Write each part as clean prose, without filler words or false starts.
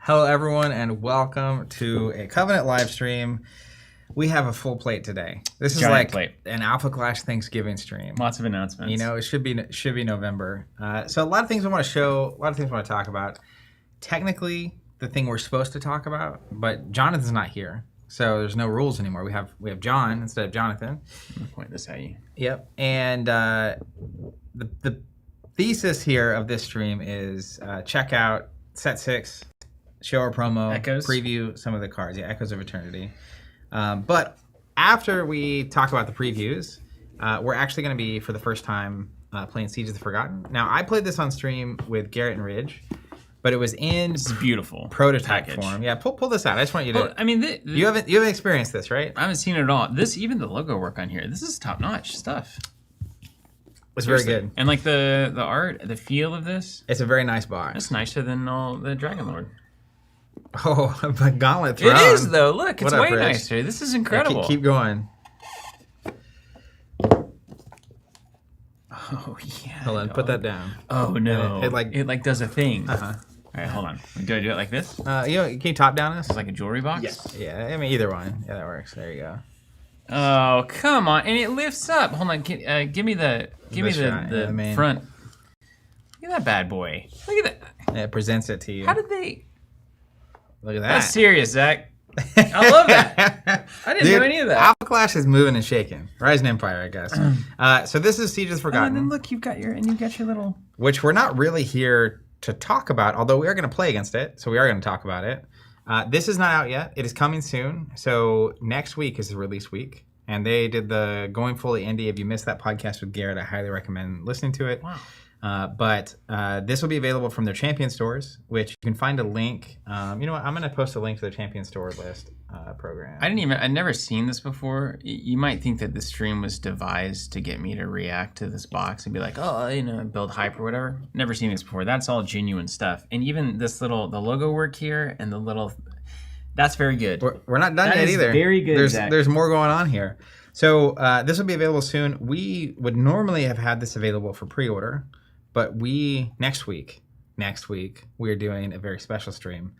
Hello, everyone, and welcome to a Covenant live stream. We have a full plate today. This is Giant plate. An Alpha Clash Thanksgiving stream. Lots of announcements. You know, it should be November. So a lot of things I want to show, a lot of things I want to talk about. Technically, the thing we're supposed to talk about, but Jonathan's not here, so there's no rules anymore. We have John instead of Jonathan. I'm gonna point this at you. Yep, and the thesis here of this stream is check out Set 6. Show our promo, Echoes. preview some of the cards. Yeah, Echoes of Eternity. But after we talk about the previews, we're actually going to be, for the first time, playing Siege of the Forgotten. Now, I played this on stream with Garrett and Ridge, but it was in beautiful prototype package. form. Yeah, pull this out. I just want you to. Well, I mean, you haven't experienced this, right? I haven't seen it at all. Even the logo work on here. This is top notch stuff. It's very good. And like the art, the feel of this. It's a very nice box. It's nicer than all the Dragon Lord. Oh, but Gauntlet Throne. It is though. Look, it's way Rich? nicer. This is incredible. Yeah, keep going. Oh yeah. Hold on, put that down. Oh no. It like does a thing. Uh-huh. All right, hold on. Do I do it like this? Can you top down this? It's like a jewelry box. Yes. Yeah, I mean either one. Yeah, that works. There you go. Oh come on! And it lifts up. Hold on. Give me the front. Look at that bad boy. Look at that. Yeah, it presents it to you. How did they? Look at that. That's serious, Zach. I love that. I didn't know any of that. Alpha Clash is moving and shaking. Rising Empire, I guess. So this is Siege of the Forgotten. And then look, you've got your little. Which we're not really here to talk about, although we are going to play against it, so we are going to talk about it. This is not out yet. It is coming soon. So next week is the release week. And they did the Going Fully Indie. If you missed that podcast with Garrett, I highly recommend listening to it. Wow. But this will be available from their Champion stores, which you can find a link. You know what? I'm going to post a link to their Champion store list program. I'd never seen this before. You might think that this stream was devised to get me to react to this box and be like, oh, build hype or whatever. Never seen this before. That's all genuine stuff. And even the logo work here and the little, that's very good. We're not done yet either. Very good. There's more going on here. So this will be available soon. We would normally have had this available for pre-order. But next week, we are doing a very special stream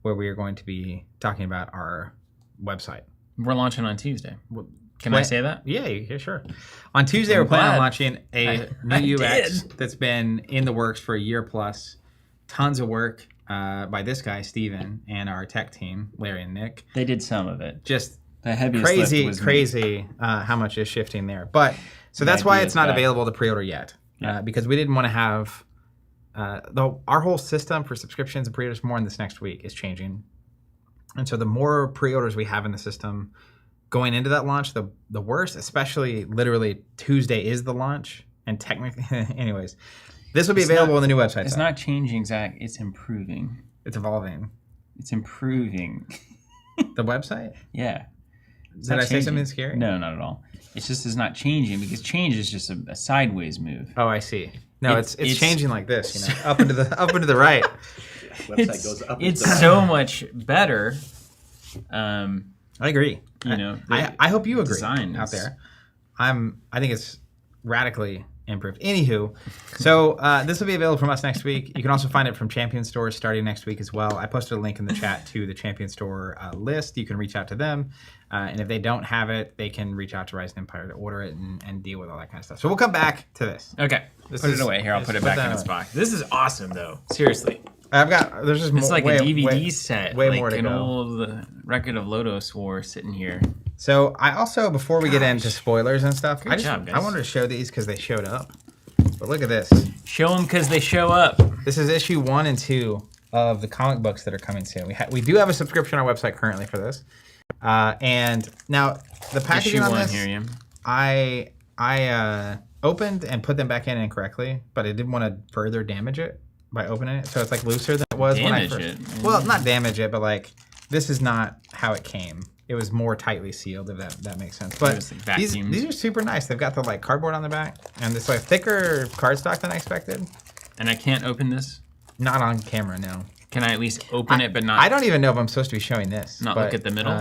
where we are going to be talking about our website. We're launching on Tuesday. Can I say that? Yeah, sure. On Tuesday, we're planning on launching a new UX that's been in the works for a year plus. Tons of work by this guy, Steven, and our tech team, Larry and Nick. They did some of it. Just the heaviest lift was crazy how much is shifting there. But so that's why it's not available to pre-order yet. Yeah. Because we didn't want to have our whole system for subscriptions and pre-orders more in this next week is changing. And so the more pre-orders we have in the system going into that launch, the worse, especially literally Tuesday is the launch. And technically, anyways, this will be available on the new website. It's not changing, Zach. It's improving. It's evolving. It's improving. The website? Yeah. Did I say something scary? No, not at all. It's just not changing because change is just a sideways move. Oh, I see. No, it's changing like this, up into the right. Website goes up. It's so much better. I agree. I hope you agree out there. I think it's radically improved. Anywho, so this will be available from us next week. You can also find it from Champion stores starting next week as well. I posted a link in the chat to the Champion store list. You can reach out to them. And if they don't have it, they can reach out to Rising Empire to order it and deal with all that kind of stuff. So we'll come back to this. Okay. Put it away. Here, I'll put it back in its box. This is awesome, though. Seriously. There's just more. It's like a DVD set. Way like more to an go. old record of Lodos War sitting here. So I also, before we get into spoilers and stuff, Great job, guys. I wanted to show these because they showed up. But look at this. Show them because they show up. This is issue 1 and 2 of the comic books that are coming soon. We do have a subscription on our website currently for this. And now the packaging on this, I opened and put them back in incorrectly, but I didn't want to further damage it by opening it. So it's like looser than it was when I first. Well, not damage it, but like this is not how it came. It was more tightly sealed, if that makes sense. But these are super nice. They've got the like cardboard on the back, and it's like thicker cardstock than I expected. And I can't open this? Not on camera, no. Can I at least open it, but not? I don't even know if I'm supposed to be showing this. Look at the middle?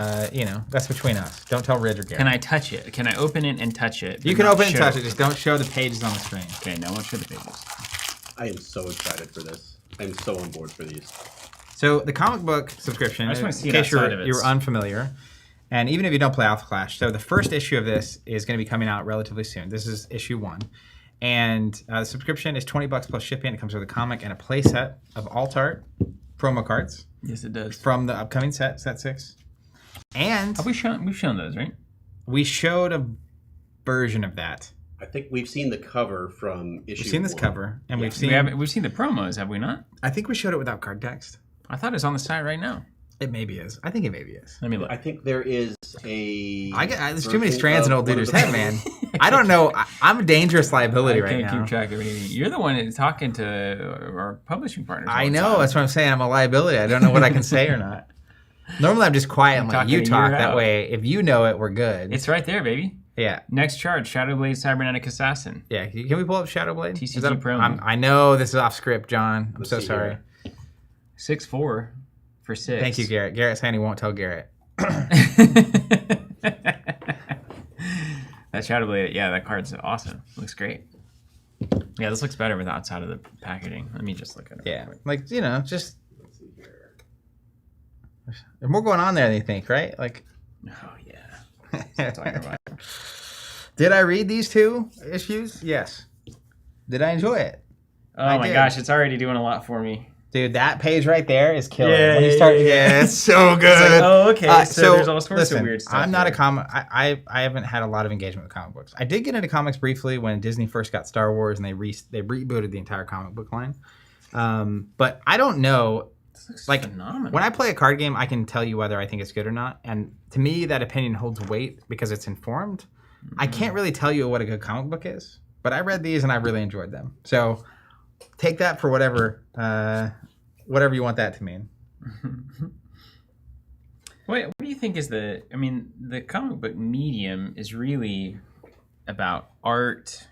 That's between us. Don't tell Ridge or Garrett. Can I touch it? Can I open it and touch it? You can open it and touch it. Just don't show the pages on the screen. Okay, now I won't show the pages. I am so excited for this. I'm so on board for these. So the comic book subscription, I just in want to see it case outside of it. you're unfamiliar, and even if you don't play Alpha Clash, so the first issue of this is going to be coming out relatively soon. This is issue 1. And the subscription is $20 plus shipping. It comes with a comic and a play set of alt art promo cards. Yes, it does. From the upcoming set 6. And we've shown those, right? We showed a version of that. I think we've seen the cover from issue. We've seen this 1. cover, and we've seen the promos, have we not? I think we showed it without card text. I thought it was on the site right now. It maybe is. I think it maybe is. Let me look. I think there is a. There's too many strands in old dude's head, man. I don't know. I'm a dangerous liability right now. I can't keep track of anything. You're the one that's talking to our publishing partners. I know. That's what I'm saying. I'm a liability. I don't know what I can say or not. Normally, I'm just quiet and let you talk. That way, if you know it, we're good. It's right there, baby. Yeah. Next charge, Shadowblade Cybernetic Assassin. Yeah. Can we pull up Shadowblade? TCG promo. I know this is off script, John. I'm so sorry. 6/4 for 6. Thank you, Garrett. Garrett's saying he won't tell Garrett. That Shadowblade, yeah, that card's awesome. Looks great. Yeah, this looks better with outside of the packaging. Let me just look at it. Yeah, like, just... There's more going on there than you think, right? Like... Oh, yeah. Talking about it. Did I read these 2 issues? Yes. Did I enjoy it? Oh my gosh, it's already doing a lot for me. Dude, that page right there is killer. Yeah, when you start, it's so good. It's like, oh, okay. So there's all sorts of weird stuff. I'm not a comic. I haven't had a lot of engagement with comic books. I did get into comics briefly when Disney first got Star Wars and they rebooted the entire comic book line. But I don't know. Like, phenomenal. When I play a card game, I can tell you whether I think it's good or not. And to me, that opinion holds weight because it's informed. I can't really tell you what a good comic book is, but I read these and I really enjoyed them. So take that for whatever you want that to mean. What do you think is the comic book medium is really about art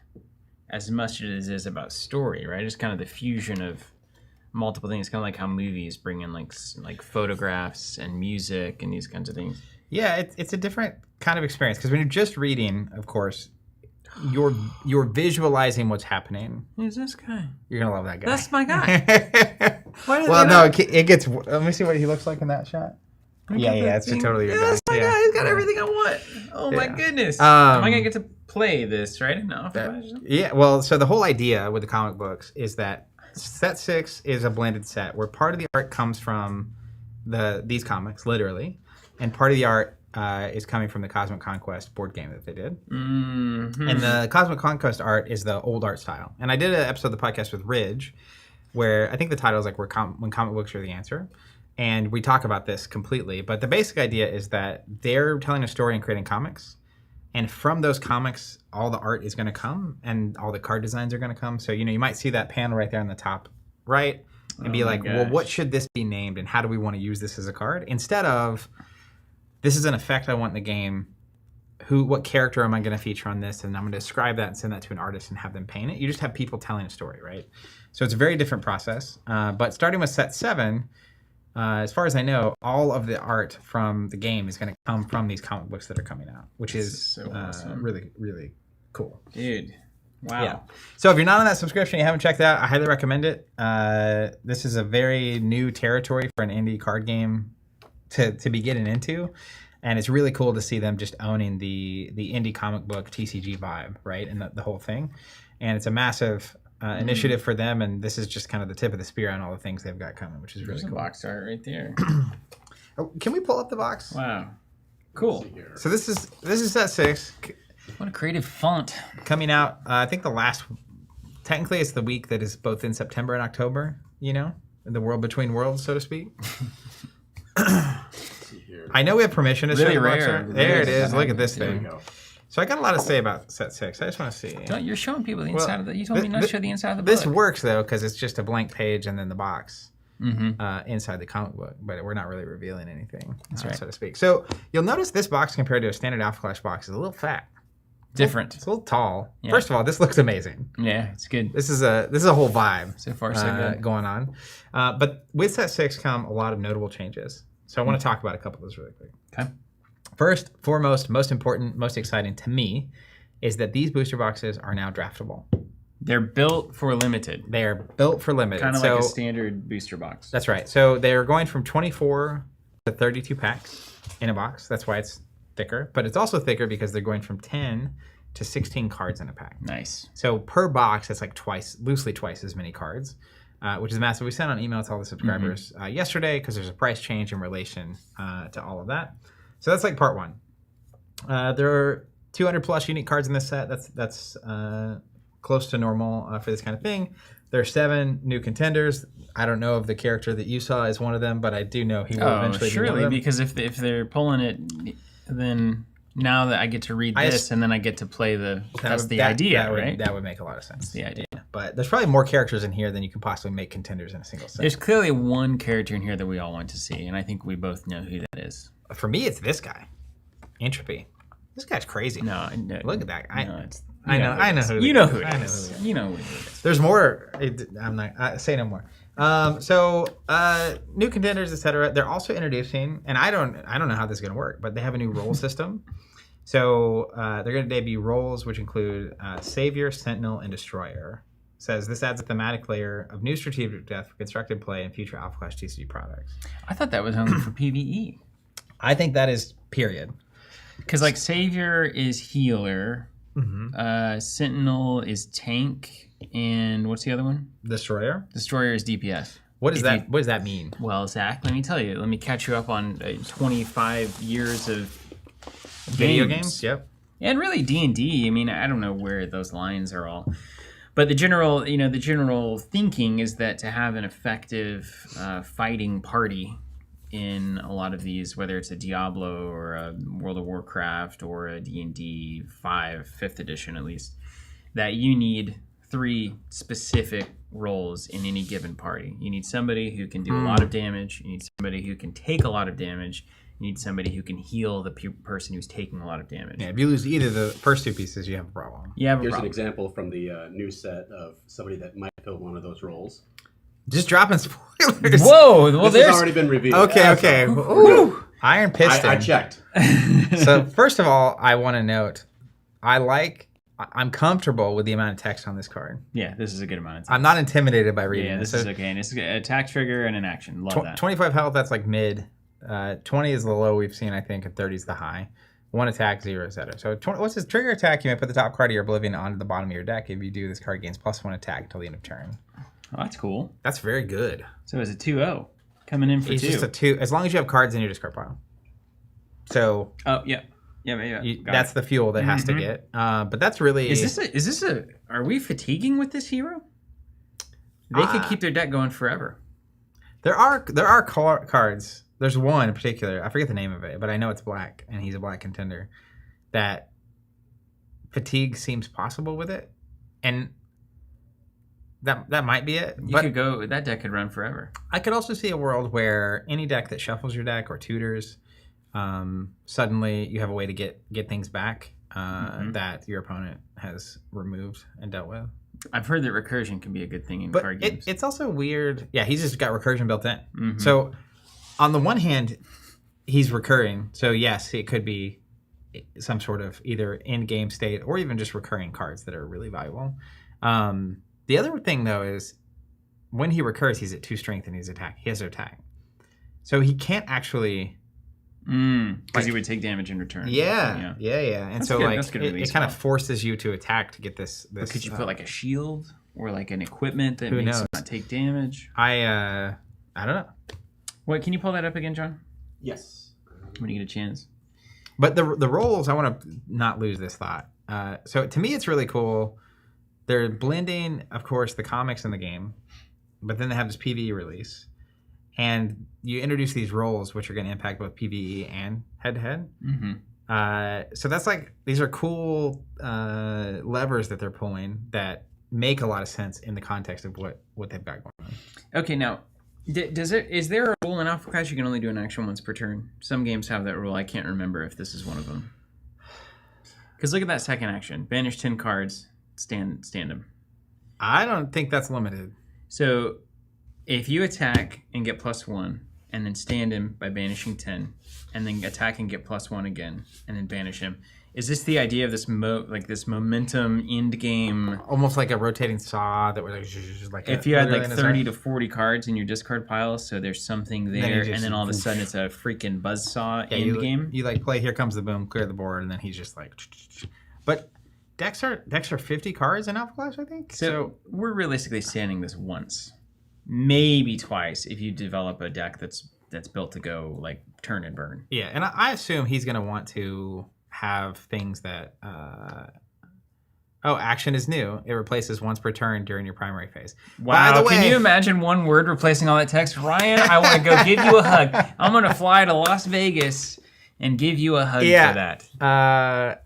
as much as it is about story, right? It's kind of the fusion of multiple things, kind of like how movies bring in like photographs and music and these kinds of things. Yeah, it's a different kind of experience because when you're just reading, of course, you're visualizing what's happening. Who's this guy? You're gonna love that guy. That's my guy. Well, no, it gets. Let me see what he looks like in that shot. Yeah, it's totally your guy. That's my guy. He's got everything I want. Oh my goodness. Am I gonna get to play this right now? Yeah. Well, so the whole idea with the comic books is that set 6 is a blended set where part of the art comes from these comics, literally, and part of the art is coming from the Cosmic Conquest board game that they did. Mm-hmm. And the Cosmic Conquest art is the old art style. And I did an episode of the podcast with Ridge where I think the title is like When Comic Books Are the Answer. And we talk about this completely. But the basic idea is that they're telling a story and creating comics. And from those comics, all the art is going to come and all the card designs are going to come. So, you might see that panel right there on the top right and be like, well, what should this be named? And how do we want to use this as a card? Instead of, this is an effect I want in the game. What character am I going to feature on this? And I'm going to describe that and send that to an artist and have them paint it. You just have people telling a story, right? So it's a very different process. But starting with set 7, as far as I know, all of the art from the game is going to come from these comic books that are coming out, which is so awesome. Really, really cool. Dude, wow. Yeah. So if you're not on that subscription, you haven't checked it out, I highly recommend it. This is a very new territory for an indie card game to be getting into. And it's really cool to see them just owning the indie comic book TCG vibe, right? And the whole thing. And it's a massive initiative for them, and this is just kind of the tip of the spear on all the things they've got coming, which is really cool. There's a box art right there. Can we pull up the box? Wow, cool. So this is set 6. What a creative font. Coming out, I think technically it's the week that is both in September and October. In the world between worlds, so to speak. I know we have permission to show the box art. There it is. Look at this thing. So I got a lot to say about set 6. I just want to see. No, you're showing people the inside of the. You told me not to show the inside of the book. This works though because it's just a blank page and then the box inside the comic book, but we're not really revealing anything, so to speak. So you'll notice this box compared to a standard Alpha Clash box is a little fat. Different. It's a little tall. Yeah. First of all, this looks amazing. Yeah, it's good. This is a whole vibe. So far, so good going on. But with set 6 come a lot of notable changes. So I want to talk about a couple of those really quick. Okay. First, foremost, most important, most exciting to me is that these booster boxes are now draftable. They're built for limited. They are built for limited. Kind of like a standard booster box. That's right. So they're going from 24 to 32 packs in a box. That's why it's thicker. But it's also thicker because they're going from 10 to 16 cards in a pack. Nice. So per box, it's like loosely twice as many cards, which is massive. We sent out an email to all the subscribers yesterday because there's a price change in relation to all of that. So that's like part one. There are 200 plus unique cards in this set. That's close to normal for this kind of thing. There are 7 new contenders. I don't know if the character that you saw is one of them, but I do know he will eventually be one of them. Because if they're pulling it, then now that I get to read this and then I get to play that's the idea, right? That would make a lot of sense. That's the idea. Yeah. But there's probably more characters in here than you can possibly make contenders in a single set. There's clearly one character in here that we all want to see, and I think we both know who that is. For me, it's this guy, Entropy. This guy's crazy. No, look at that. I know who you know who it is. You know who it is. There's more. I'm not. Say no more. So new contenders, etc. They're also introducing, and I don't know how this is going to work, but they have a new role system. So they're going to debut roles which include Savior, Sentinel, and Destroyer. It says this adds a thematic layer of new strategic depth for constructed play and future Alpha Class TCG products. I thought that was only for PvE. I think that is period. Because like Savior is healer, Sentinel is tank, and what's the other one? Destroyer. Destroyer is DPS. What does that mean? Well, Zach, let me tell you. Let me catch you up on 25 years of video games. Yep. And really D&D. I mean, I don't know where those lines are all. But the general thinking is that to have an effective fighting party in a lot of these, whether it's a Diablo or a World of Warcraft or a D&D 5th edition at least, that you need 3 specific roles in any given party. You need somebody who can do a lot of damage. You need somebody who can take a lot of damage. You need somebody who can heal the person who's taking a lot of damage. Yeah, if you lose either of the first 2 pieces, you have a problem. Here's an example from the new set of somebody that might fill one of those roles. Just dropping spoilers. Whoa! Well, this has already been revealed. Okay. Ooh. Iron Piston. I checked. So first of all, I want to note, I'm comfortable with the amount of text on this card. Yeah, this is a good amount of text. I'm not intimidated by reading it. Yeah, this is okay. And it's an attack trigger and an action. Love that. 25 health, that's like mid. 20 is the low we've seen, I think, and 30 is the high. 1 attack, 0, etc. So what's this trigger attack? You may put the top card of your Oblivion onto the bottom of your deck. If you do, this card gains +1 attack until the end of turn. Oh, that's cool. That's very good. So it's a 2-0 coming in for 2. It's just a 2, as long as you have cards in your discard pile. So. Oh yeah. That's the fuel that has to get. But that's really. Is this a? Are we fatiguing with this hero? They could keep their deck going forever. There are cards. There's one in particular. I forget the name of it, but I know it's black, and he's a black contender. That fatigue seems possible with it, and that might be it. That deck could run forever. I could also see a world where any deck that shuffles your deck or tutors, suddenly you have a way to get things back that your opponent has removed and dealt with. I've heard that recursion can be a good thing in card games. It's also weird. Yeah, he's just got recursion built in. Mm-hmm. So on the one hand, he's recurring. So yes, it could be some sort of either in-game state or even just recurring cards that are really valuable. The other thing, though, is when he recurs, he's at 2 strength and he has to attack. So he can't actually... Because he would take damage in return. Yeah. And that's so good. It kind of forces you to attack to get this. But could you put like a shield or like an equipment that makes him not take damage? I don't know. What? Can you pull that up again, John? Yes. When you get a chance. But the roles, I want to not lose this thought. So to me, it's really cool. They're blending, of course, the comics and the game, but then they have this PvE release. And you introduce these roles, which are going to impact both PvE and head-to-head. Mm-hmm. So that's these are cool levers that they're pulling that make a lot of sense in the context of what they've got going on. Okay, now, is there a rule in Alpha Class you can only do an action once per turn? Some games have that rule. I can't remember if this is one of them. Because look at that second action. Banish 10 cards, stand them. I don't think that's limited. So... if you attack and get +1, and then stand him by banishing 10, and then attack and get +1 again, and then banish him, Is this the idea of this this momentum end game? Almost like a rotating saw that was like if you had like 30 to 40 cards in your discard pile, so there's something there, and then all of a sudden it's a freaking buzzsaw end game. You like play Here Comes the Boom, clear the board, and then he's just like. But decks are 50 cards in Alpha Clash, I think. So we're realistically standing this once, maybe twice, if you develop a deck that's built to go like turn and burn. Yeah, and I assume he's gonna want to have things that action is new. It replaces once per turn during your primary phase. Wow, by the way, can you imagine one word replacing all that text? Ryan, I want to go give you a hug. I'm going to fly to Las Vegas and give you a hug for that.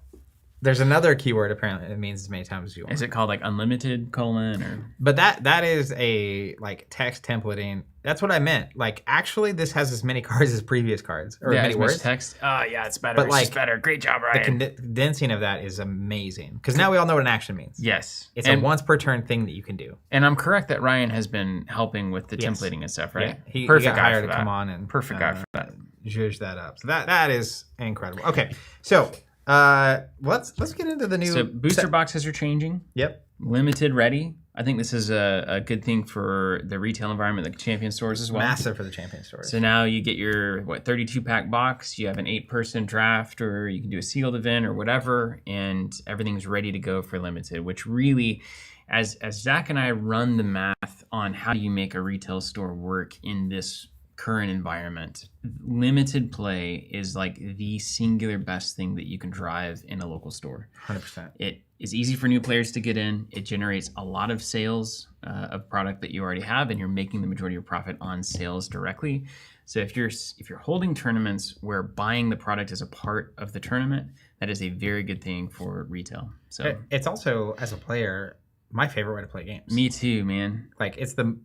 There's another keyword apparently it means as many times as you want. Is it called like unlimited : or? But that is a like text templating. That's what I meant. Like actually, this has as many cards as previous cards or many words. Text. Oh yeah, it's better. But it's like just better. Great job, Ryan. The condensing of that is amazing because now we all know what an action means. Yes, it's a once per turn thing that you can do. And I'm correct that Ryan has been helping with the templating and stuff, right? Yeah. He Perfect got guy hired for to that. come on and perfect guy for that. Judge that up. So that is incredible. Okay, so let's get into the new. So booster boxes are changing. Yep. Limited ready. I think this is a good thing for the retail environment, like champion stores as well. Massive for the champion stores. So now you get your 32-pack box. You have an 8-person draft, or you can do a sealed event or whatever, and everything's ready to go for limited. Which really, as Zach and I run the math on how do you make a retail store work in this current environment, limited play is like the singular best thing that you can drive in a local store. 100%. It is easy for new players to get in. It generates a lot of sales of product that you already have, and you're making the majority of your profit on sales directly. So if you're holding tournaments where buying the product is a part of the tournament, that is a very good thing for retail. So it's also, as a player, my favorite way to play games. Me too, man. Like it's the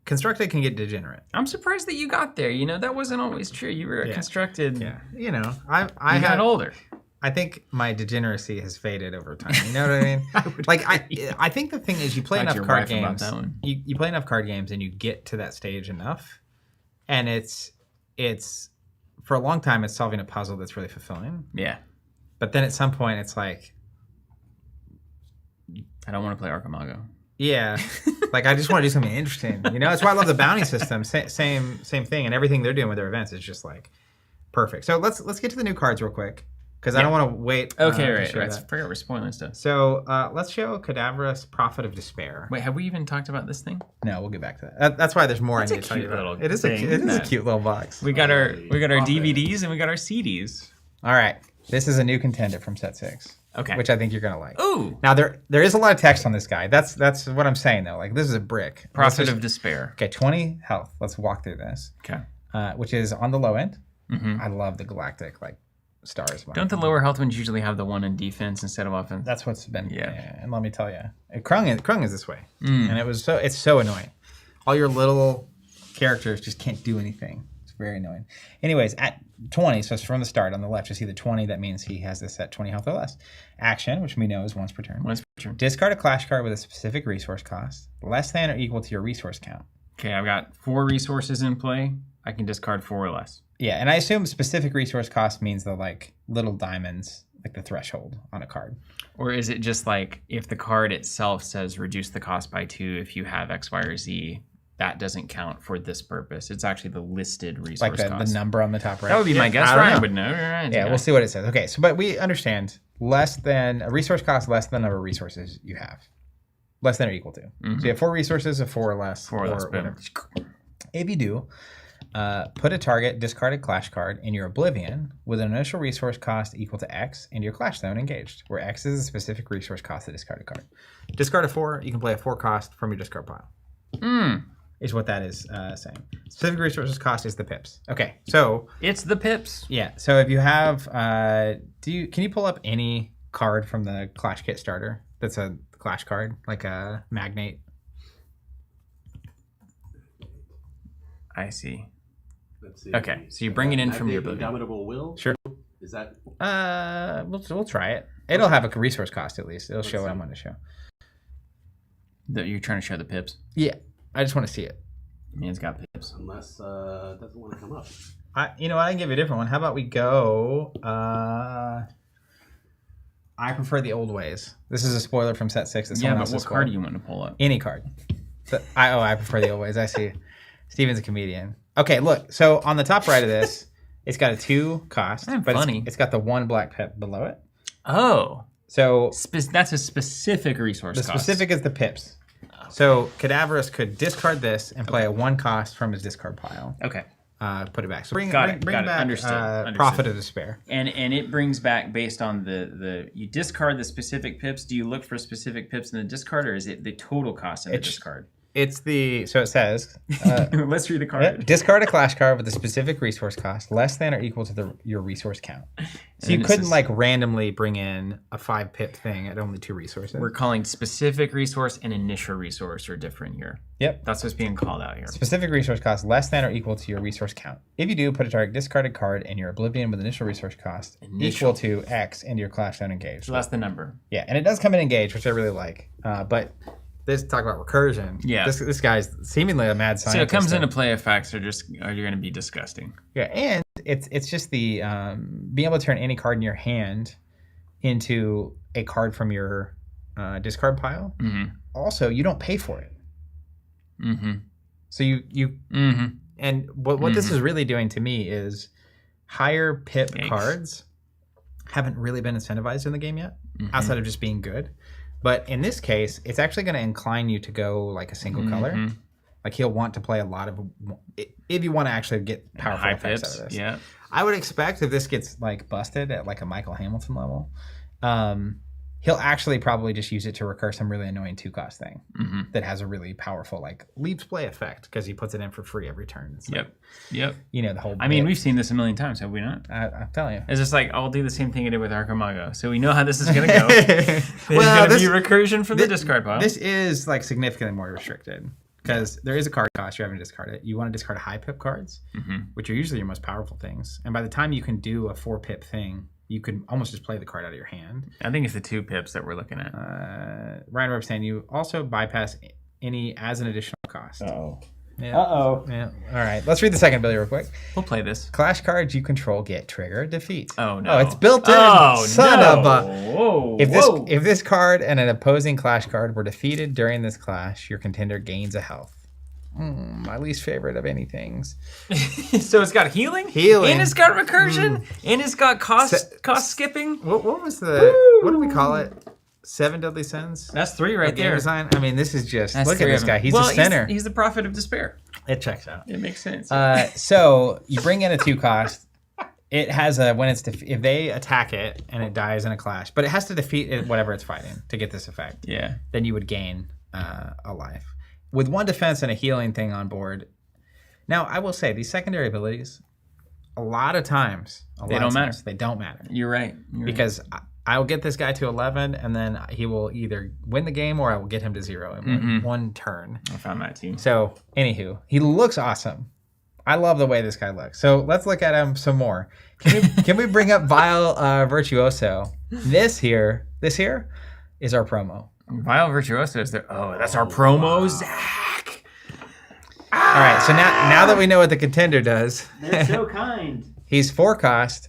constructed can get degenerate. I'm surprised that you got there. You know, that wasn't always true. You were constructed. Yeah. You know, I got older. I think my degeneracy has faded over time. You know what I mean? I think the thing is you play enough card games. You play enough card games and you get to that stage enough. And it's for a long time it's solving a puzzle that's really fulfilling. Yeah. But then at some point it's like I don't want to play Archimago. Yeah, like I just want to do something interesting. You know, that's why I love the bounty system. Same thing, and everything they're doing with their events is just like perfect. So let's get to the new cards real quick because I don't want to wait. Okay, right. I forgot we're spoiling stuff. So let's show Cadaverous Prophet of Despair. Wait, have we even talked about this thing? No, we'll get back to that. That's why there's more I need to tell you about. It is a cute little box. We got our DVDs and we got our CDs. All right, this is a new contender from Set 6. Okay. Which I think you're gonna like. Ooh. Now there is a lot of text on this guy. That's what I'm saying though. Like this is a brick. Prophet of Despair. Okay, 20 health. Let's walk through this. Okay. Which is on the low end. Mm-hmm. I love the galactic stars. Don't the lower health ones usually have the one in defense instead of offense? That's what's been. Yeah. And let me tell you, Krung is this way, and it's so annoying. All your little characters just can't do anything. Very annoying. Anyways, at 20, so it's from the start on the left, you see the 20. That means he has this at 20 health or less. Action, which we know is once per turn. Once per turn. Discard a clash card with a specific resource cost, less than or equal to your resource count. Okay, I've got 4 resources in play. I can discard 4 or less. Yeah, and I assume specific resource cost means the little diamonds, like the threshold on a card. Or is it just like if the card itself says reduce the cost by 2 if you have X, Y, or Z? That doesn't count for this purpose. It's actually the listed resource cost. Like the number on the top right. That would be my guess. Ryan would know. Yeah, we'll see what it says. Okay, so but we understand less than a resource cost less than the number of resources you have. Less than or equal to. Mm-hmm. So you have 4 resources of 4 or less. 4 or less. Whatever. If you do, put a target discarded clash card in your Oblivion with an initial resource cost equal to X and your clash zone engaged, where X is a specific resource cost of the discarded card. Discard a 4, you can play a 4 cost from your discard pile. Is what that is saying. Specific resources cost is the pips. Okay, so it's the pips. Yeah. So if you have, can you pull up any card from the Clash Kit starter that's a Clash card, like a Magnate? I see. Let's see. Okay, so you bring it in from your Oblivion. Indomitable Will. Sure. Is that? We'll try it. It'll have a resource cost at least. It'll show what I'm going to show. That you're trying to show the pips. Yeah. I just want to see it. Man's got pips. Unless it doesn't want to come up. You know what? I can give you a different one. How about we go I prefer the old ways. This is a spoiler from set 6. Yeah, but what card do you want to pull up? Any card. I prefer the old ways. I see. Steven's a comedian. Okay, look. So on the top right of this, it's got a 2 cost. But it's got the 1 black pip below it. Oh. So that's a specific resource cost. The specific is the pips. Okay. So Cadaverous could discard this and play a 1 cost from his discard pile. Okay. Put it back. So bring back Understood. Prophet of Despair. And it brings back based on the you discard the specific pips. Do you look for specific pips in the discard, or is it the total cost in the discard? It's the, so it says. Let's read the card. Discard a clash card with a specific resource cost less than or equal to your resource count. So you couldn't like randomly bring in a 5 pip thing at only 2 resources. We're calling specific resource and initial resource are different here. Yep. That's what's being called out here. Specific resource cost less than or equal to your resource count. If you do, put a target discarded card in your Oblivion with initial resource cost equal to X into your clash zone engaged. So that's the number. Yeah, and it does come in engaged, which I really like. But this talk about recursion. Yeah. This guy's seemingly a mad scientist. So it comes into play effects are going to be disgusting. Yeah, and it's just the being able to turn any card in your hand into a card from your discard pile. Mm-hmm. Also, you don't pay for it. Mm-hmm. So you mm-hmm. and what this is really doing to me is higher pip cards haven't really been incentivized in the game yet, outside of just being good. But in this case, it's actually going to incline you to go like a single color. Like he'll want to play a lot of, if you want to actually get powerful effects out of this. Yeah. I would expect if this gets like busted at like a Michael Hamilton level, he'll actually probably just use it to recur some really annoying 2-cost thing that has a really powerful like leaps play effect because he puts it in for free every turn. It's yep. Like, yep. You know, the whole. I mean, we've seen this a million times, have we not? I'm telling you. It's just like, I'll do the same thing I did with Archimago. So we know how this is going to go. There's well, going to be recursion from the discard pile. This is like significantly more restricted because there is a card cost you're having to discard it. You want to discard high pip cards, which are usually your most powerful things. And by the time you can do a 4 pip thing, you could almost just play the card out of your hand. I think it's the 2 pips that we're looking at. Ryan Webb saying you also bypass any as an additional cost. Uh-oh. Yeah. Uh-oh. Yeah. All right. Let's read the second ability real quick. We'll play this. Clash cards you control get trigger defeat. Oh, no. Oh, it's built in. Oh, Son no. of a... Whoa. If this card and an opposing clash card were defeated during this clash, your contender gains a health. My least favorite of any things. So it's got healing? And it's got recursion? And it's got cost skipping? What was the... What do we call it? 7 Deadly Sins? That's 3 right there. Design? I mean, this is just... That's look at this guy. He's a sinner. He's the Prophet of Despair. It checks out. It makes sense. So you bring in a 2-cost. It has a... if they attack it and it dies in a clash, but it has to defeat it, whatever it's fighting to get this effect. Yeah. Then you would gain a life. With 1 defense and a healing thing on board. Now, I will say, these secondary abilities, a lot of times, they don't matter. You're right. Because I'll get this guy to 11, and then he will either win the game or I will get him to 0 in one turn. I found that too. So, anywho, he looks awesome. I love the way this guy looks. So, let's look at him some more. Can we bring up Vile Virtuoso? This here is our promo. Vile Virtuoso is there. Oh, that's our promo, Zach. All right, so now that we know what the contender does, they're so kind. He's 4-cost,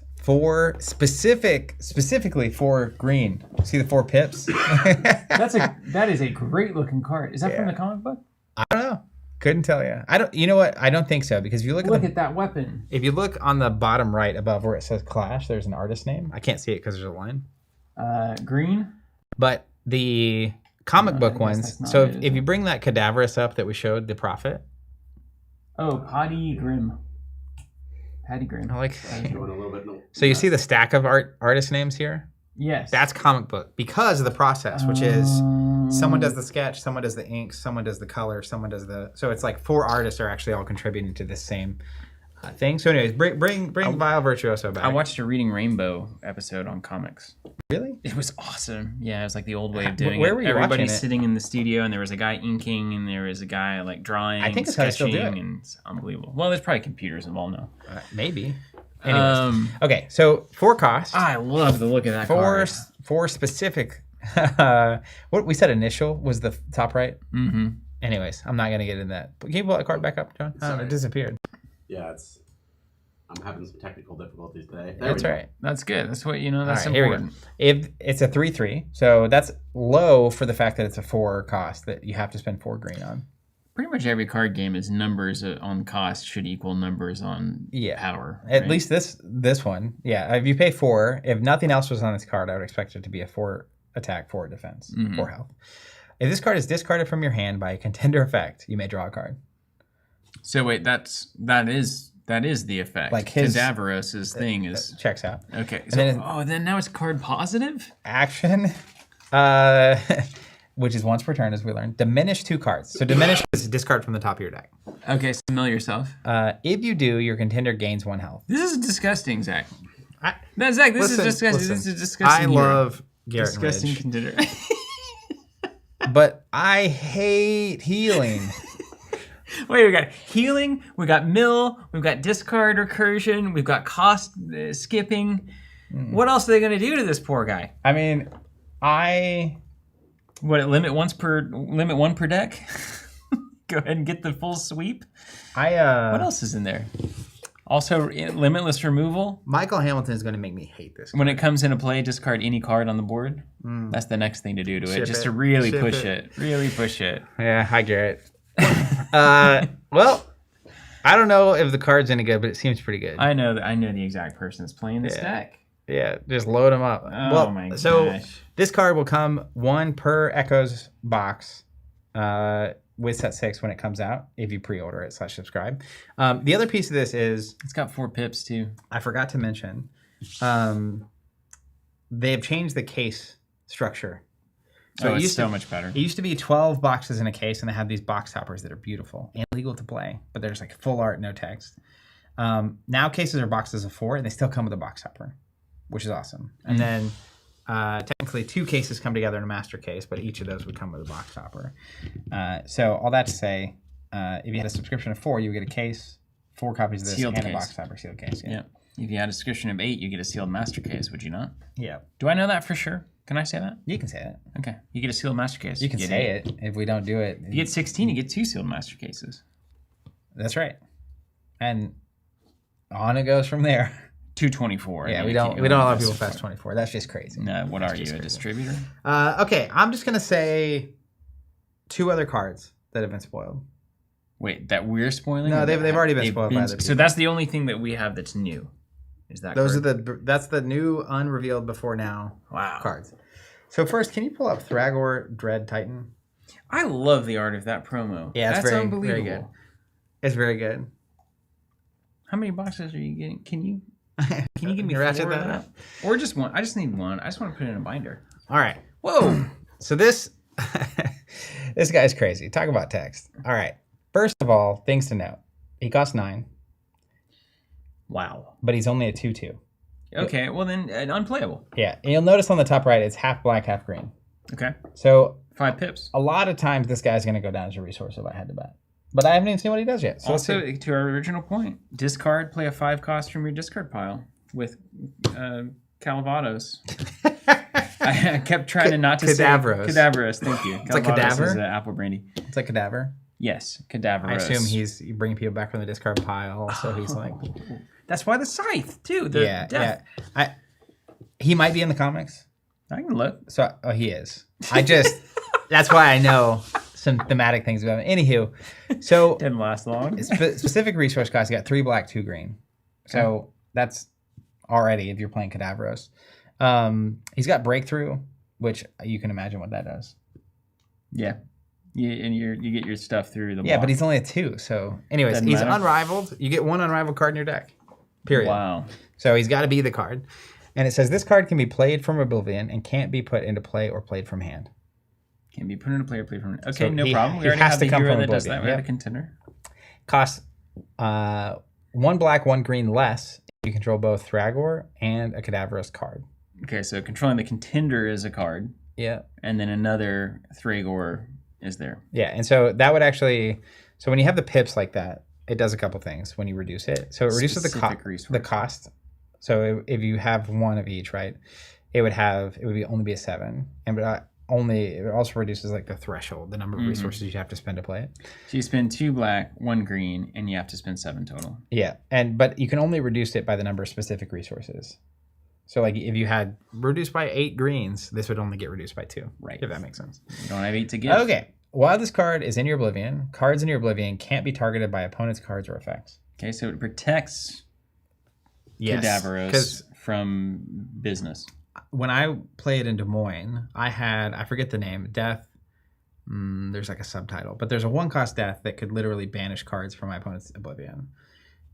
specifically for green. See the 4 pips? That is a great looking card. Is that from the comic book? I don't know. Couldn't tell you. You know what? I don't think so because if you look at that weapon. If you look on the bottom right above where it says Clash, there's an artist name. I can't see it because there's a line. Green. But the comic book ones. So if you bring that Cadaverous up that we showed, the Prophet. Oh, Patty Grimm. I like. So you see the stack of artist names here? Yes. That's comic book because of the process, which is someone does the sketch, someone does the ink, someone does the color, someone does the. So it's like 4 artists are actually all contributing to the same thing. So, anyways, bring Vile Virtuoso back. I watched a Reading Rainbow episode on comics. Really? It was awesome. Yeah, it was like the old way of doing Where were you Everybody's watching it? Sitting in the studio, and there was a guy inking, and there was a guy like drawing. I think that's how they still do it. And it's unbelievable. Well, there's probably computers involved now. Maybe. Anyways. Okay, so 4-cost. I love the look of that card. 4 specific. What we said initial was the top right. Mm-hmm. Anyways, I'm not gonna get into that. But can you pull that card back up, John? It disappeared. Yeah, it's I'm having some technical difficulties today. That's right. That's good. That's what That's right, important. If it's a 3/3, so that's low for the fact that it's a 4 cost that you have to spend 4 green on. Pretty much every card game is numbers on cost should equal numbers on power. Right? At least this one. Yeah, if you pay 4, if nothing else was on this card, I would expect it to be a 4 attack, 4 defense, 4 health. If this card is discarded from your hand by a contender effect, you may draw a card. So wait, that is the effect. Like his Cadaverous' thing is checks out. Okay. So, then now it's card positive? Action. Which is once per turn, as we learned. Diminish 2 cards. So diminish is discard from the top of your deck. Okay, so mill yourself. If you do, your contender gains 1 health. This is disgusting, Zach. Zach, this is disgusting. Listen, this is disgusting. I love Garrett disgusting Ridge, contender. but I hate healing. Wait, we got healing, we got mill, we've got discard recursion, we've got cost skipping. What else are they going to do to this poor guy? I mean, limit 1 per deck? Go ahead and get the full sweep. What else is in there? Also, limitless removal. Michael Hamilton is going to make me hate this card. When it comes into play, discard any card on the board. That's the next thing to do to it, just to really push it. Really push it. Yeah, hi Garrett. Well, I don't know if the card's any good, but it seems pretty good. I know the exact person that's playing this deck. Yeah, just load them up. Oh my gosh. So this card will come 1 per Echoes box with set 6 when it comes out, if you pre-order it / subscribe. The other piece of this is... It's got 4 pips too. I forgot to mention, they've changed the case structure. So it's so much better. It used to be 12 boxes in a case, and they have these box toppers that are beautiful and legal to play, but they're just like full art, no text. Now cases are boxes of 4, and they still come with a box topper, which is awesome. And then technically 2 cases come together in a master case, but each of those would come with a box topper. So all that to say, if you had a subscription of 4, you would get a case, 4 copies of this, sealed and case. A box topper sealed case. Yeah. If you had a subscription of 8, you get a sealed master case, would you not? Yeah. Do I know that for sure? Can I say that? You can say it. Okay. You get a sealed master case. You can say it. If we don't do it. If you get 16, you get 2 sealed master cases. That's right. And on it goes from there. 224. Yeah, we don't allow people past 24. That's just crazy. No, what That's are you, a crazy. distributor? Okay, I'm just going to say 2 other cards that have been spoiled. Wait, that we're spoiling? No, they've already been spoiled by other people. So that's the only thing that we have that's new. Is that Those correct? that's the new unrevealed before now cards. So first, can you pull up Thragor Dread Titan? I love the art of that promo. Yeah, that's very, unbelievable. very good. It's very good. How many boxes are you getting? Can you give me ratchet 4 that of up? Or just 1? I just need 1. I just want to put it in a binder. All right. Whoa. So this this guy's crazy. Talk about text. All right. First of all, things to note. He costs 9. Wow. But he's only a 2/2. Okay, well then unplayable. Yeah. And you'll notice on the top right, it's half black, half green. Okay. So 5 pips. a lot of times this guy's going to go down as a resource if I had to bet. But I haven't even seen what he does yet. So Also, to our original point, discard, play a 5 cost from your discard pile with Calvados. I kept trying to not to Cadaverous. say Cadaverous. Thank you. It's like cadaver? Is apple brandy. It's like Cadaver. Yes, Cadaverous. I assume he's bringing people back from the discard pile. So he's like... That's why the scythe, too. Yeah. He might be in the comics. I can look. So he is. That's why I know some thematic things about him. Anywho, so Didn't last long. specific resource cost, you got 3 black, 2 green. So that's already if you're playing Cadaverous. He's got Breakthrough, which you can imagine what that does. Yeah. You get your stuff through the block. Yeah, but he's only a 2. So anyways, Doesn't he's matter. unrivaled. You get 1 unrivaled card in your deck. Period. Wow. So he's got to be the card. And it says this card can be played from Oblivion and can't be put into play or played from hand. Can be put into play or played from... Okay, So no he- problem. he We already has have to the come hero from that does Oblivion, that. We have yeah. the contender. Costs 1 black, 1 green less. You control both Thragor and a Cadaverous card. Okay, so controlling the contender is a card, Yeah. and then another Thragor is there. Yeah, and so that would actually... So when you have the pips like that, it does a couple things when you reduce it. So it reduces Specific resource. the cost. So if you have 1 of each, right, it would only be a 7. And it also reduces like the threshold, the number of resources you have to spend to play it. So you spend 2 black, 1 green, and you have to spend 7 total. Yeah, but you can only reduce it by the number of specific resources. So like if you had reduced by 8 greens, this would only get reduced by 2. Right. If that makes sense. You don't have 8 to give. Okay. While this card is in your Oblivion, cards in your Oblivion can't be targeted by opponent's cards or effects. Okay, so it protects Cadaveros from business. When I played in Des Moines, I forget the name, Death. There's like a subtitle, but there's a 1-cost Death that could literally banish cards from my opponent's Oblivion,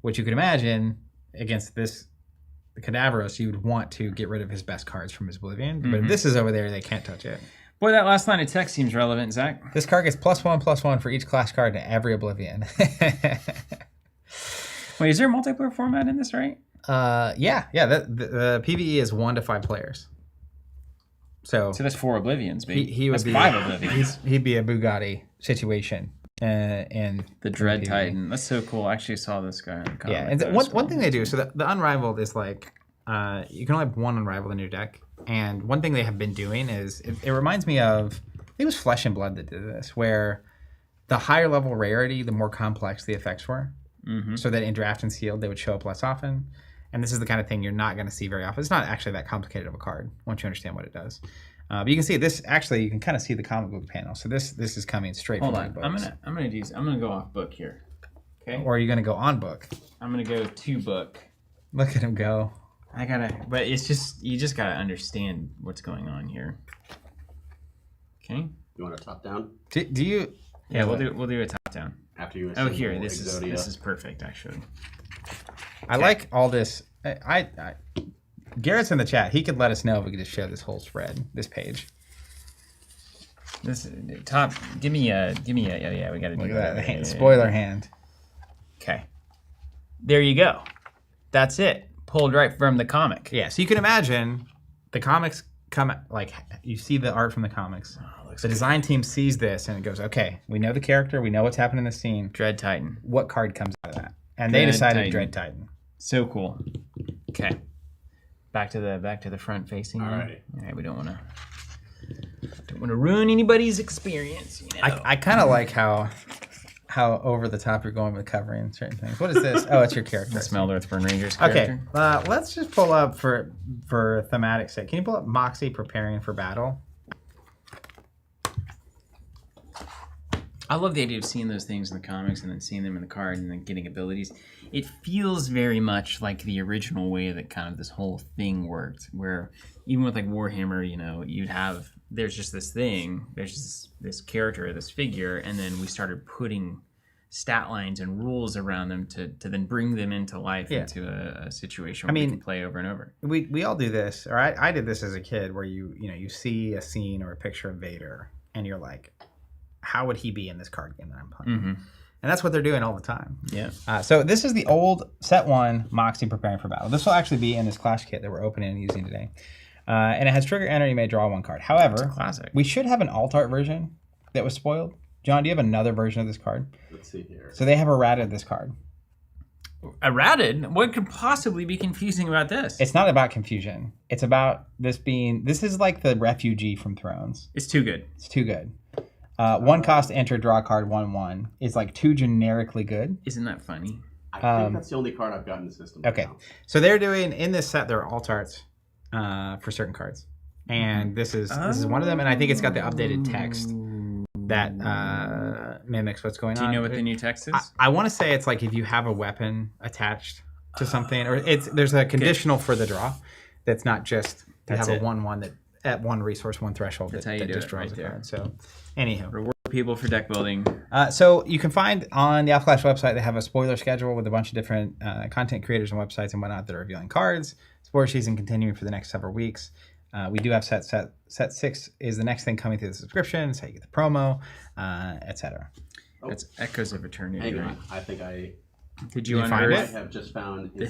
which you could imagine against this Cadaveros, you would want to get rid of his best cards from his Oblivion. But if this is over there, they can't touch it. Boy, that last line of text seems relevant, Zach. This card gets +1/+1 for each class card to every Oblivion. Wait, is there a multiplayer format in this, right? Yeah. The PvE is 1 to 5 players. So that's 4 Oblivions, baby. He would that's be 5 Oblivions. He'd be a Bugatti situation. And the Dread Titan. That's so cool. I actually saw this guy in the comic. Yeah, and one thing they do, so the Unrivaled is like, you can only have 1 Unrivaled in your deck. And one thing they have been doing is, it reminds me of, I think it was Flesh and Blood that did this, where the higher level rarity, the more complex the effects were. So that in Draft and Sealed, they would show up less often. And this is the kind of thing you're not going to see very often. It's not actually that complicated of a card once you understand what it does. But you can see this. Actually, you can kind of see the comic book panel. So this is coming straight from the books. I'm gonna go off book here. Okay. Or are you gonna go on book? I'm gonna go to book. Look at him go. But it's just you just gotta understand what's going on here. Okay. You want a top down? Do you? Yeah, we'll do a top down. After you. Oh, here. This is perfect actually. I like all this. I Garrett's in the chat. He could let us know if we could just show this whole spread, this page. This top. Give me a. Yeah. We got to do Look at that hand, spoiler hand. Okay. There you go. That's it. Pulled right from the comic. Yeah. So you can imagine the comics come like you see the art from the comics. The design team sees this and it goes, okay, we know the character, we know what's happening in the scene. Dread Titan. What card comes out of that? And they decided Dread Titan. So cool. Okay. Back to the front facing. All right. We don't want to ruin anybody's experience. You know? I kind of like how over the top you're going with covering certain things. What is this? Oh, it's your character. The Smelled Earthburn Ranger's character. Okay, let's just pull up for thematic sake. Can you pull up Moxie preparing for battle? I love the idea of seeing those things in the comics and then seeing them in the card and then getting abilities. It feels very much like the original way that kind of this whole thing worked, where even with like Warhammer, there's just this thing, there's this character, this figure, and then we started putting stat lines and rules around them to then bring them into life, into a situation where we can play over and over. We all do this, or I did this as a kid, where you see a scene or a picture of Vader, and you're like, how would he be in this card game that I'm playing? And that's what they're doing all the time. Yeah. So this is the old set 1 Moxie preparing for battle. This will actually be in this Clash kit that we're opening and using today. And it has trigger enter, you may draw 1 card. However, classic. We should have an alt art version that was spoiled. John, do you have another version of this card? Let's see here. So they have errated this card. Errated? What could possibly be confusing about this? It's not about confusion. It's about this is like the refugee from Thrones. It's too good. It's too good. 1 cost enter, draw a card, 1/1 is like too generically good. Isn't that funny? I think that's the only card I've got in the system. Okay, now. So they're doing in this set. There are alt arts for certain cards, and this is one of them. And I think it's got the updated text that mimics what's going on. Do you know what the new text is? I want to say it's like if you have a weapon attached to something, or there's a conditional for the draw that's not just to have a 1/1 that at 1 resource, 1 threshold that just draws a card. So, anywho, reward people for deck building. So you can find on the Alpha Clash website, they have a spoiler schedule with a bunch of different content creators and websites and whatnot that are revealing cards. Spoiler season continuing for the next several weeks. We do have set 6 is the next thing coming through the subscription. It's how you get the promo, etc. That's Echoes of Eternity. Hang on. I think I... Did you find it? I have just found the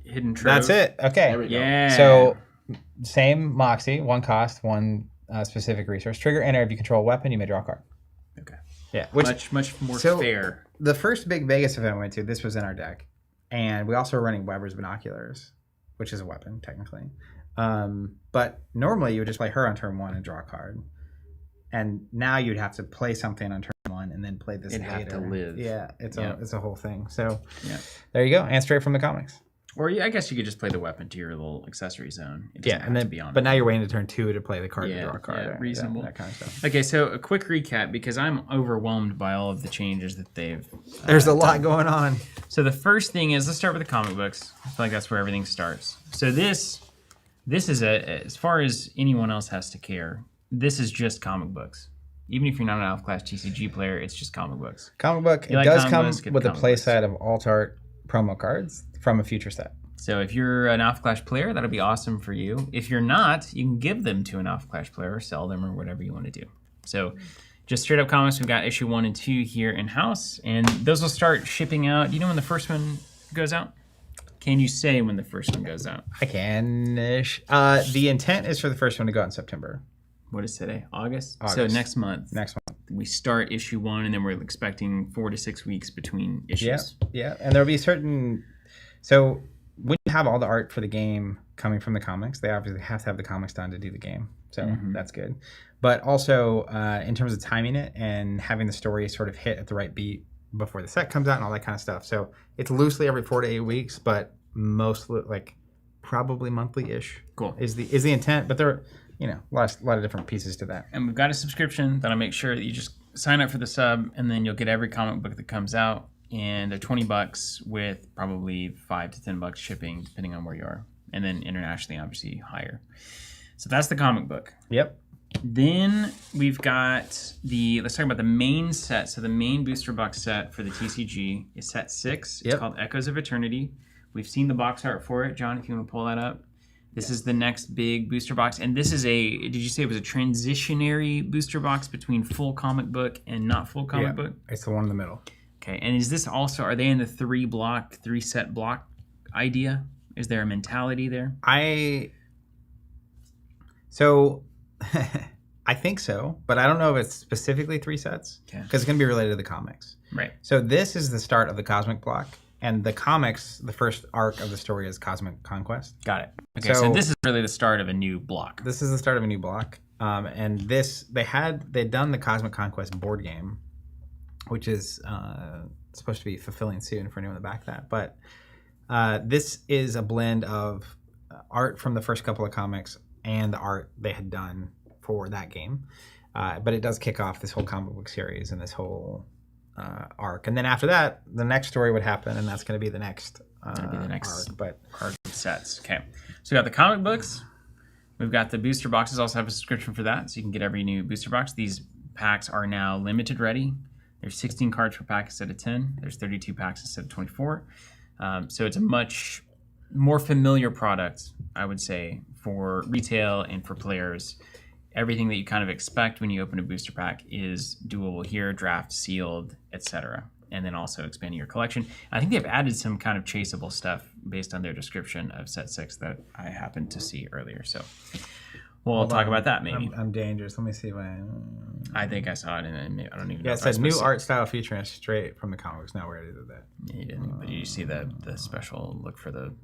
hidden trove? That's it. Okay. There we go. Yeah. So same Moxie, 1 cost, 1 specific resource. Trigger enter. If you control a weapon, you may draw a card. Okay. Yeah. Much more fair. The first big Vegas event we went to, this was in our deck. And we also were running Weber's Binoculars, which is a weapon, technically. But normally you would just play her on turn 1 and draw a card. and now you'd have to play something on turn 1 and then play this It'd later. have to live. Yeah, it's a whole thing. So yeah. there you go, and straight from the comics. Or I guess you could just play the weapon to your little accessory zone. And then but now you're waiting to turn 2 to play the card to draw a card. Yeah, reasonable. That kind of stuff. Okay, so a quick recap because I'm overwhelmed by all of the changes that they've. There's a lot going on. So the first thing is let's start with the comic books. I feel like that's where everything starts. So this is as far as anyone else has to care. This is just comic books. Even if you're not an Alpha Class TCG player, it's just comic books. Comic book. It does come with a play set of alt art promo cards from a future set. So if you're an Alpha Clash player, that'll be awesome for you. If you're not, you can give them to an Alpha Clash player or sell them or whatever you want to do. So just straight up comics, we've got issue 1 and 2 here in-house, and those will start shipping out. Do you know when the first one goes out? Can you say when the first one goes out? I can-ish. The intent is for the first one to go out in September. What is today? August? So next month. Next month. We start issue 1, and then we're expecting 4 to 6 weeks between issues. Yeah. And there'll be certain... So when you have all the art for the game coming from the comics, they obviously have to have the comics done to do the game. So that's good. But also, in terms of timing it and having the story sort of hit at the right beat before the set comes out and all that kind of stuff. So it's loosely every 4 to 8 weeks, but mostly, like, probably monthly-ish. Cool. Is the intent, but there are, a lot of different pieces to that. And we've got a subscription that'll make sure that you just sign up for the sub, and then you'll get every comic book that comes out. And they're $20 with probably $5 to $10 shipping, depending on where you are. And then internationally, obviously, higher. So that's the comic book. Yep. Then we've got let's talk about the main set. So the main booster box set for the TCG is set 6. It's called Echoes of Eternity. We've seen the box art for it. John, if you want to pull that up. This is the next big booster box. And this is did you say it was a transitionary booster box between full comic book and not full comic book? It's the one in the middle. Okay, and is this also, are they in the 3 set block idea? Is there a mentality there? I think so, but I don't know if it's specifically 3 sets because it's going to be related to the comics. Right. So this is the start of the Cosmic block, and the comics, the first arc of the story is Cosmic Conquest. Got it. Okay, so this is really the start of a new block. This is the start of a new block, and they'd done the Cosmic Conquest board game, which is supposed to be fulfilling soon for anyone to back that. But this is a blend of art from the first couple of comics and the art they had done for that game. But it does kick off this whole comic book series and this whole arc. And then after that, the next story would happen, and that's going to be the next arc. But card sets. Okay. So we got the comic books. We've got the booster boxes. Also have a subscription for that, so you can get every new booster box. These packs are now limited ready. There's 16 cards per pack instead of 10. There's 32 packs instead of 24. So it's a much more familiar product, I would say, for retail and for players. Everything that you kind of expect when you open a booster pack is doable here, draft, sealed, etc. And then also expanding your collection. I think they've added some kind of chaseable stuff based on their description of set 6 that I happened to see earlier. So we'll talk about that maybe. I'm dangerous. Let me see what I think I saw it, and I don't even know. Yeah, it says new art style featuring straight from the comics. Now we already did that. Yeah, you didn't, but you see the special look for the.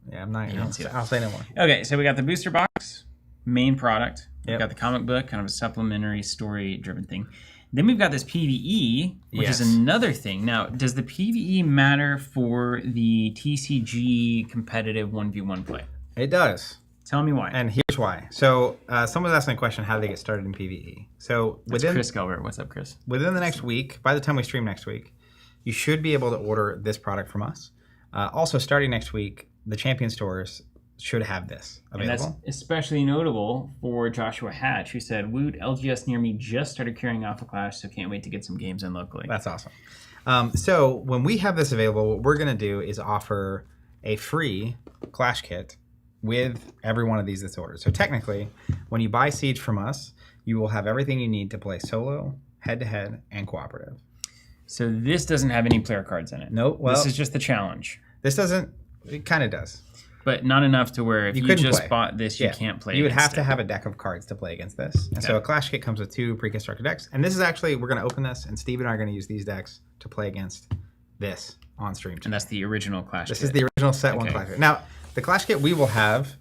Yeah, I'm not. I'll say no more. Okay, so we got the booster box, main product. Yep. We've got the comic book, kind of a supplementary story-driven thing. Then we've got this PvE, which is another thing. Now, does the PvE matter for the TCG competitive 1v1 play? It does. Tell me why. And here's why. So someone was asking a question, how do they get started in PvE? So That's Chris Gilbert. What's up, Chris? Within the next week, by the time we stream next week, you should be able to order this product from us. Also, starting next week, the Champion stores should have this available. And that's especially notable for Joshua Hatch, who said, "Woot, LGS near me just started carrying Alpha Clash, so can't wait to get some games in locally." That's awesome. So when we have this available, what we're going to do is offer a free Clash kit with every one of these that's ordered. So technically, when you buy Siege from us, you will have everything you need to play solo, head-to-head, and cooperative. So this doesn't have any player cards in it. Nope. Well, this is just the challenge. This doesn't. It kind of does. But not enough to where if you just bought this, you can't play. You would have to have a deck of cards to play against this. And so a Clash kit comes with 2 pre-constructed decks. And this is actually, we're going to open this, and Steve and I are going to use these decks to play against this on stream today. And that's the original Clash kit. This is the original set 1 Clash kit. Now, the Clash kit we will have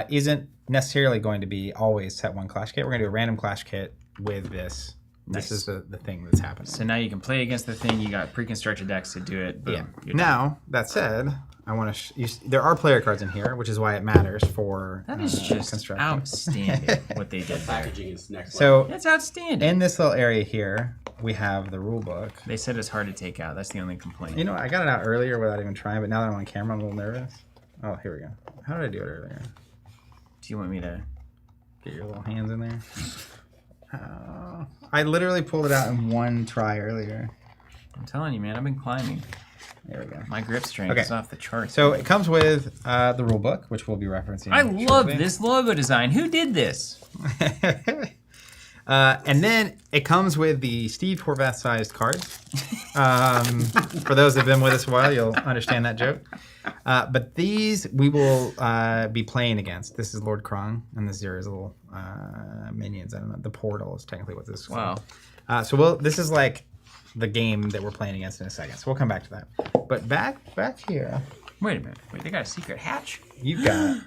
isn't necessarily going to be always set 1 Clash kit. We're going to do a random Clash kit with this. Nice. This is the thing that's happening. So now you can play against the thing. You got pre-constructed decks to do it. Boom, Yeah. you're done. Now, that said, I want to. There are player cards in here, which is why it matters for That is just constructing. outstanding what they did there. Packaging is next So level. It's outstanding. in this little area here, we have the rule book. They said it's hard to take out. That's the only complaint. You know, I got it out earlier without even trying, but now that I'm on camera, I'm a little nervous. Oh, here we go. How did I do it earlier? Do you want me to? Get your little hands in there. I literally pulled it out in one try earlier. I'm telling you, man. I've been climbing. There we go. My grip strength is off the charts. So it comes with the rule book, which we'll be referencing. I love shortly. this logo design. Who did this? And then it comes with the Steve Horvath-sized cards. For those that have been with us a while, you'll understand that joke. But these we will be playing against. This is Lord Krung, and this is little minions. I don't know. The portal is technically what this is called. Wow. So this is like the game that we're playing against in a second. So we'll come back to that. But back here, Wait a minute. Wait, they got a secret hatch? you've got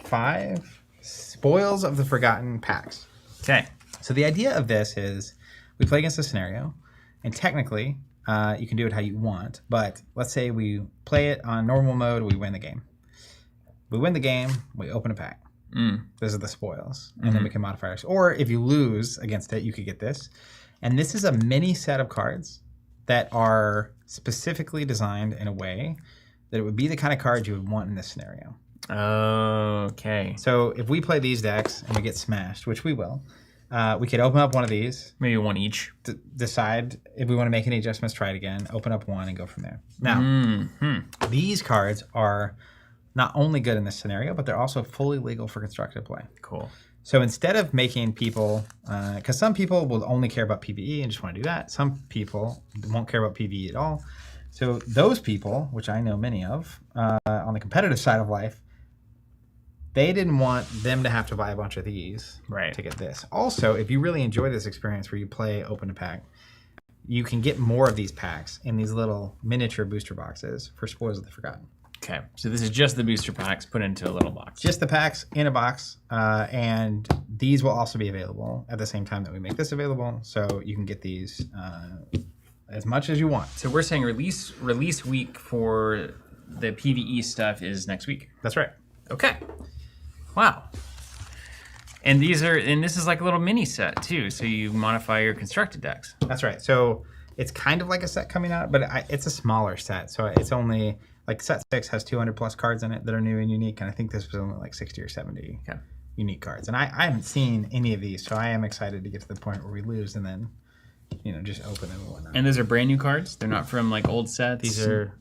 5 Spoils of the Forgotten packs. Okay. So the idea of this is we play against a scenario, and technically you can do it how you want, but let's say we play it on normal mode, we win the game. We win the game, we open a pack. Those are the spoils, and then we can modify ours. Or if you lose against it, you could get this. And this is a mini set of cards that are specifically designed in a way that it would be the kind of cards you would want in this scenario. Okay. So if we play these decks and we get smashed, which we will, we could open up one of these, Maybe one each. decide if we want to make any adjustments, try it again, open up one, and go from there. Now, these cards are not only good in this scenario, but they're also fully legal for constructed play. Cool. So instead of making people, because some people will only care about PvE and just want to do that. Some people won't care about PvE at all. So those people, which I know many of, on the competitive side of life, they didn't want them to have to buy a bunch of these to get this. Also, if you really enjoy this experience where you play open a pack, you can get more of these packs in these little miniature booster boxes for Spoils of the Forgotten. Okay. So this is just the booster packs put into a little box. Just the packs in a box, and these will also be available at the same time that we make this available, so you can get these as much as you want. So we're saying release week for the PvE stuff is next week. That's right. Okay. Wow. And this is like a little mini set too, so you modify your constructed decks. That's right. So it's kind of like a set coming out, but it's a smaller set. So it's only, like set 6 has 200 plus cards in it that are new and unique, and I think this was only like 60 or 70 unique cards. And I haven't seen any of these, so I am excited to get to the point where we lose and then, just open them and whatnot. And those are brand new cards? They're not from like old sets? These are...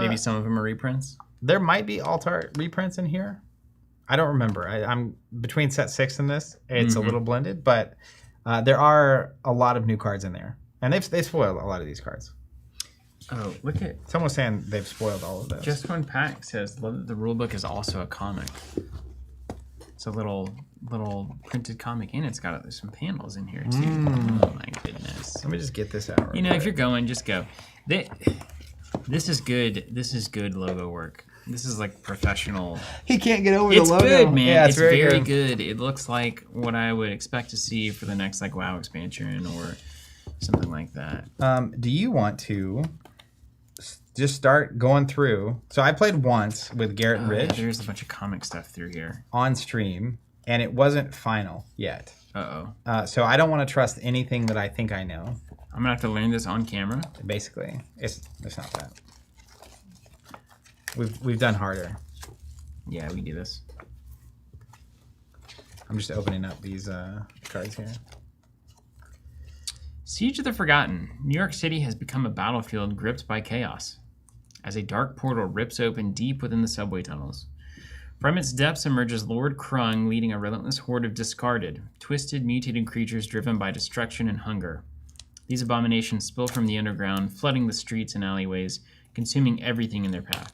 maybe some of them are reprints? There might be alt-art reprints in here. I don't remember. I'm between set 6 and this. It's a little blended, but there are a lot of new cards in there. And they spoiled a lot of these cards. Oh, look at... Someone's saying they've spoiled all of those. Just One Pack says the rulebook is also a comic. It's a little printed comic, and it's got some panels in here, too. Oh, my goodness. Let me just get this out. If you're going, just go. This is good. This is good logo work. This is like professional. He can't get over the logo. It's good, man. Yeah, it's very good. It looks like what I would expect to see for the next like WoW expansion or something like that. Do you want to just start going through? So I played once with Garrett Ridge. There's a bunch of comic stuff through here on stream, and it wasn't final yet. So I don't want to trust anything that I think I know. I'm gonna have to learn this on camera. Basically, it's not that. We've done harder. Yeah, we do this. I'm just opening up these cards here. Siege of the Forgotten. New York City has become a battlefield gripped by chaos as a dark portal rips open deep within the subway tunnels. From its depths emerges Lord Krung, leading a relentless horde of discarded, twisted, mutated creatures driven by destruction and hunger. These abominations spill from the underground, flooding the streets and alleyways, consuming everything in their path.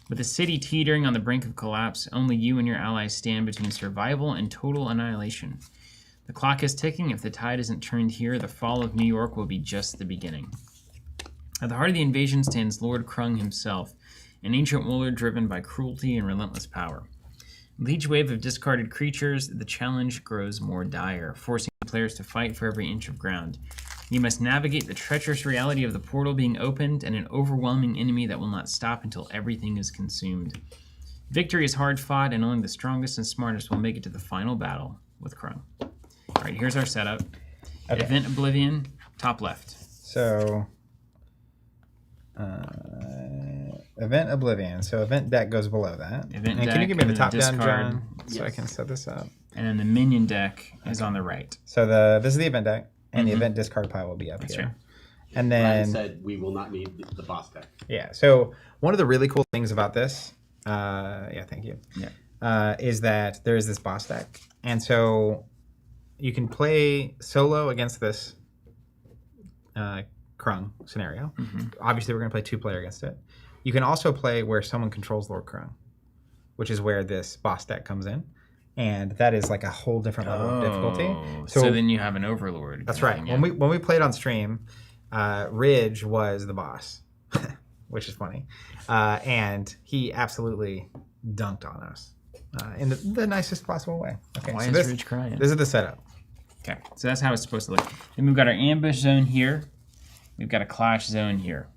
With the city teetering on the brink of collapse, only you and your allies stand between survival and total annihilation. The clock is ticking. If the tide isn't turned here, the fall of New York will be just the beginning. At the heart of the invasion stands Lord Krung himself, an ancient ruler driven by cruelty and relentless power. With each wave of discarded creatures, the challenge grows more dire, forcing players to fight for every inch of ground. You must navigate the treacherous reality of the portal being opened and an overwhelming enemy that will not stop until everything is consumed. Victory is hard fought, and only the strongest and smartest will make it to the final battle with Krung. All right, here's our setup. Okay. Event Oblivion, top left. So, Event Oblivion. So event deck goes below that. Event and deck, can you give me the and top then down, discard. John, so I Yes. can set this up? And then the minion deck is on the right. So this is the event deck, and the event discard pile will be up That's here. right. And Ryan then said we will not need the boss deck. yeah. So one of the really cool things about this, yeah, thank you. Yeah. Is that there is this boss deck, and so you can play solo against this Krung scenario. Obviously, we're going to play 2-player against it. You can also play where someone controls Lord Krung, which is where this boss deck comes in, and that is like a whole different level of difficulty. So then you have an overlord. That's right. When we played on stream, Ridge was the boss, which is funny, and he absolutely dunked on us in the nicest possible way. Okay, Why so is Ridge crying? This is the setup. Okay, so that's how it's supposed to look. Then we've got our ambush zone here. We've got a clash zone here.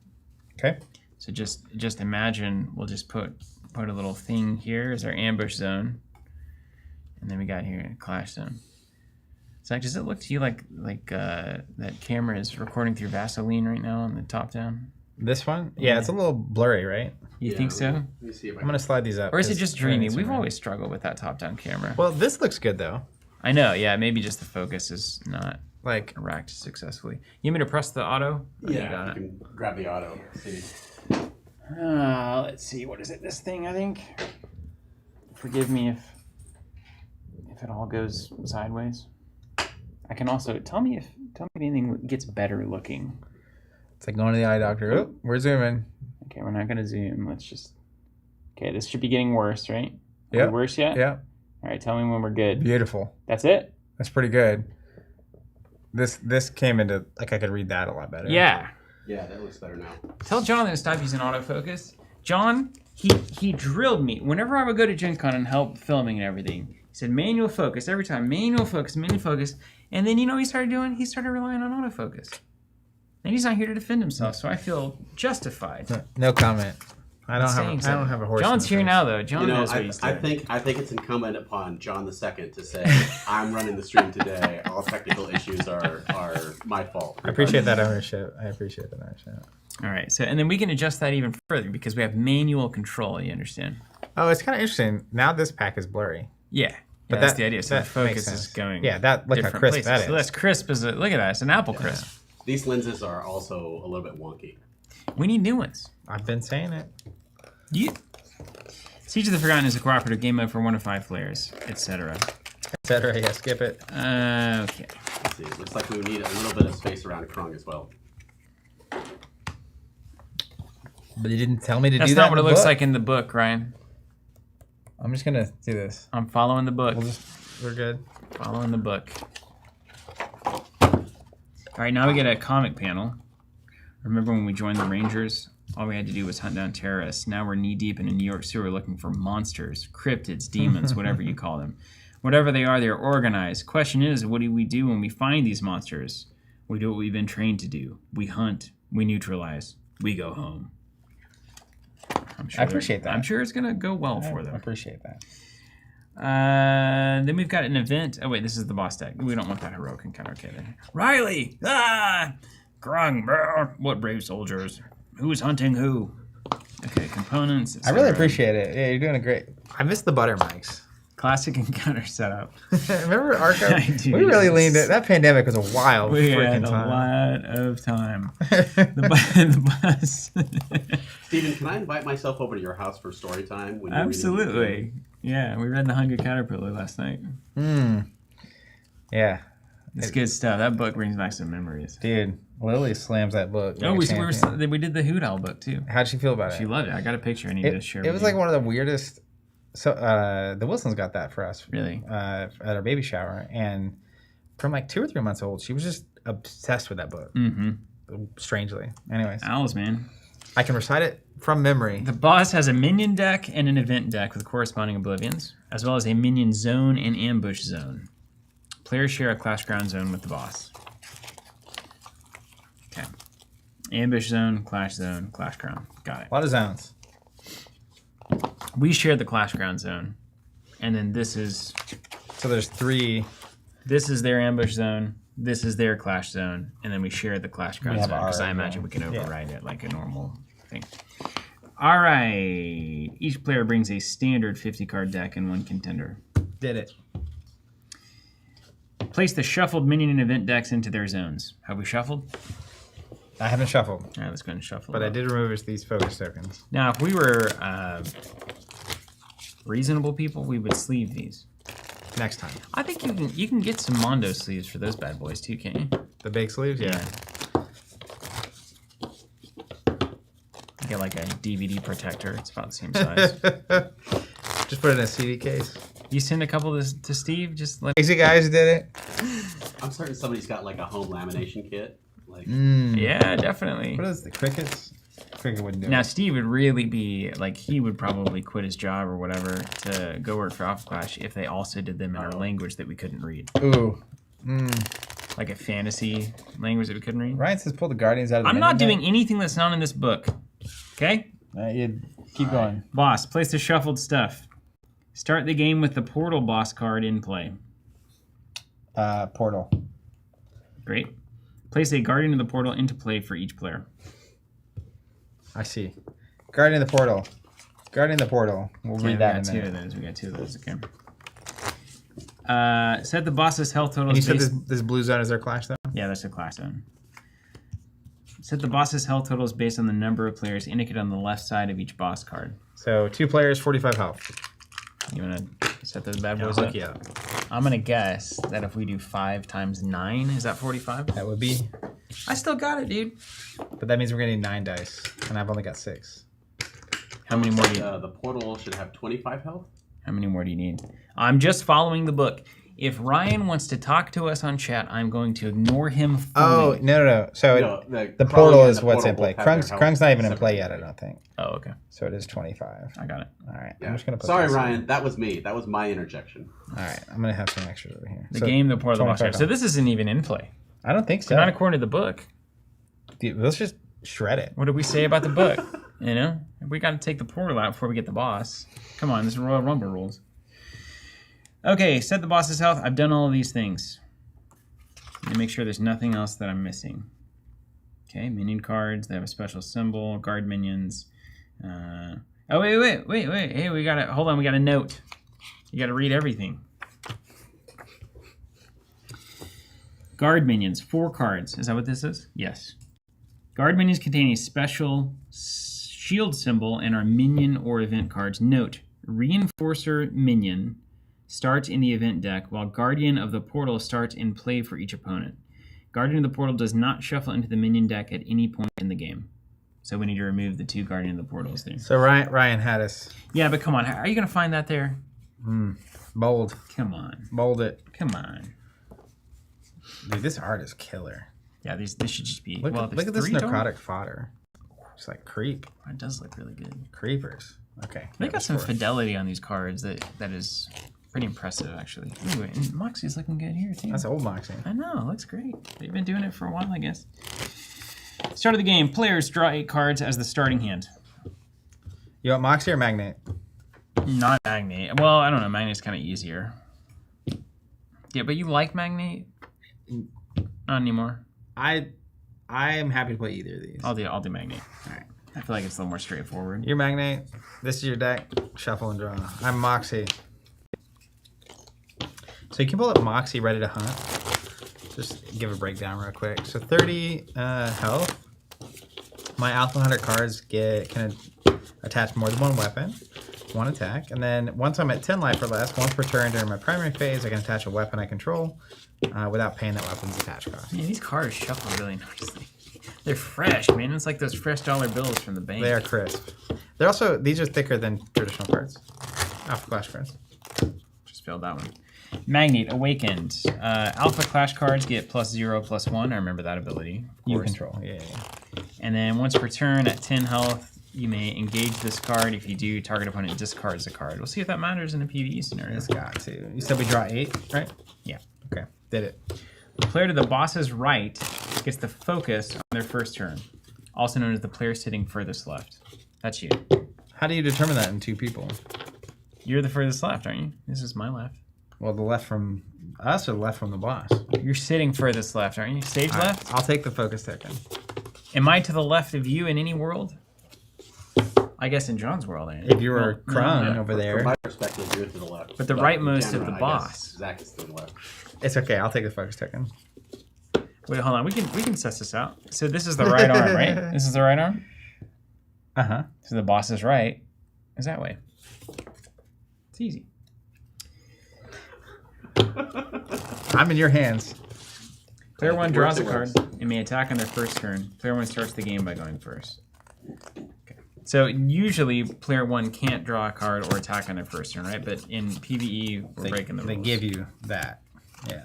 Okay. So just imagine we'll just put a little thing here as our ambush zone, and then we got here a clash zone. Zach, does it look to you like that camera is recording through Vaseline right now on the top down? This one, yeah, it's a little blurry, right? You think so? Let me see if I I'm gonna slide these up. Or is it 'cause just dreamy? it's We've right. always struggled with that top down camera. Well, this looks good though. I know, yeah, maybe just the focus is not Like, racked successfully. You want me to press the auto? Or you Yeah, got you it? can grab the auto. See. Let's see. What is it? This thing, I think. Forgive me if it all goes sideways. I can also tell me if anything gets better looking. it's like going to the eye doctor. Oh, we're zooming. Okay, we're not gonna zoom. Let's just. Okay, this should be getting worse, right? Are Yeah. we worse yet? Yeah, All right, tell me when we're good. beautiful. That's it. That's pretty good. This came into like I could read that a lot better. Yeah. Yeah, that looks better now. Tell John to stop using autofocus. John, he drilled me whenever I would go to Gen Con and help filming and everything. He said manual focus every time, manual focus, and then you know what he started doing? He started relying on autofocus. And he's not here to defend himself, so I feel justified. No comment. I don't saying have a horse. John's in here this now, though. John You know, knows what he's doing. I think it's incumbent upon John II to say, I'm running the stream today. All technical issues are my fault. I appreciate that ownership. All right, so and then we can adjust that even further because we have manual control. You understand? Oh, it's kind of interesting. Now this pack is blurry. Yeah, But that's that- the idea. So the that focus makes is sense. going. Yeah, that look how different crisp places. that is. So that's crisp as a look at that. It's an apple crisp. These lenses are also a little bit wonky. We need new ones. I've been saying it. Siege of the Forgotten is a cooperative game mode for 1 to 5 players, etc. Etc. Yeah, skip it. Okay. Let's see. It looks like we need a little bit of space around Krung as well. But you didn't tell me to That's do that. not what it in the looks book. like in the book, Ryan. I'm just gonna do this. I'm following the book. We're good. Following the book. All right, now we get a comic panel. Remember when we joined the Rangers? All we had to do was hunt down terrorists. Now we're knee-deep in a New York sewer looking for monsters, cryptids, demons, whatever you call them. Whatever they are, they're organized. Question is, what do we do when we find these monsters? We do what we've been trained to do. We hunt. We neutralize. We go home. I appreciate that. I'm sure it's going to go well for I them. appreciate that. Then we've got an event. Oh, wait, this is the boss deck. We don't want that heroic encounter. Okay, then. Riley! Ah! Krung! Brr. What brave soldiers? Who's hunting who? Okay, components. I really appreciate it. Yeah, you're doing a great. I miss the butter mics. Classic encounter setup. Remember Arco? I do, We really yes. leaned it. That pandemic was a wild We freaking had a time. lot of time. The bus. Steven, can I invite myself over to your house for story time? When you're reading the book? Absolutely. Yeah, we read The Hungry Caterpillar last night. Yeah, It's good stuff. That book brings back some memories. dude. Lily slams that book. Oh, like a champion. we did the Hoot Owl book too. How'd she feel about She it? loved it. I got a picture I need to share It with was you. like one of the weirdest. So the Wilsons got that for us. Really? At our baby shower, and from like 2 or 3 months old, she was just obsessed with that book. Mm-hmm. Strangely. Anyways, Owls, man. I can recite it from memory. The boss has a minion deck and an event deck with corresponding oblivions, as well as a minion zone and ambush zone. Players share a clash ground zone with the boss. Okay. Ambush zone, clash ground. Got it. A lot of zones. We share the clash ground zone. And then this is... So there's 3. This is their ambush zone. This is their clash zone. And then we share the clash ground zone. Because I imagine we can override it like a normal thing. All right. Each player brings a standard 50-card deck and 1 contender. Did it. Place the shuffled minion and event decks into their zones. Have we shuffled? I haven't shuffled. All right, let's go and shuffle. But I did remove these focus tokens. Now, if we were reasonable people, we would sleeve these. Next time. I think you can get some Mondo sleeves for those bad boys too, can't you? The big sleeves? Yeah. You get like a DVD protector. It's about the same size. Just put it in a CD case. You send a couple to Steve? Just let Easy guys did it. I'm certain somebody's got like a home lamination kit. Like, Yeah, definitely. What is the crickets? Cricket wouldn't do Now, it. Steve would really be, like, he would probably quit his job or whatever to go work for Alpha Clash if they also did them in our language that we couldn't read. Ooh. Like a fantasy language that we couldn't read. Ryan says pull the Guardians out of the I'm not menu doing anything that's not in this book. Okay? you keep going. Boss, place the shuffled stuff. Start the game with the Portal boss card in play. Portal. Great. Place a Guardian of the Portal into play for each player. I see. Guardian of the Portal. Guardian of the Portal. We'll read that in a minute. We got 2 of those. Okay. Set the boss's health totals. And you said this blue zone is their clash zone? Yeah, that's a clash zone. Set the boss's health totals based on the number of players indicated on the left side of each boss card. So 2 players, 45 health. You want to set those bad boys I'll up? hook you up. I'm going to guess that if we do 5 times 9, is that 45? That would be. I still got it, dude. But that means we're getting 9 dice, and I've only got 6. How many more do you the portal should have 25 health. How many more do you need? I'm just following the book. If Ryan wants to talk to us on chat, I'm going to ignore him fully. Oh, no. So No, the Krung portal and is the what's in portal play. both have their Krung's not even in health play yet, I don't think. Oh, okay. So it is 25. I got it. All right. Yeah. I'm just going to put Sorry, this in. Ryan. That was me. That was my interjection. All right. I'm going to have some extras over here. The game, the portal, the boss 25 card. So this isn't even in play. I don't think so. Not according to the book. Dude, let's just shred it. What did we say about the book? You know? We got to take the portal out before we get the boss. Come on, this is Royal Rumble rules. Okay, set the boss's health. I've done all of these things. And make sure there's nothing else that I'm missing. Okay, minion cards. They have a special symbol. Guard minions. Oh, wait. Hey, we got to... Hold on, we got a note. You got to read everything. Guard minions, 4 cards. Is that what this is? Yes. Guard minions contain a special shield symbol and are minion or event cards. Note, Reinforcer minion starts in the event deck, while Guardian of the Portal starts in play for each opponent. Guardian of the Portal does not shuffle into the minion deck at any point in the game. So we need to remove the 2 Guardian of the Portals there. So Ryan had us. Yeah, but come on. Are you going to find that there? Bold. Come on. Bold it. Come on. Dude, this art is killer. Yeah, this should just be... Look well, at this 3 total? necrotic fodder. It's like creep. It does look really good. Creepers. Okay. They got some fidelity on these cards that is pretty impressive, actually. Ooh, and Moxie's looking good here, too. That's old Moxie. I know, it looks great. They've been doing it for a while, I guess. Start of the game. Players draw 8 cards as the starting hand. You want Moxie or Magnate? Not Magnate. Well, I don't know. Magnate's kind of easier. Yeah, but you like Magnate? Not anymore. I am happy to play either of these. I'll do Magnate. All right. I feel like it's a little more straightforward. You're Magnate. This is your deck. Shuffle and draw. I'm Moxie. So you can pull up Moxie ready to hunt. Just give a breakdown real quick. So 30 health. My Alpha Hunter cards can attach more than 1 weapon, 1 attack, and then once I'm at 10 life or less, once per turn during my primary phase, I can attach a weapon I control without paying that weapon's attach cost. Man, these cards shuffle really nicely. They're fresh, man. It's like those fresh dollar bills from the bank. They are crisp. They're also, these are thicker than traditional cards. Alpha Clash cards. Just failed that one. Magnate, Awakened. Alpha Clash cards get +0/+1. I remember that ability. You control. Yeah. And then once per turn at 10 health, you may engage this card. If you do, target opponent discards the card. We'll see if that matters in a PvE scenario. It's got to. You said we draw 8, right? Yeah. Okay. Did it. The player to the boss's right gets the focus on their first turn, also known as the player sitting furthest left. That's you. How do you determine that in 2 people? You're the furthest left, aren't you? This is my left. Well, the left from us or the left from the boss? You're sitting furthest left, aren't you? Stage left? I'll take the focus token. Am I to the left of you in any world? I guess in John's world, I am. If you were Krung over there. From my perspective, you're to the left. But the rightmost of the boss. Zach is to the left. It's okay. I'll take the focus token. Wait, hold on. We can suss this out. So this is the right arm, right? This is the right arm? Uh-huh. So the boss's right is that way. It's easy. I'm in your hands. Player 1 draws a card and may attack on their first turn. Player 1 starts the game by going first. Okay. So usually player 1 can't draw a card or attack on their first turn, right? But in PvE, we're breaking the rules. They give you that. Yeah.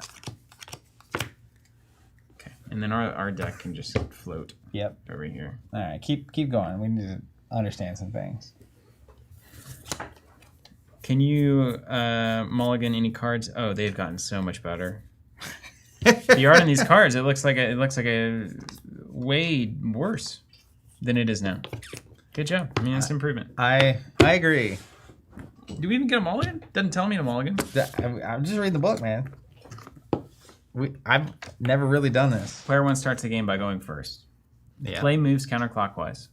Okay. And then our deck can just float. Yep. Over here. All right. Keep going. We need to understand some things. Can you mulligan any cards? Oh, they've gotten so much better. The art on these cards, it looks like a way worse than it is now. Good job. I mean, that's improvement. I agree. Do we even get a mulligan? Doesn't tell me to mulligan. I'm just reading the book, man. I've never really done this. Player 1 starts the game by going first. Yeah. Play moves counterclockwise.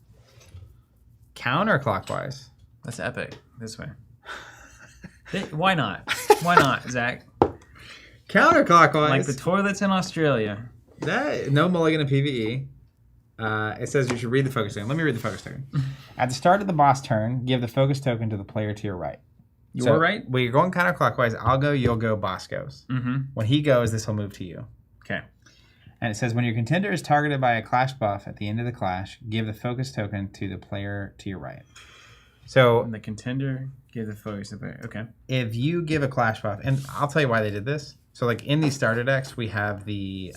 Counterclockwise. That's epic. This way. Why not? Why not, Zach? Counterclockwise. Like the toilets in Australia. No mulligan in PvE. It says you should read the focus token. Let me read the focus token. At the start of the boss turn, give the focus token to the player to your right. Your right? When you're going counterclockwise, I'll go, you'll go, boss goes. Mm-hmm. When he goes, this will move to you. Okay. And it says when your contender is targeted by a clash buff at the end of the clash, give the focus token to the player to your right. So And the contender give the focus to the player. Okay. if you give a clash buff, and I'll tell you why they did this. So like in these starter decks, we have the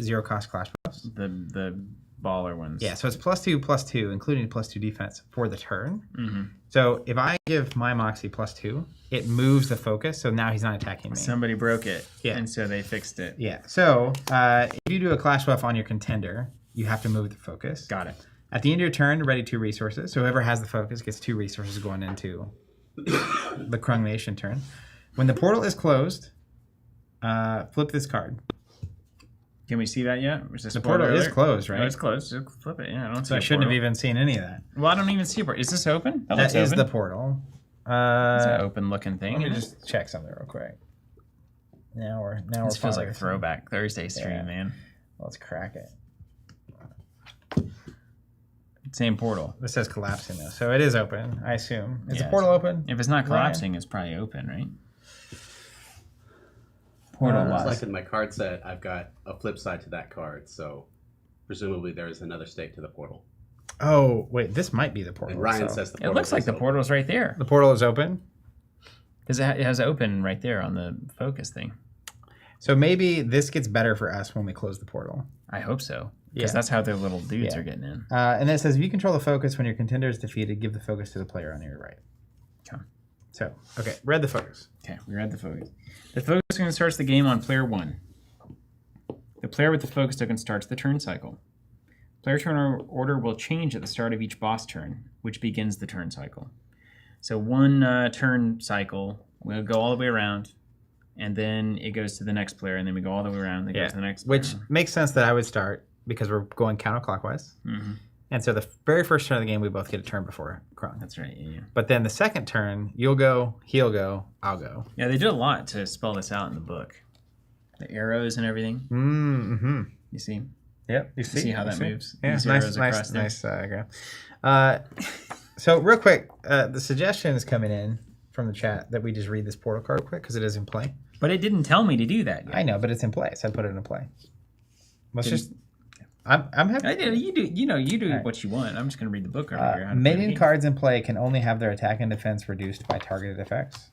0 cost clash buffs. The baller ones. Yeah, so it's +2/+2, including +2 defense for the turn. Mm-hmm. So if I give my Moxie +2, it moves the focus, so now he's not attacking me. Somebody broke it. Yeah. And so they fixed it. Yeah, so if you do a clash buff on your contender, you have to move the focus. Got it. At the end of your turn, ready 2 resources. So whoever has the focus gets 2 resources going into the Krung Nation turn. When the portal is closed, flip this card. Can we see that yet? The portal is closed, right? No, it's closed. Just flip it. Yeah, I don't see So I a shouldn't have portal. even seen any of that. Well, I don't even see a portal. Is this open? That is the portal. It's an open-looking thing. Let me just check something real quick. Now we're This feels like a following. throwback Thursday stream, Yeah. man. Let's crack it. Same portal. This says collapsing though, so it is open. I assume. Is Yeah, the portal open? If it's not Ryan? collapsing, it's probably open, right? Portal It's was. like in my card set, I've got a flip side to that card, so presumably there is another stake to the portal. Oh wait, this might be the portal. And Ryan so- says the It portal looks like is the open. portal's right there. the portal is open. Because it has open right there on the focus thing. So maybe this gets better for us when we close the portal. I hope so. Because Yeah. that's how their little dudes Yeah. are getting in. And then it says if you control the focus when your contender is defeated, give the focus to the player on your right. Okay. So okay, read the focus. Okay, we read the focus. The focus token starts the game on player 1. The player with the focus token starts the turn cycle. Player turn order will change at the start of each boss turn, which begins the turn cycle. So one turn cycle, we'll go all the way around, and then it goes to the next player, and then we go all the way around, and it goes to the next player. Which makes sense that I would start because we're going counterclockwise. Mm-hmm. And so the very first turn of the game, we both get a turn before Krung. That's right, yeah. But then the second turn, you'll go, he'll go, I'll go. Yeah, they did a lot to spell this out in the book. The arrows and everything. Mm-hmm. You see? Yep. You See how that moves? Yeah, These nice, arrows across nice, there. nice graph. So real quick, the suggestion is coming in from the chat that we just read this portal card quick because it is in play. But it didn't tell me to do that yet. I know, but it's in play, so I put it in play. Let's just. I'm happy. I did. You do. You do Right. what you want. I'm just gonna read the book over here. how to play the Minion game. cards in play can only have their attack and defense reduced by targeted effects.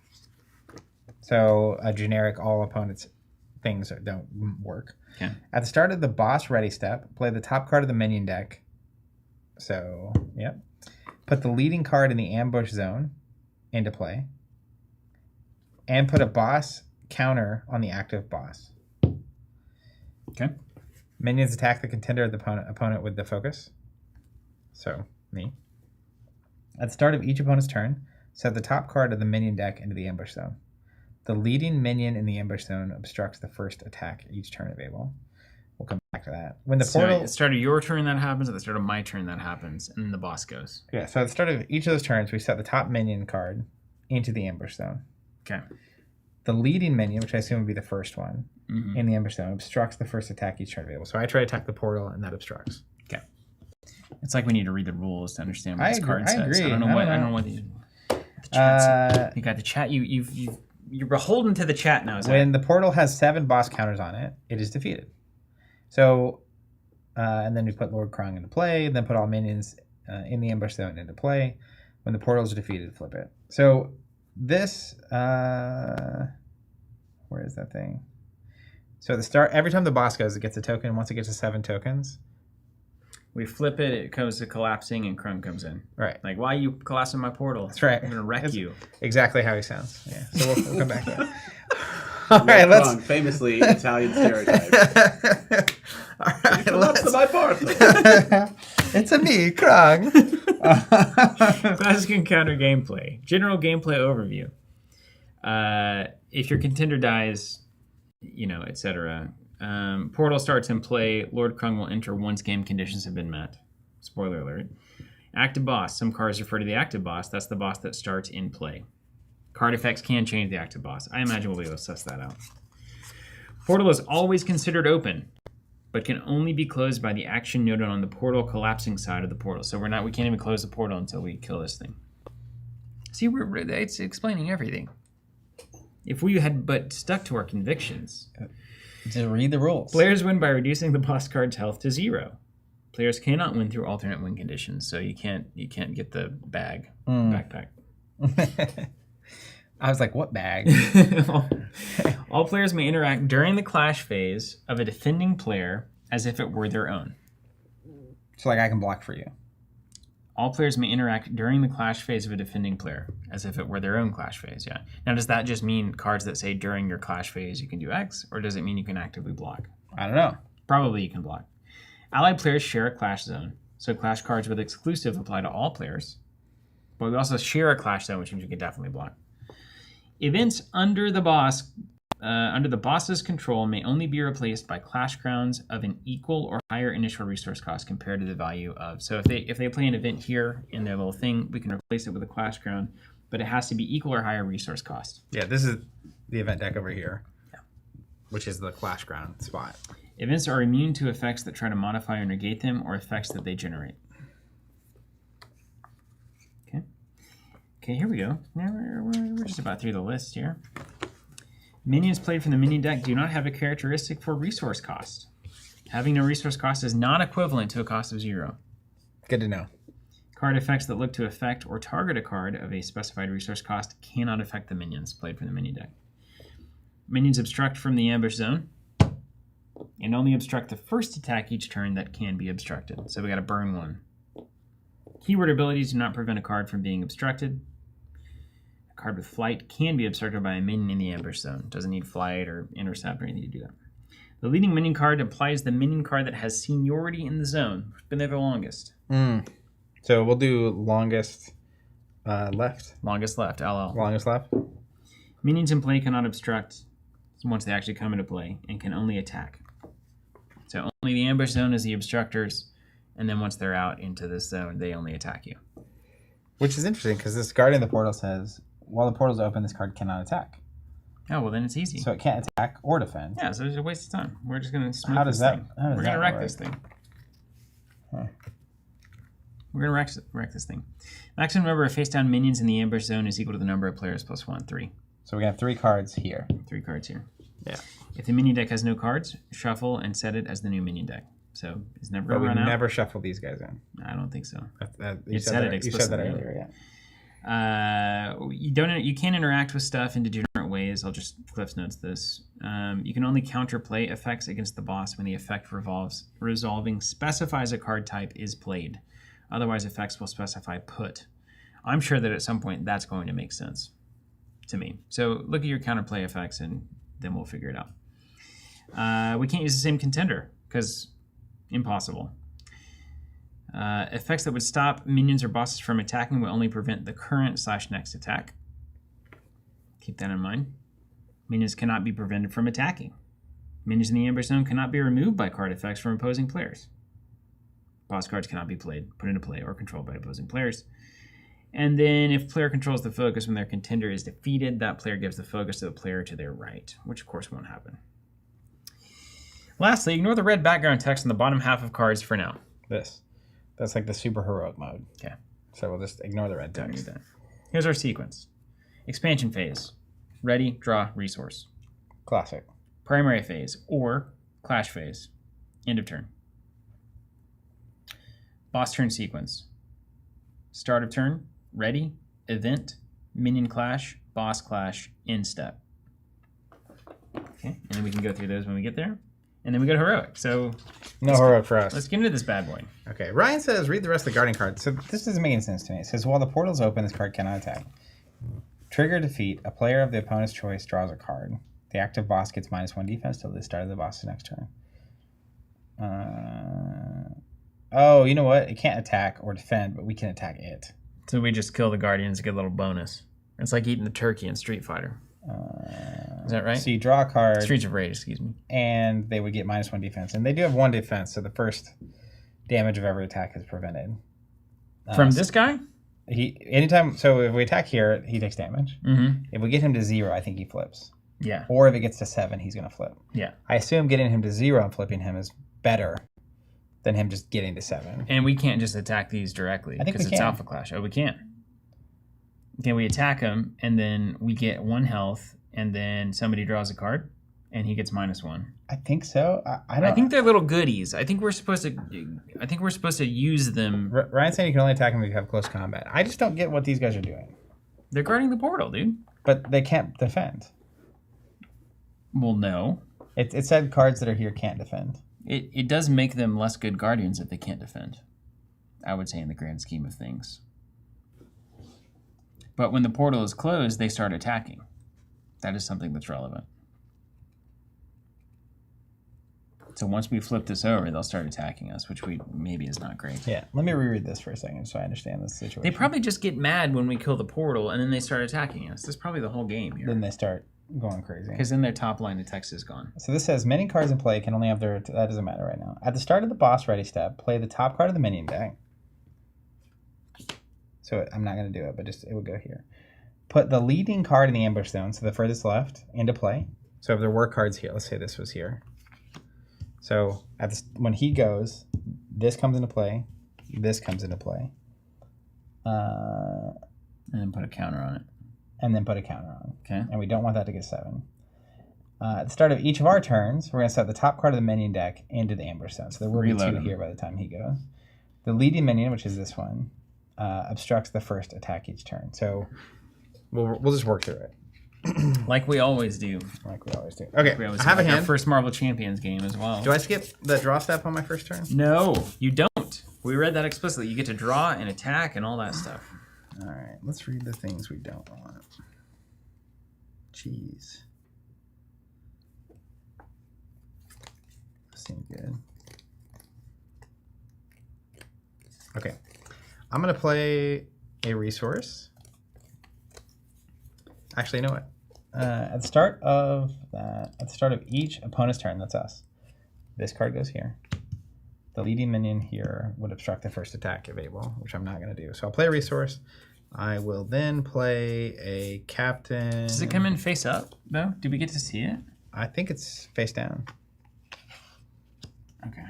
So a generic all opponents things that don't work. Okay. At the start of the boss ready step, play the top card of the minion deck. So, yep. Put the leading card in the ambush zone into play. And put a boss counter on the active boss. Okay. Minions attack the contender of the opponent with the focus. So, me. At the start of each opponent's turn, set the top card of the minion deck into the ambush zone. The leading minion in the ambush zone obstructs the first attack each turn available. We'll come back to that. When the portal... at the start of your turn that happens, at the start of my turn that happens, and then the boss goes. Yeah, so at the start of each of those turns, we set the top minion card into the ambush zone. Okay. The leading minion, which I assume would be the first one, in the ambush zone, obstructs the first attack each turn available. So I try to attack the portal, and that obstructs. Okay. It's like we need to read the rules to understand what this card I says. agree. I don't know what the chat. You got the chat. You're beholden to the chat now. When the portal has 7 boss counters on it, it is defeated. So, and then we put Lord Krung into play, then put all minions in the ambush zone into play. When the portal is defeated, flip it. So this, where is that thing? So at the start, every time the boss goes, it gets a token. Once it gets to 7 tokens, we flip it, it goes to collapsing, and Krung comes in. Right. Like, why are you collapsing my portal? That's right. I'm going to wreck you. Exactly how he sounds. Yeah. So we'll come back to that. All right, let's... Krung, famously Italian stereotype. All right, let's... my portal. It's a me, Krung. Classic encounter gameplay. General gameplay overview. If your contender dies, etc. Portal starts in play. Lord Krung will enter once game conditions have been met. Spoiler alert. Active boss. Some cards refer to the active boss. That's the boss that starts in play. Card effects can change the active boss. I imagine we'll be able to suss that out. Portal is always considered open, but can only be closed by the action noted on the portal collapsing side of the portal. So we can't even close the portal until we kill this thing. See, it's explaining everything. If we had but stuck to our convictions. Just read the rules. Players win by reducing the boss card's health to 0. Players cannot win through alternate win conditions, so you can't get the backpack. I was like, what bag? All players may interact during the clash phase of a defending player as if it were their own. So like I can block for you. All players may interact during the clash phase of a defending player as if it were their own clash phase, yeah. Now, does that just mean cards that say during your clash phase you can do X, or does it mean you can actively block? I don't know. Probably you can block. Allied players share a clash zone, so clash cards with exclusive apply to all players. But we also share a clash zone, which means you can definitely block. Events under the boss's control may only be replaced by clash crowns of an equal or higher initial resource cost compared to the value of. So if they play an event here in their little thing, we can replace it with a clash crown, but it has to be equal or higher resource cost. Yeah, this is the event deck over here, which is the clash ground spot. Events are immune to effects that try to modify or negate them, or effects that they generate. Okay, here we go. Now we're just about through the list here. Minions played from the minion deck do not have a characteristic for resource cost. Having no resource cost is not equivalent to a cost of 0. Good to know. Card effects that look to affect or target a card of a specified resource cost cannot affect the minions played from the minion deck. Minions obstruct from the ambush zone and only obstruct the first attack each turn that can be obstructed. So we got to burn one. Keyword abilities do not prevent a card from being obstructed. A card with flight can be obstructed by a minion in the ambush zone. Doesn't need flight or intercept or anything to do that. The leading minion card implies the minion card that has seniority in the zone. Been there the longest. So we'll do longest left. Longest left, LL. Longest left. Minions in play cannot obstruct once they actually come into play and can only attack. So only the ambush zone is the obstructors, and then once they're out into this zone, they only attack you. Which is interesting because this Guardian of the Portal says, while the portal's open, this card cannot attack. Oh, well, then it's easy. So it can't attack or defend. Yeah, so it's a waste of time. We're just going to smooth How does this that, thing. how does We're that going to wreck work? this thing. We're going to wreck this thing. Maximum number of face-down minions in the ambush zone is equal to the number of players plus 1, 3. So we have 3 cards here. 3 cards here. Yeah. If the minion deck has no cards, shuffle and set it as the new minion deck. So it's never But going we to run out. never shuffle these guys in. I don't think so. You said that explicitly. earlier, yeah. You can't interact with stuff in degenerate ways. I'll just Cliff's notes this. You can only counterplay effects against the boss when the effect resolving specifies a card type is played. Otherwise, effects will specify put. I'm sure that at some point that's going to make sense to me. So look at your counterplay effects and then we'll figure it out. We can't use the same contender because impossible. Effects that would stop minions or bosses from attacking will only prevent the current/next attack. Keep that in mind. Minions cannot be prevented from attacking. Minions in the ambush zone cannot be removed by card effects from opposing players. Boss cards cannot be put into play, or controlled by opposing players. And then if player controls the focus when their contender is defeated, that player gives the focus to the player to their right, which of course won't happen. Lastly, ignore the red background text on the bottom half of cards for now. That's like the super heroic mode. Okay. So we'll just ignore the red Don't text. need that. Here's our sequence. Expansion phase. Ready, draw, resource. Classic. Primary phase, or clash phase. End of turn. Boss turn sequence. Start of turn, ready, event, minion clash, boss clash, end step. Okay, and then we can go through those when we get there. And then we go to heroic. So No heroic for us. let's get into this bad boy. Okay, Ryan says, read the rest of the guarding cards. So this doesn't make any sense to me. It says, while the portal's open, this card cannot attack. Trigger defeat. A player of the opponent's choice draws a card. The active boss gets -1 defense till the start of the boss's next turn. Oh, you know what? It can't attack or defend, but we can attack it. So we just kill the guardians to get a little bonus. It's like eating the turkey in Street Fighter. Is that right? So you draw a card. Streets of Rage, excuse me. And they would get -1 defense. And they do have 1 defense, so the first damage of every attack is prevented. From this guy? So if we attack here, he takes damage. Mm-hmm. If we get him to 0, I think he flips. Yeah. Or if it gets to 7, he's going to flip. Yeah. I assume getting him to 0 and flipping him is better than him just getting to 7. And we can't just attack these directly I think because we it's can. Alpha Clash. Oh, we can. Okay, we attack him, and then we get 1 health, and then somebody draws a card, and he gets -1. I think so. I don't. I think they're little goodies. I think we're supposed to use them. Ryan's saying you can only attack him if you have close combat. I just don't get what these guys are doing. They're guarding the portal, dude. But they can't defend. Well, no. It said cards that are here can't defend. It does make them less good guardians if they can't defend. I would say in the grand scheme of things. But when the portal is closed, they start attacking. That is something that's relevant. So once we flip this over, they'll start attacking us, which maybe is not great. Yeah, let me reread this for a second so I understand this situation. They probably just get mad when we kill the portal, and then they start attacking us. That's probably the whole game here. Then they start going crazy. Because then their top line of text is gone. So this says, many cards in play can only have their... That doesn't matter right now. At the start of the boss ready step, play the top card of the minion deck. So I'm not going to do it, but just it would go here. Put the leading card in the ambush zone, so the furthest left, into play. So if there were cards here, let's say this was here. So when he goes, this comes into play, this comes into play. And then put a counter on it. And then put a counter on. Okay. And we don't want that to get 7. At the start of each of our turns, we're going to set the top card of the minion deck into the ambush zone. So there will be 2 here by the time he goes. The leading minion, which is this one, obstructs the first attack each turn. So we'll just work through it. Like we always do. Okay, I have a hand. Our first Marvel Champions game as well. Do I skip the draw step on my first turn? No, you don't. We read that explicitly. You get to draw and attack and all that stuff. All right, let's read the things we don't want. Jeez. Seems good. Okay, I'm gonna play a resource. Actually, you know what? At the start of each opponent's turn, that's us. This card goes here. The leading minion here would obstruct the first attack if able, which I'm not going to do. So I'll play a resource. I will then play a captain. Does it come in face up, though? Do we get to see it? I think it's face down. Okay.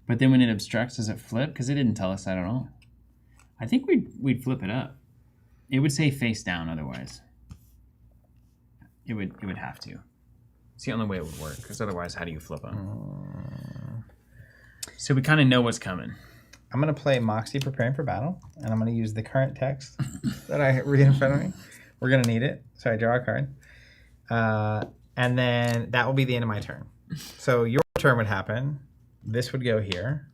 But then when it obstructs, does it flip? Because it didn't tell us that at all. I think we'd flip it up. It would say face down otherwise. It would have to. It's the only way it would work, because otherwise, how do you flip them? So we kind of know what's coming. I'm going to play Moxie Preparing for Battle, and I'm going to use the current text that I read in front of me. We're going to need it, so I draw a card. And then that will be the end of my turn. So your turn would happen. This would go here.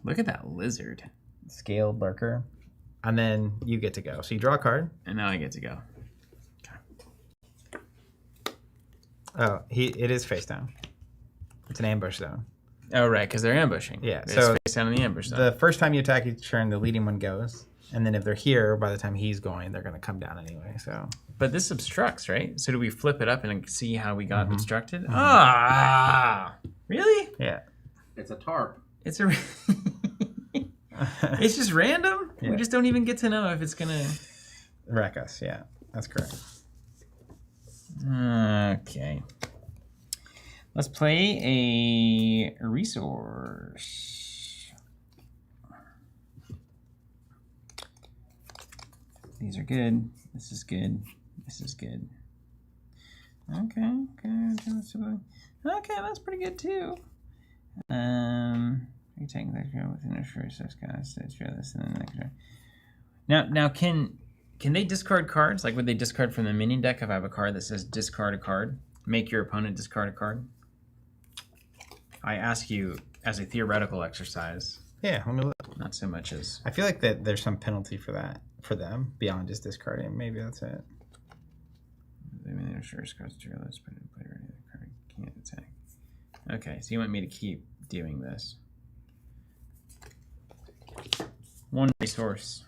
Look at that lizard. Scaled Lurker. And then you get to go. So you draw a card. And now I get to go. Oh, it is face down. It's an ambush zone. Oh, right, because they're ambushing. Yeah, They're so face down in the ambush zone. The first time you attack each turn, the leading one goes. And then if they're here, by the time he's going, they're going to come down anyway. So, but this obstructs, right? So do we flip it up and see how we got obstructed? Ah, really? Yeah. It's a tarp. It's a. It's just random. Yeah. We just don't even get to know if it's gonna wreck us. Yeah, that's correct. Okay. Let's play a resource. These are good. This is good. This is good. Okay, that's pretty good too. You taking that within a short resource cost? This and then now can they discard cards? Like would they discard from the minion deck if I have a card that says discard a card? Make your opponent discard a card? I ask you as a theoretical exercise. Yeah, let me look. Not so much as... I feel like that there's some penalty for that, for them, beyond just discarding. Maybe that's it. Can't attack. Okay, so you want me to keep doing this. One resource.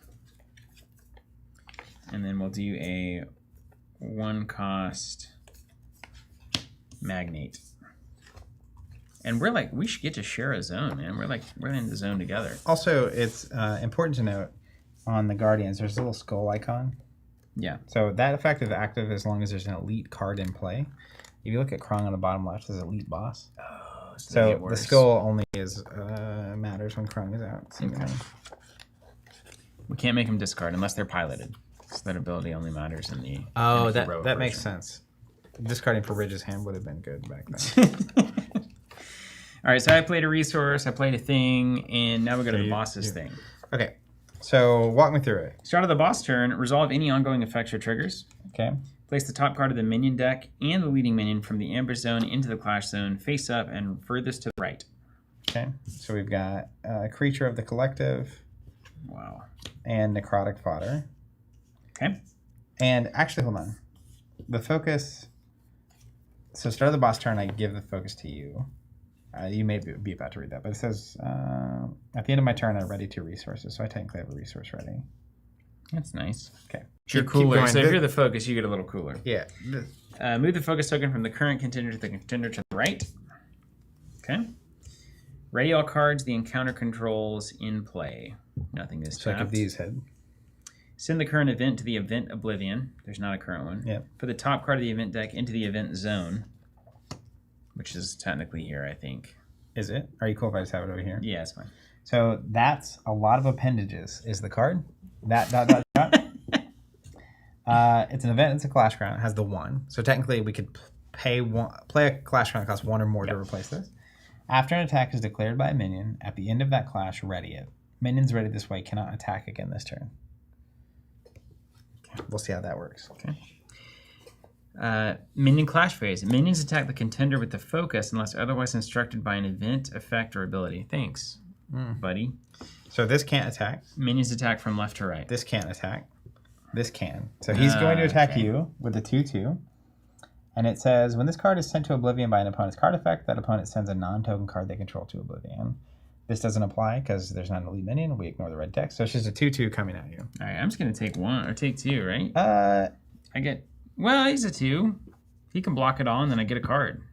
And then we'll do a 1-cost magnate. And we're like, we should get to share a zone, man. We're in the zone together. Also, it's important to note on the Guardians, there's a little skull icon. Yeah. So that effect is active as long as there's an elite card in play. If you look at Krung on the bottom left, there's elite boss. Oh, so the skull only is matters when Krung is out. Okay. We can't make them discard unless they're piloted. So that ability only matters in the Oh, in the that makes sense. Discarding for Ridge's hand would have been good back then. All right, so I played a resource, I played a thing, and now we go to the boss's thing. Okay, so walk me through it. Start of the boss turn, resolve any ongoing effects or triggers. Okay. Place the top card of the minion deck and the leading minion from the ambush zone into the clash zone, face up and furthest to the right. Okay, so we've got Creature of the Collective. Wow. And Necrotic Fodder. Okay. And actually, hold on. The focus... So start of the boss turn, I give the focus to you. You may be about to read that, but it says, at the end of my turn, I ready 2 resources, so I technically have a resource ready. That's nice. Okay. You're cooler, so if you're the focus, you get a little cooler. Yeah. Move the focus token from the current contender to the contender to the right. Okay. Ready all cards the encounter controls in play. Nothing is tapped. So I give these head. Send the current event to the event Oblivion. There's not a current one. Yep. Put the top card of the event deck into the event zone, which is technically here, I think. Is it? Are you cool if I just have it over here? Yeah, it's fine. So that's a lot of appendages. Is the card that it's an event. It's a clash ground. It has the 1. So technically, we could play a clash ground that costs 1 or more to replace this. After an attack is declared by a minion, at the end of that clash, ready it. Minions ready this way cannot attack again this turn. We'll see how that works. Okay. Minion clash phase. Minions attack the contender with the focus unless otherwise instructed by an event, effect, or ability. Thanks, buddy. So this can't attack. Minions attack from left to right. This can't attack. This can. So he's going to attack you with a 2/2. And it says, when this card is sent to Oblivion by an opponent's card effect, that opponent sends a non-token card they control to Oblivion. This doesn't apply because there's not an elite minion. We ignore the red text. So it's just a 2/2 coming at you. All right, I'm just going to take 1 or take 2, right? I get... Well, he's a 2. He can block it all, and then I get a card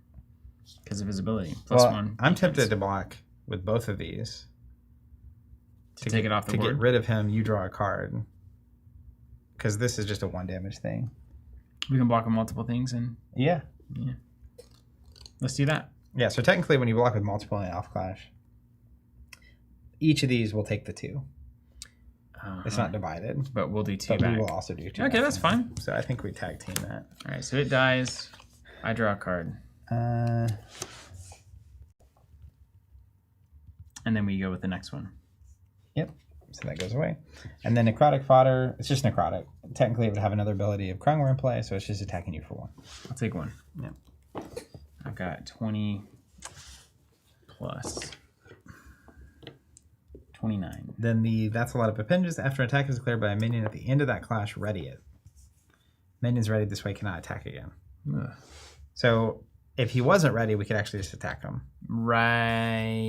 because of his ability. +1. I'm tempted to block with both of these. To take it off the board? To get rid of him, you draw a card. Because this is just a 1 damage thing. We can block with multiple things, and... Yeah. Let's do that. Yeah, so technically when you block with multiple in Alpha Clash, each of these will take the 2. It's not divided. But we'll do 2 but back. we will also do 2 Okay, that's fine. So I think we tag team that. All right, so it dies. I draw a card. And then we go with the next one. Yep. So that goes away. And then Necrotic Fodder, it's just Necrotic. Technically, it would have another ability of Krung in play, so it's just attacking you for 1. I'll take 1. Yeah. I've got 20 plus 29. Then that's a lot of appendages. After an attack is declared by a minion at the end of that clash, ready it. Minions ready this way cannot attack again. Ugh. So if he wasn't ready, we could actually just attack him. Right.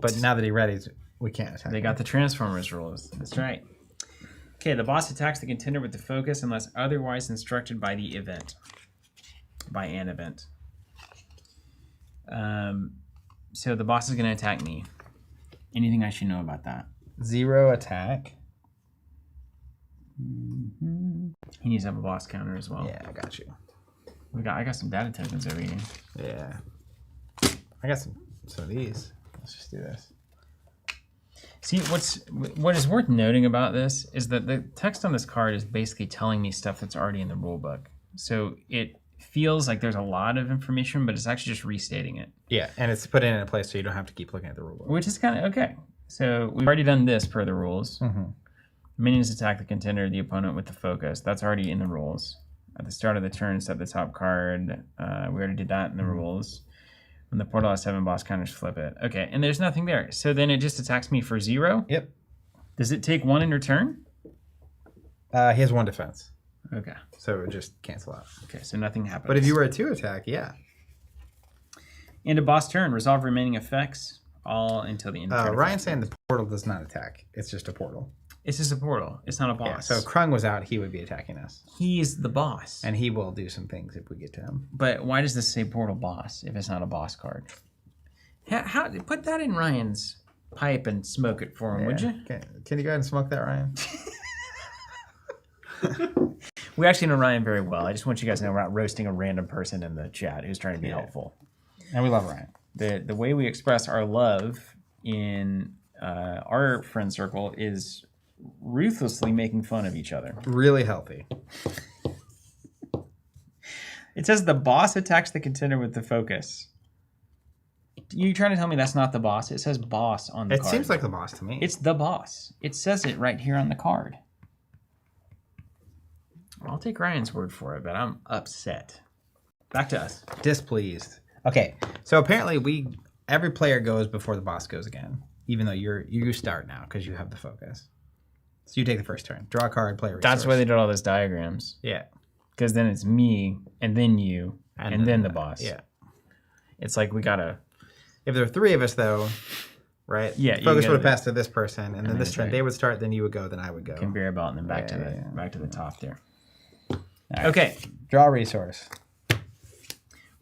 But now that he's ready, we can't attack him. They got the Transformers rules. That's right. Okay, the boss attacks the contender with the focus unless otherwise instructed by the event. By an event. So the boss is going to attack me. Anything I should know about that? 0 attack. He needs to have a boss counter as well. Yeah, I got you. I got some data tokens over here. Yeah. I got some of these. Let's just do this. See, what is worth noting about this is that the text on this card is basically telling me stuff that's already in the rulebook. So it feels like there's a lot of information, but it's actually just restating it. Yeah, and it's put in a place so you don't have to keep looking at the rulebook. Which is kind of okay. So we've already done this per the rules. Minions attack the contender or the opponent with the focus. That's already in the rules. At the start of the turn, set the top card. We already did that in the rules. When the portal has 7 boss counters, flip it. Okay, and there's nothing there. So then it just attacks me for 0? Yep. Does it take 1 in return? He has 1 defense. Okay. So it would just cancel out. Okay, so nothing happens. But if you were a 2 attack, yeah. End of boss turn. Resolve remaining effects all until the end of turn. Ryan's saying the portal does not attack. It's just a portal. It's just a portal. It's not a boss. Yeah, so if Krung was out, he would be attacking us. He's the boss. And he will do some things if we get to him. But why does this say portal boss if it's not a boss card? How put that in Ryan's pipe and smoke it for him, would you? Can you go ahead and smoke that, Ryan? We actually know Ryan very well. I just want you guys to know we're not roasting a random person in the chat who's trying to be helpful. And we love Ryan. The way we express our love in our friend circle is ruthlessly making fun of each other. Really healthy. It says the boss attacks the contender with the focus. You trying to tell me that's not the boss? It says boss on the card. It seems like the boss to me. It's the boss. It says it right here on the card. I'll take Ryan's word for it, but I'm upset. Back to us. Displeased. Okay, so apparently every player goes before the boss goes again, even though you start now because you have the focus. So you take the first turn. Draw a card, play a resource. That's why they did all those diagrams. Yeah. Because then it's me, and then you, and then the boss. Yeah. It's like we gotta... If there are 3 of us, though, right? Yeah. Focus would have passed to this person, and then this turn right. they would start, then you would go, then I would go. Conveyor belt, and then back to the top there. Right. Okay. Draw a resource.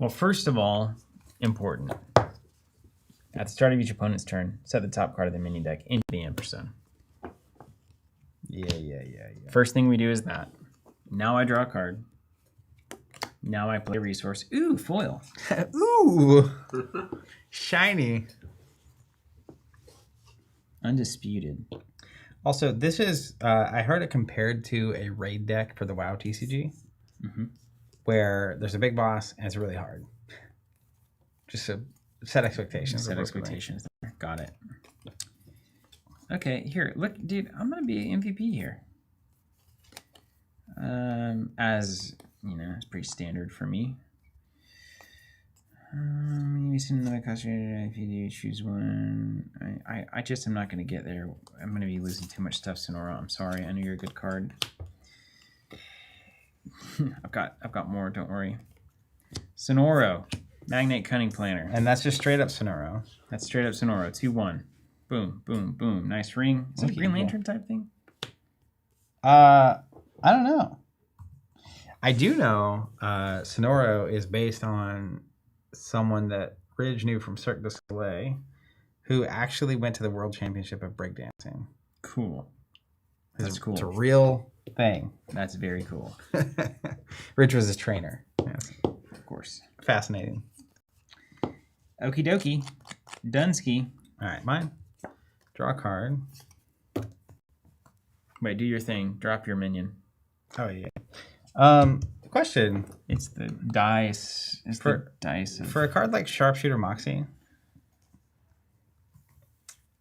Well, first of all, important. At the start of each opponent's turn, set the top card of the mini deck into the ampersand. Yeah. First thing we do is that. Now I draw a card. Now I play a resource. Ooh, foil. Ooh. Shiny. Undisputed. Also, this is, I heard it compared to a raid deck for the WoW TCG, where there's a big boss and it's really hard. Just to set expectations. Set expectations. Got it. Okay, here, look, dude, I'm going to be MVP here. As, you know, it's pretty standard for me. Maybe send another customer if you do choose one. I just am not going to get there. I'm going to be losing too much stuff, Sonora. I'm sorry. I know you're a good card. I've got more. Don't worry. Sonoro, Magnate Cunning Planner. And that's just straight up Sonoro. That's straight up Sonoro. 2/1. Boom, boom, boom. Nice ring. Is it a Green Lantern type thing? I don't know. I do know Sonoro is based on someone that Ridge knew from Cirque du Soleil, who actually went to the World Championship of Breakdancing. Cool. That's cool. It's a real thing. That's very cool. Ridge was his trainer. Yes. Of course. Fascinating. Okie dokie. Dunsky. All right, mine. Draw a card. Wait, do your thing. Drop your minion. Oh, yeah. Question. It's the dice. It's the dice. For a card like Sharpshooter Moxie,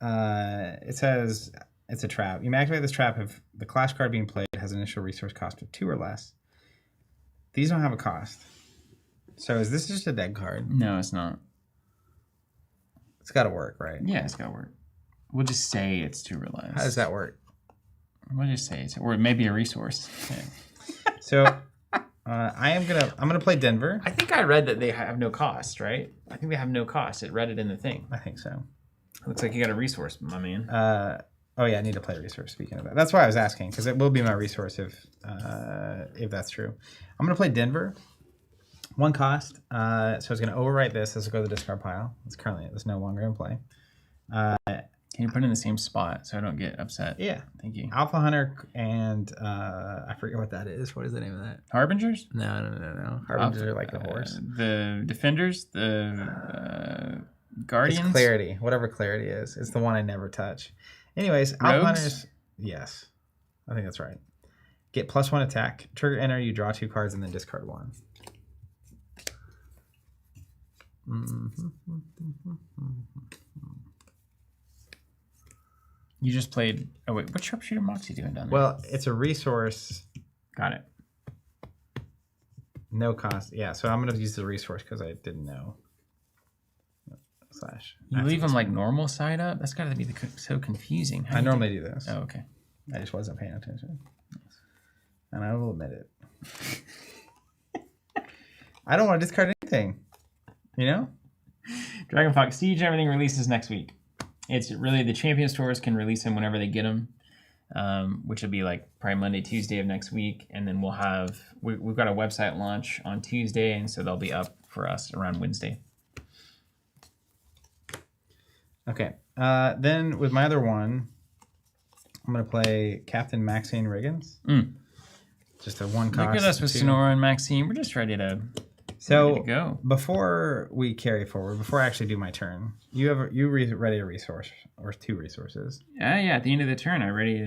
it says it's a trap. You may activate this trap if the clash card being played has an initial resource cost of 2 or less. These don't have a cost. So is this just a dead card? No, it's not. It's got to work, right? Yeah, it's got to work. We'll just say it's 2 or less. How does that work? We'll just say it's, or it may be a resource. So I'm gonna play Denver. I think I read that they have no cost, right? I think they have no cost. It read it in the thing. I think so. Looks like you got a resource, my man. Oh yeah, I need to play a resource. Speaking of that, that's why I was asking, because it will be my resource if that's true. I'm gonna play Denver. 1 cost. So it's gonna overwrite this. This will go to the discard pile. It's no longer in play. Can you put it in the same spot so I don't get upset? Yeah. Thank you. Alpha Hunter and I forget what that is. What is the name of that? Harbingers? No. Harbingers are like the horse. The Defenders? The Guardians? It's Clarity. Whatever Clarity is. It's the one I never touch. Anyways, Alpha Hunters. Yes. I think that's right. Get +1 attack. Trigger enter, you draw 2 cards and then discard 1. You just played... Oh, wait. What Sharpshooter Moxie doing down there? Well, it's a resource. Got it. No cost. Yeah, so I'm going to use the resource because I didn't know. You leave them like normal side up? That's got to be so confusing. I normally do this. Oh, okay. I just wasn't paying attention. And I will admit it. I don't want to discard anything. You know? Dragon Fox Siege, everything releases next week. It's really the champion stores can release them whenever they get them, which will be like probably Monday, Tuesday of next week. And then we'll have, we've got a website launch on Tuesday, and so they'll be up for us around Wednesday. Okay. Then with my other one, I'm going to play Captain Maxine Riggins. Just a 1 cost. Look at us with Sonora and Maxine. We're just ready to go. Before we carry forward, before I actually do my turn, you ready a resource or 2 resources. Yeah. At the end of the turn, I ready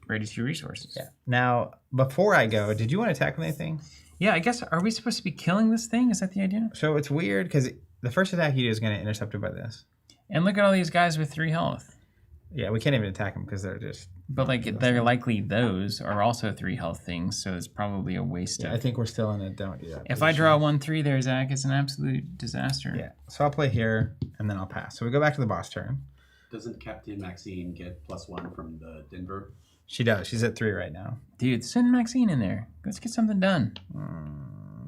2 resources. Yeah. Now, before I go, did you want to attack with anything? Yeah, I guess, are we supposed to be killing this thing? Is that the idea? So it's weird because the first attack you do is going to get intercepted by this. And look at all these guys with 3 health. Yeah, we can't even attack them because they're just... But like, they're likely those are also 3 health things, so it's probably a waste of... I think we're still in a don't do that If I draw 1/3 there, Zach, it's an absolute disaster. Yeah, so I'll play here, and then I'll pass. So we go back to the boss turn. Doesn't Captain Maxine get +1 from the Denver? She does. She's at 3 right now. Dude, send Maxine in there. Let's get something done.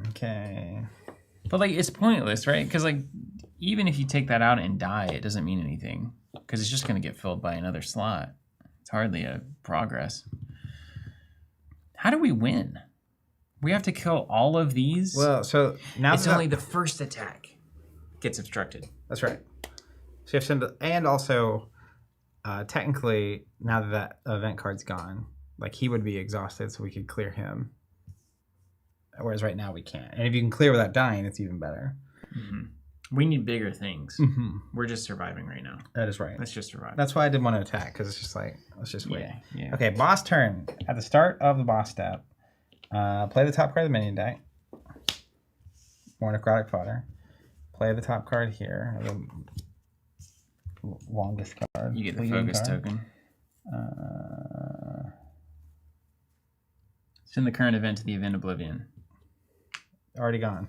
Okay. But like, it's pointless, right? Because like, even if you take that out and die, it doesn't mean anything. Because it's just going to get filled by another slot. It's hardly a progress. How do we win? We have to kill all of these? Well, so now... It's only the first attack gets obstructed. That's right. So you have to send... And also, technically, now that event card's gone, like, he would be exhausted, so we could clear him. Whereas right now we can't. And if you can clear without dying, it's even better. Mm-hmm. We need bigger things. We're just surviving right now. That is right. Let's just survive. That's why I didn't want to attack, because it's just like, let's just wait. Yeah. Okay, boss turn. At the start of the boss step, play the top card of the minion deck. More necrotic fodder. Play the top card here. The longest card. You get the focus token. Send the current event to the event oblivion. Already gone.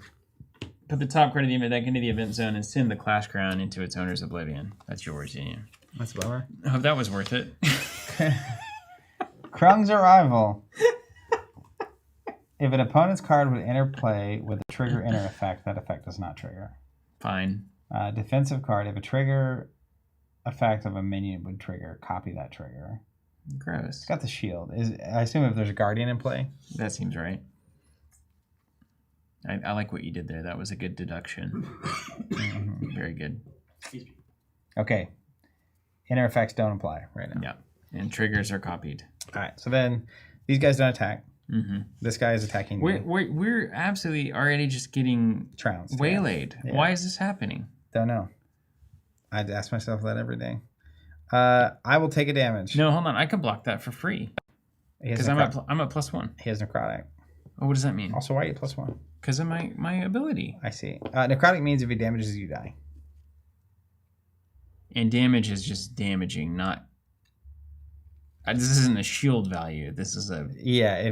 Put the top card of the event deck into the event zone and send the Clash Crown into its owner's oblivion. That's yours, Ian. That's a bummer. I hope that was worth it. Krung's Arrival. If an opponent's card would enter play with a trigger enter effect, that effect does not trigger. Fine. Defensive card. If a trigger effect of a minion would trigger, copy that trigger. Gross. It's got the shield. I assume if there's a guardian in play? That seems right. I like what you did there. That was a good deduction. Very good. Okay. Inner effects don't apply right now. Yeah. And triggers are copied. All right. So then these guys don't attack. This guy is attacking me. We're absolutely already just getting trounced, waylaid. Yeah. Why is this happening? Don't know. I'd ask myself that every day. I will take a damage. No, hold on. I can block that for free. Because I'm at +1. He has necrotic. Oh, what does that mean? Also, why are you +1? Because of my ability. I see. Necrotic means if he damages, you die. And damage is just damaging, not... this isn't a shield value. This is a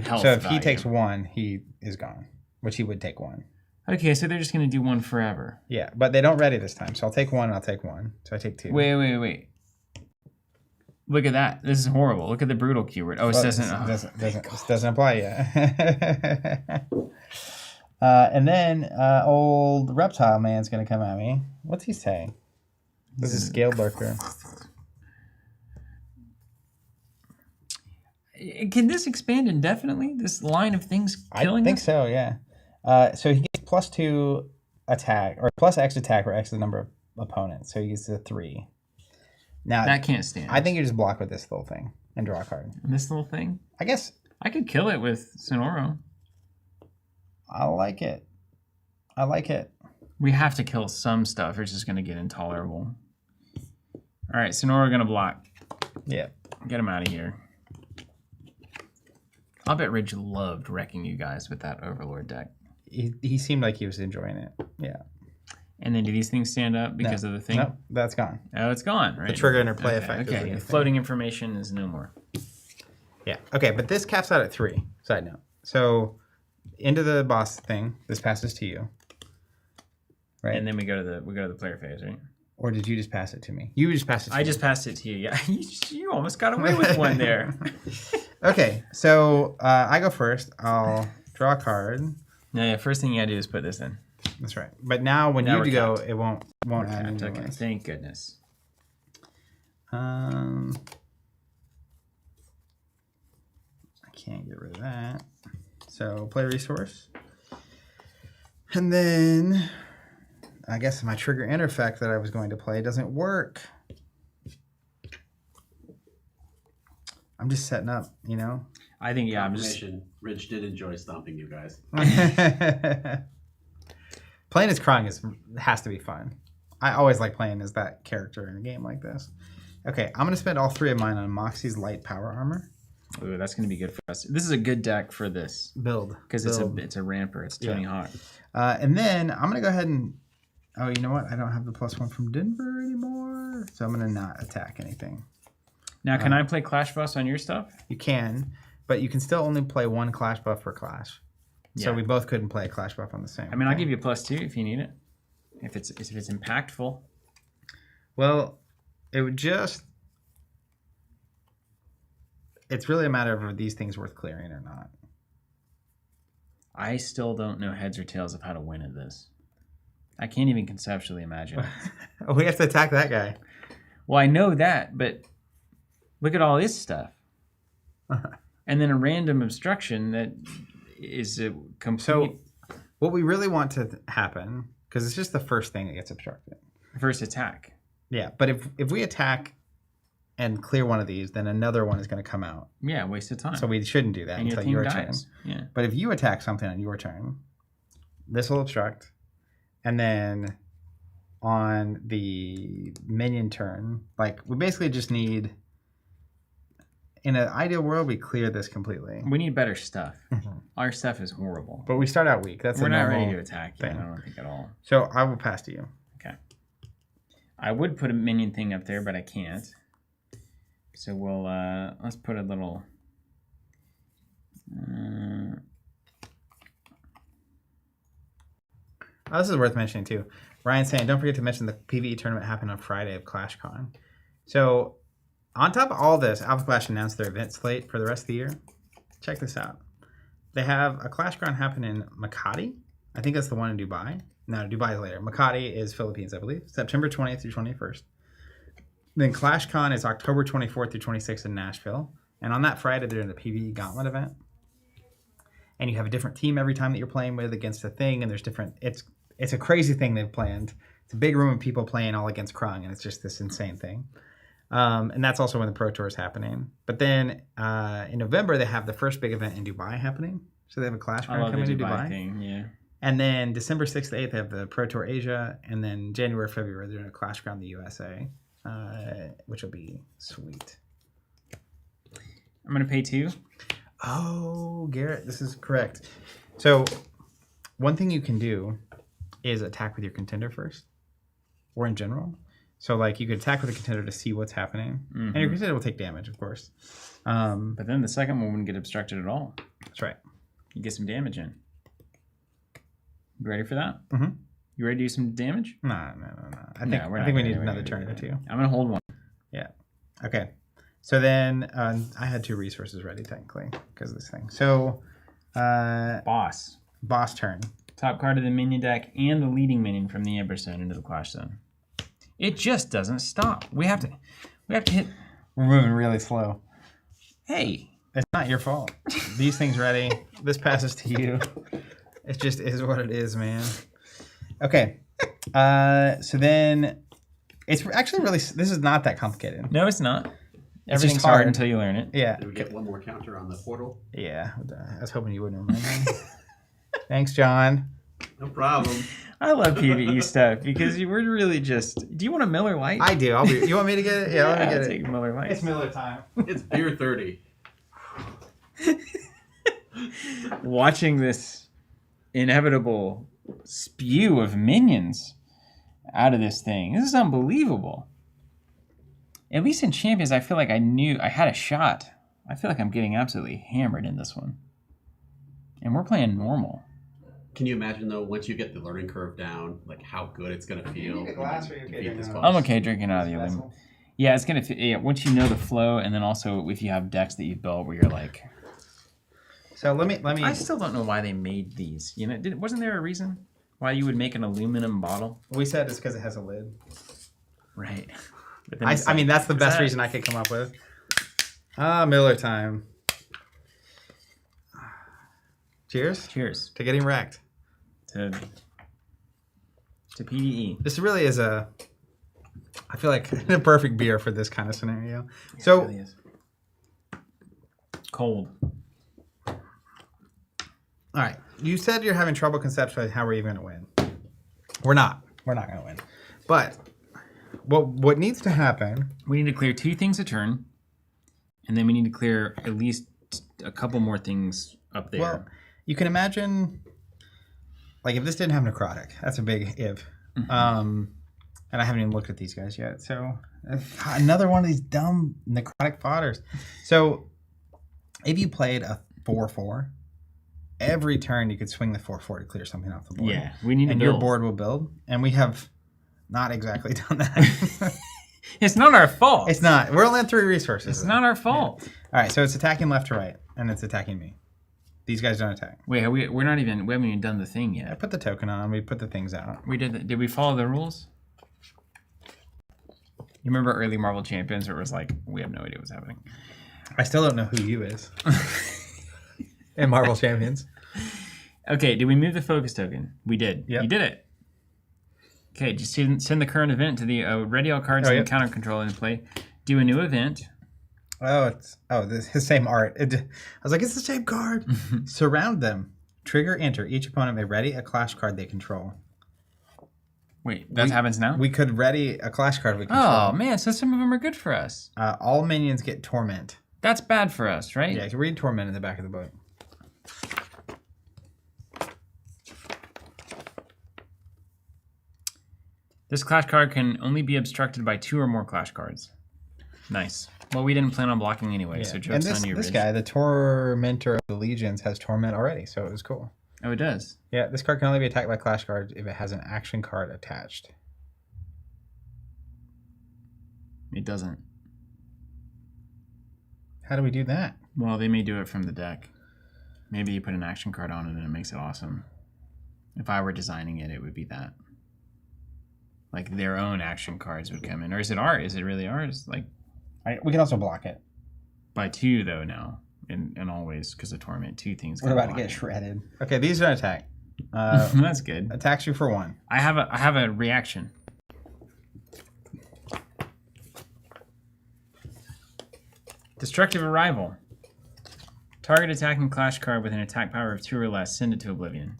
health if value. He takes 1, he is gone, which he would take 1. Okay, so they're just going to do 1 forever. Yeah, but they don't ready this time, so I'll take 1 and I'll take 1. So I take 2. Wait. Look at that. This is horrible. Look at the brutal keyword. Oh, it doesn't. This doesn't apply yet. And then old reptile man's gonna come at me. What's he say? This is scaled lurker. Can this expand indefinitely? This line of things killing I think us? so, yeah. So he gets +2 attack, or plus X attack, where X is the number of opponents. So he gets a 3. Now That can't stand. I think you just block with this little thing and draw a card. This little thing? I guess I could kill it with Sonoro. I like it. I like it. We have to kill some stuff. It's just going to get intolerable. All right, Sonoro going to block. Yeah. Get him out of here. I'll bet Ridge loved wrecking you guys with that Overlord deck. He seemed like he was enjoying it. Yeah. And then do these things stand up because of the thing? Nope, that's gone. Oh, it's gone, right? The trigger interplay okay, effect. is Okay, a new floating information is no more. Yeah. Okay, but this caps out at 3. Side note. So into the boss thing, this passes to you. Right. And then we go to the player phase, right? Or did you just pass it to me? You just passed it to me. I just passed it to you. Yeah, you almost got away with one there. Okay, so I go first. I'll draw a card. No, yeah. First thing you gotta do is put this in. That's right. But now when Now you we're go, capped. it won't add any Okay, ones. thank goodness. I can't get rid of that. So play resource. And then I guess my trigger interfect that I was going to play doesn't work. I'm just setting up, you know? I think, yeah, I'm just... Confirmation, Ridge did enjoy stomping you guys. Playing as Krung has to be fun. I always like playing as that character in a game like this. Okay, I'm going to spend all 3 of mine on Moxie's light power armor. Ooh, that's going to be good for us. This is a good deck for this. Build. Because it's a ramper. It's Tony Hawk. And then I'm going to go ahead and... Oh, you know what? I don't have the +1 from Denver anymore. So I'm going to not attack anything. Now, can I play Clash Bus on your stuff? You can, but you can still only play 1 Clash buff per Clash. So Yeah. we both couldn't play a Clash buff on the same. I mean, I'll give you a +2 if you need it. If it's impactful. Well, it would just... It's really a matter of are these things worth clearing or not. I still don't know heads or tails of how to win at this. I can't even conceptually imagine it. We have to attack that guy. Well, I know that, but look at all this stuff. And then a random obstruction that is a complete... So what we really want to happen, because it's just the first thing that gets obstructed. First attack. Yeah, but if we attack and clear one of these, then another one is going to come out. Yeah, waste of time. So we shouldn't do that and your until team your dies. turn. Yeah. But if you attack something on your turn, this will obstruct. And then on the minion turn, like we basically just need... In an ideal world, we clear this completely. We need better stuff. Our stuff is horrible. But we start out weak. That's We're a not normal ready to attack yet, thing. I don't think at all. So I will pass to you. Okay. I would put a minion thing up there, but I can't. So we'll let's put a little Oh, this is worth mentioning too. Ryan's saying, don't forget to mention the PvE tournament happened on Friday of ClashCon. So on top of all this, Alpha Clash announced their event slate for the rest of the year. Check this out. They have a ClashCon happen in Makati. I think that's the one in Dubai. No, Dubai is later. Makati is Philippines, I believe. September 20th through 21st. Then ClashCon is October 24th through 26th in Nashville. And on that Friday, they're doing the PvE Gauntlet event. And you have a different team every time that you're playing with against a thing. And there's different... It's a crazy thing they've planned. It's a big room of people playing all against Krung. And it's just this insane thing. And that's also when the Pro Tour is happening. But then in November, they have the first big event in Dubai happening. So they have a Clash Ground coming to Dubai. Thing, yeah. And then December 6th to 8th, they have the Pro Tour Asia. And then January, February, they're doing a Clash Ground the USA, which will be sweet. I'm going to pay 2. Oh, Garrett, this is correct. So one thing you can do is attack with your contender first, or in general. So like you could attack with a contender to see what's happening. And your contender will take damage, of course. But then the second one wouldn't get obstructed at all. That's right. You get some damage in. You ready for that? Mm-hmm. You ready to do some damage? No. I think we need another turn or two. I'm going to hold one. Yeah. Okay. So then I had 2 resources ready technically because of this thing. So Boss turn. top card of the minion deck and the leading minion from the Amber Zone into the Clash Zone. It just doesn't stop. We have to hit. We're moving really slow. Hey, It's not your fault. These things ready. This passes to you. It just is what it is, man. Okay. So then it's actually really, this is not that complicated. no, it's not. It's Everything's just hard hard until you learn it. Yeah. Did we get one more counter on the portal? Yeah. I was hoping you wouldn't remember. Thanks, John. No problem. I love PvE stuff because we're really just. Do you want a Miller Lite? I do. You want me to get it? Yeah, let me get I'll it. take Miller Lite. It's Miller time. It's beer 30. Watching this inevitable spew of minions out of this thing. This is unbelievable. At least in Champions, I feel like I had a shot. I feel like I'm getting absolutely hammered in this one. And we're playing normal. Can you imagine though, once you get the learning curve down, like how good it's gonna feel? need a glass when or you you defeat this okay? boss? I'm okay drinking out of the aluminum. Yeah, it's gonna. Yeah, once you know the flow, and then also if you have decks that you built where you're like. So let me. I still don't know why they made these. You know, wasn't there a reason why you would make an aluminum bottle? We said it's because it has a lid. Right. But then I mean, that's the best that- reason I could come up with. Miller time. Cheers Cheers to getting wrecked. to PvE. This really is I feel like a perfect beer for this kind of scenario. So, It really is. Cold. all right. You said you're having trouble conceptualizing how we're even going to win. We're not. We're not going to win. But what needs to happen? We need to clear 2 things a turn, and then we need to clear at least a couple more things up there. Well, you can imagine, like, if this didn't have necrotic, that's a big if. Mm-hmm. And I haven't even looked at these guys yet. So another one of these dumb necrotic fodders. So if you played a 4/4, every turn you could swing the 4/4 to clear something off the board. Yeah, we need to and build. your board will build. And we have not exactly done that. It's not our fault. It's not. We're only at 3 resources. It's not our fault. All right, so it's attacking left to right, and it's attacking me. These guys don't attack. Wait, we haven't even done the thing I yet. put the token on. We put the things out. We did. Did we follow the rules? You remember early Marvel Champions where it was like, we have no idea what's happening. I still don't know who you is. In Marvel Champions. Okay, did we move the focus token? We did. Yep. You did it. Okay, just send the current event to the ready all cards and yep. counter control into play. Do a new event. This is the same art. I was like, it's the same card. Surround them. Trigger enter. Each opponent may ready a clash card they control. Wait, that happens now? We could ready a clash card we control. Oh, man, so some of them are good for us. All minions get torment. That's bad for us, right? Yeah, you can read torment in the back of the book. This clash card can only be obstructed by 2 or more clash cards. Nice. Well, we didn't plan on blocking anyway, Yeah. so And joke's on you, this Rich. guy, the Tormentor of the Legions, has torment already, so it was cool. Oh, it does. Yeah, this card can only be attacked by clash cards if it has an action card attached. It doesn't. How do we do that? Well, they may do it from the deck. Maybe you put an action card on it and it makes it awesome. If I were designing it, it would be that. Like their own action cards would come in. Or is it art? Is it really ours? Like We can also block it. by 2 though now. And always because of torment. 2 things. We're can about to block get it. shredded. Okay, these don't attack. That's good. Attacks you for 1. I have a reaction. Destructive Arrival. Target attacking clash card with an attack power of 2 or less. Send it to Oblivion.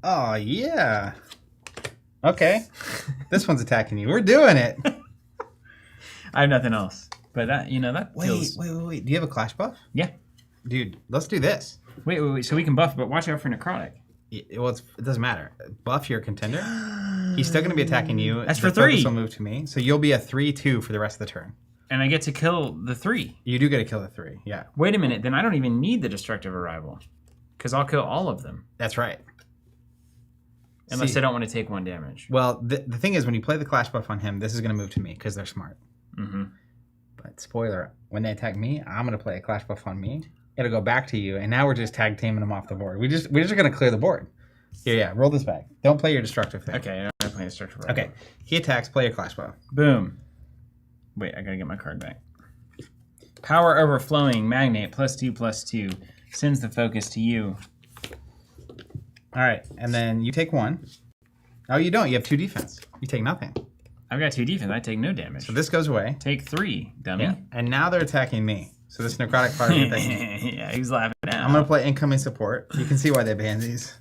Oh, yeah. Okay. This one's attacking you. We're doing it. I have nothing else. But that, that feels... Wait. Do you have a clash buff? Yeah. Dude, let's do this. Wait. So we can buff, but watch out for necrotic. Well, it doesn't matter. Buff your contender. He's still going to be attacking you. That's for The focus 3. will move to me. So you'll be a 3/2 for the rest of the turn. And I get to kill the 3. You do get to kill the 3. Yeah. Wait a minute. Then I don't even need the Destructive Arrival. Because I'll kill all of them. That's right. Unless See. I don't want to take 1 damage. Well, the thing is, when you play the clash buff on him, this is going to move to me because they're smart. Mm-hmm. But But spoiler, when they attack me, I'm going to play a clash buff on me. It'll go back to you, and now we're just tag teaming them off the board. We're just going to clear the board. Here, yeah, roll this back. Don't play your destructive thing. Okay, I'm going to play destructive. Okay, he attacks, play your clash buff. Boom. Wait, I got to get my card back. Power overflowing, magnate, +2/+2. Sends the focus to you. All right, and then you take 1. Oh, you don't. You have 2 defense. You take nothing. I've got 2 defense. I take no damage. So this goes away. Take 3, dummy. Yeah. And now they're attacking me. So this necrotic fire is attacking me. Yeah, he's laughing now. I'm going to play incoming support. You can see why they banned these.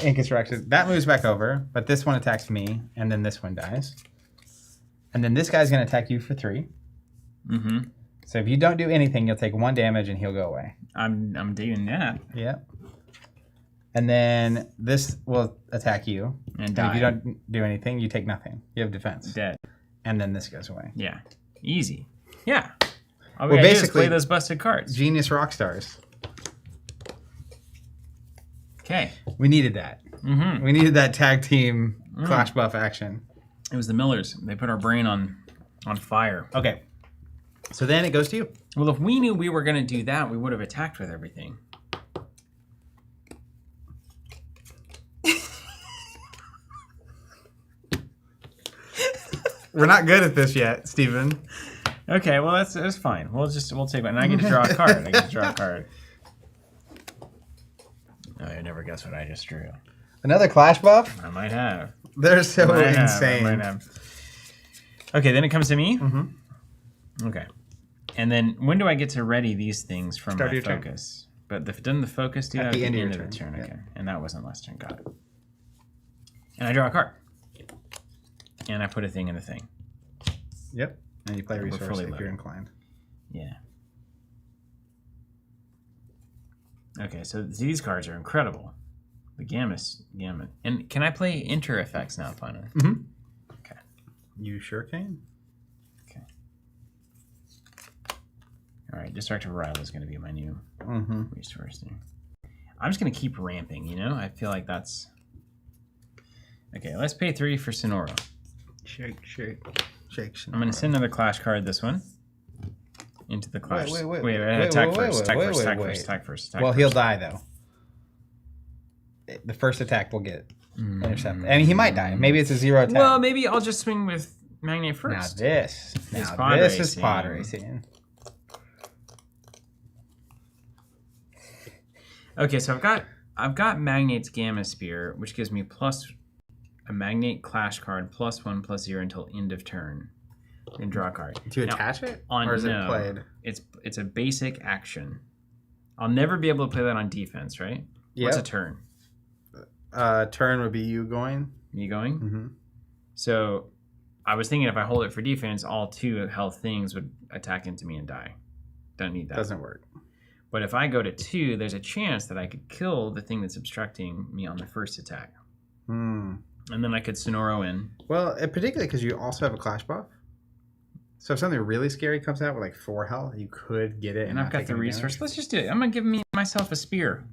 Ink Insurrection. That moves back over, but this one attacks me, and then this one dies. And then this guy's going to attack you for 3. Mm-hmm. So if you don't do anything, you'll take 1 damage, and he'll go away. I'm doing that. Yep. And then this will attack you. And die. If you don't do anything, you take nothing. You have defense. Dead. And then this goes away. Yeah. Easy. Yeah. All Well, we gotta do is basically, play those busted cards. Genius rock stars. Okay. We needed that. Mm-hmm. We needed that tag team clash buff action. It was the Millers. They put our brain on fire. Okay. So then it goes to you. Well, if we knew we were going to do that, we would have attacked with everything. We're not good at this yet, Steven. Okay, well that's fine. We'll take one. And I get to draw a card. I get to draw a card. Oh, you never guess what I just drew. Another clash buff? I might have. They're so I insane. might have. Okay, then it comes to me. Mm-hmm. Okay. And then when do I get to ready these things from Start my your turn. focus? But doesn't the focus do that At the end of your the turn, turn? yeah. Okay. And that wasn't last turn. Got it. And I draw a card. And I put a thing in the thing. Yep. And you play We're resource fully if you're loaded. inclined. Yeah. Okay, so these cards are incredible. The gamut. And can I play enter effects now, finally? Mm-hmm. Okay. You sure can. Okay. All right, Destructive Arrival is going to be my new resource thing. I'm just going to keep ramping, you know? I feel like that's... Okay, let's pay 3 for Sonora. Shake. I'm going to send another Clash card, this one, into the Clash. Wait, attack first. Well, he'll die, though. The first attack will get intercepted. I mean, he might die. Maybe it's a 0 attack. Well, maybe I'll just swing with Magnate first. Now this is pod racing. Okay, so I've got Magnate's Gamma Spear, which gives me plus a Magnate Clash card +1/+0 until end of turn. Then draw a card. Do you attach it? Or is it played? It's a basic action. I'll never be able to play that on defense, right? Yeah. What's a turn? Turn would be you going. Me going? Mm-hmm. So I was thinking if I hold it for defense, all 2 health things would attack into me and die. Don't need that. Doesn't work. But if I go to 2, there's a chance that I could kill the thing that's obstructing me on the first attack. Hmm. And then I could Sonoro in. Well, particularly because you also have a clash buff. So if something really scary comes out with like 4 health, you could get it. And I've got the resource. Let's just do it. I'm going to give myself a spear.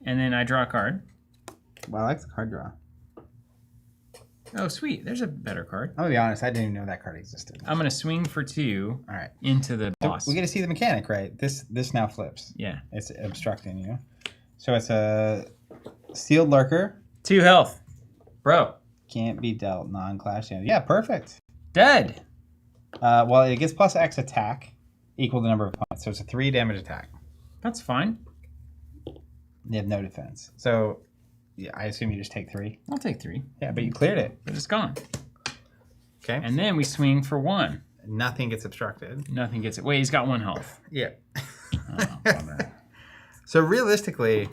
And then I draw a card. Well, I like the card draw. Oh, sweet. There's a better card. I'm going to be honest. I didn't even know that card existed. I'm going to swing for 2 All right. into the So boss. we get to see the mechanic, right? This now flips. Yeah. It's obstructing you. So it's a sealed lurker. 2 health. Bro. Can't be dealt non-clash damage. Yeah, perfect. Dead. Well, it gets plus X attack equal the number of opponents. So it's a 3 damage attack. That's fine. You have no defense. So yeah, I assume you just take 3. I'll take 3. Yeah, but you cleared it. But it's gone. Okay. And then we swing for 1. Nothing gets obstructed. Nothing gets it. Wait, he's got 1 health. Yeah. Oh, bummer. So realistically,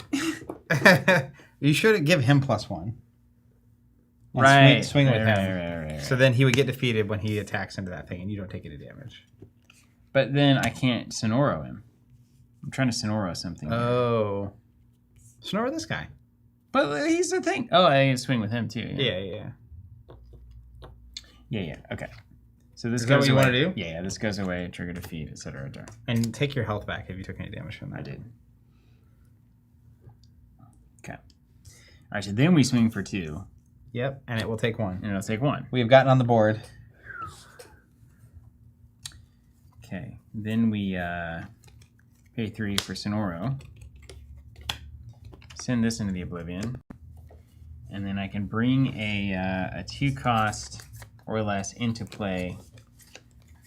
you should give him +1. And Right. Swing with him. Right. So then he would get defeated when he attacks into that thing, and you don't take any damage. But then I can't Sonoro him. I'm trying to Sonoro something. Oh. Snore this guy. But he's the thing. Oh, I can swing with him too. Yeah. Yeah. Okay. So this Is that goes what you away. want to do? Yeah, this goes away. Trigger defeat, etc. And take your health back if you took any damage from that. I did. Okay. All right. So then we swing for 2, Yep, and it will take 1. and it'll take 1. We have gotten on the board. Okay, then we pay 3 for Sonoro. Send this into the Oblivion. And then I can bring a 2-cost or less into play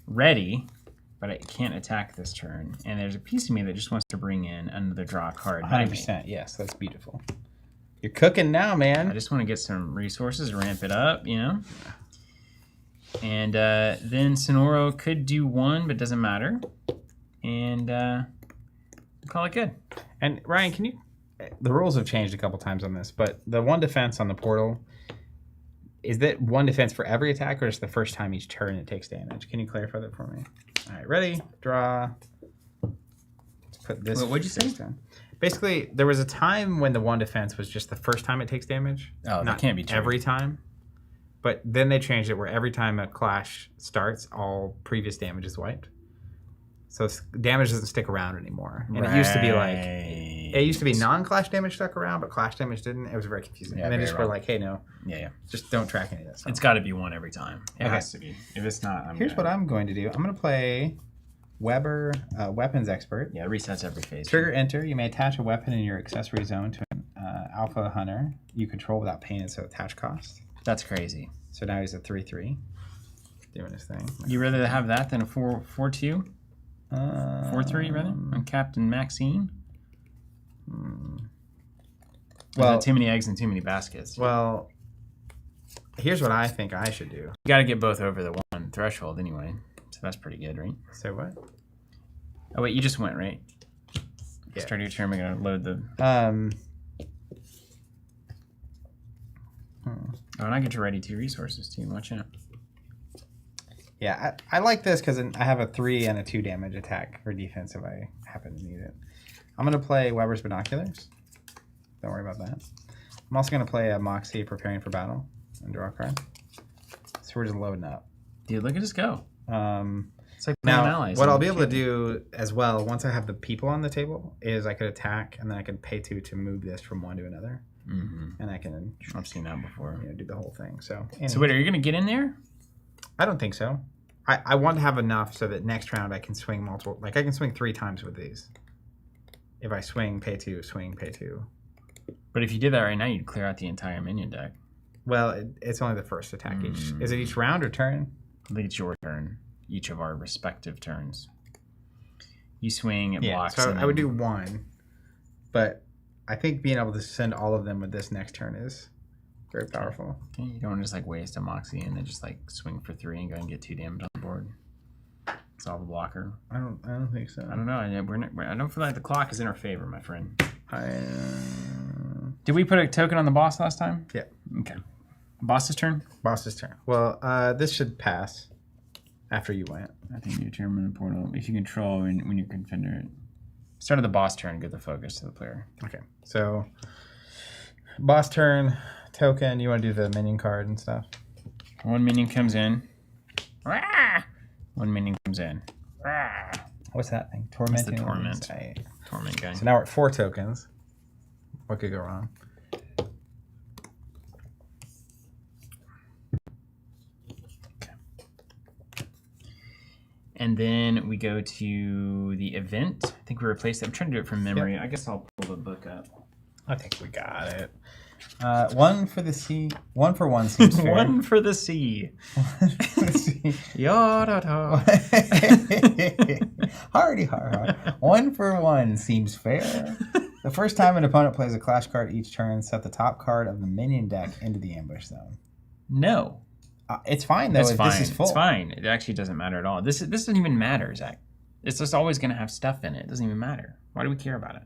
ready, but I can't attack this turn. And there's a piece of me that just wants to bring in another draw card. 100%, yes, that's beautiful. You're cooking now, man. I just want to get some resources, ramp it up, you know? And then Sonoro could do 1, but doesn't matter. And call it good. And Ryan, can you... The rules have changed a couple times on this, but the 1 defense on the portal, is that 1 defense for every attack, or is it the first time each turn it takes damage? Can you clarify that for me? All right, ready, draw. Let's put this. What'd you say? Down. Basically, there was a time when the 1 defense was just the first time it takes damage. Oh, that can't be true. Every time. But then they changed it where every time a clash starts, all previous damage is wiped. So damage doesn't stick around anymore. And it used to be like, it used to be non-clash damage stuck around, but clash damage didn't. It was very confusing. Yeah, and they just were like, hey, no. Yeah. Just don't track any of that stuff. It's got to be 1 every time. It has to be. If it's not, Here's what I'm going to do. I'm going to play Weber, Weapons Expert. Yeah, it resets every phase. Trigger enter. You may attach a weapon in your accessory zone to an alpha hunter you control without paying its attach cost. That's crazy. So now he's a 3/3. Doing his thing. You rather have that than a 4/2? 4/3 rather? On Captain Maxine? Well, too many eggs and too many baskets. Well, here's what I think I should do. You got to get both over the 1 threshold anyway. So that's pretty good, right? Say what? Oh, wait, you just went, right? Yeah. Start your turn. We're going to load the... Oh, and I get to ready 2 resources too. Watch out. Yeah, I like this because I have a 3 and a 2 damage attack or defense if I happen to need it. I'm going to play Weber's Binoculars. Don't worry about that. I'm also going to play a Moxie Preparing for Battle and draw a card. So we're just loading up. Dude, look at us go. It's like now, allies. what I'll be able to do as well, once I have the people on the table, is I could attack and then I could pay 2 to move this from one to another. Mm-hmm. And I can... I've seen that before. Do the whole thing. So wait, are you going to get in there? I don't think so. I want to have enough so that next round I can swing multiple... Like, I can swing 3 times with these. If I swing, pay 2, swing, pay 2. But if you did that right now, you'd clear out the entire minion deck. Well, it's only the first attack each. Is it each round or turn? I think it's your turn. Each of our respective turns. You swing, it blocks. So I would do 1. But I think being able to send all of them with this next turn is very powerful. Okay, you don't want to just like waste a Moxie and then just like swing for 3 and go and get 2 damage on the board. Solve a blocker. I don't think so. I don't know. I don't feel like the clock is in our favor, my friend. Did Did we put a token on the boss last time? Yeah. Okay. Boss's turn? Boss's turn. Well, this should pass after you went. I think you determine the portal. If you control when you configure it. Start of the boss turn, get the focus to the player. Okay. So, boss turn, token. You want to do the minion card and stuff? 1 minion comes in. 1 minion comes in. What's that thing? Torment. It's the torment. Torment guy. So now we're at 4 tokens. What could go wrong? And then we go to the event. I think we replaced it. I'm trying to do it from memory. Yep. I guess I'll pull the book up. I think we got it. 1 for the sea. 1 for 1 seems fair. 1 for the sea. Yada-da. Hardy har. 1 for 1 seems fair. The first time an opponent plays a clash card each turn, set the top card of the minion deck into the ambush zone. No. It's fine though. It's if fine. This is full. It's fine. It actually doesn't matter at all. This doesn't even matter, Zach. It's just always going to have stuff in it. It doesn't even matter. Why do we care about it?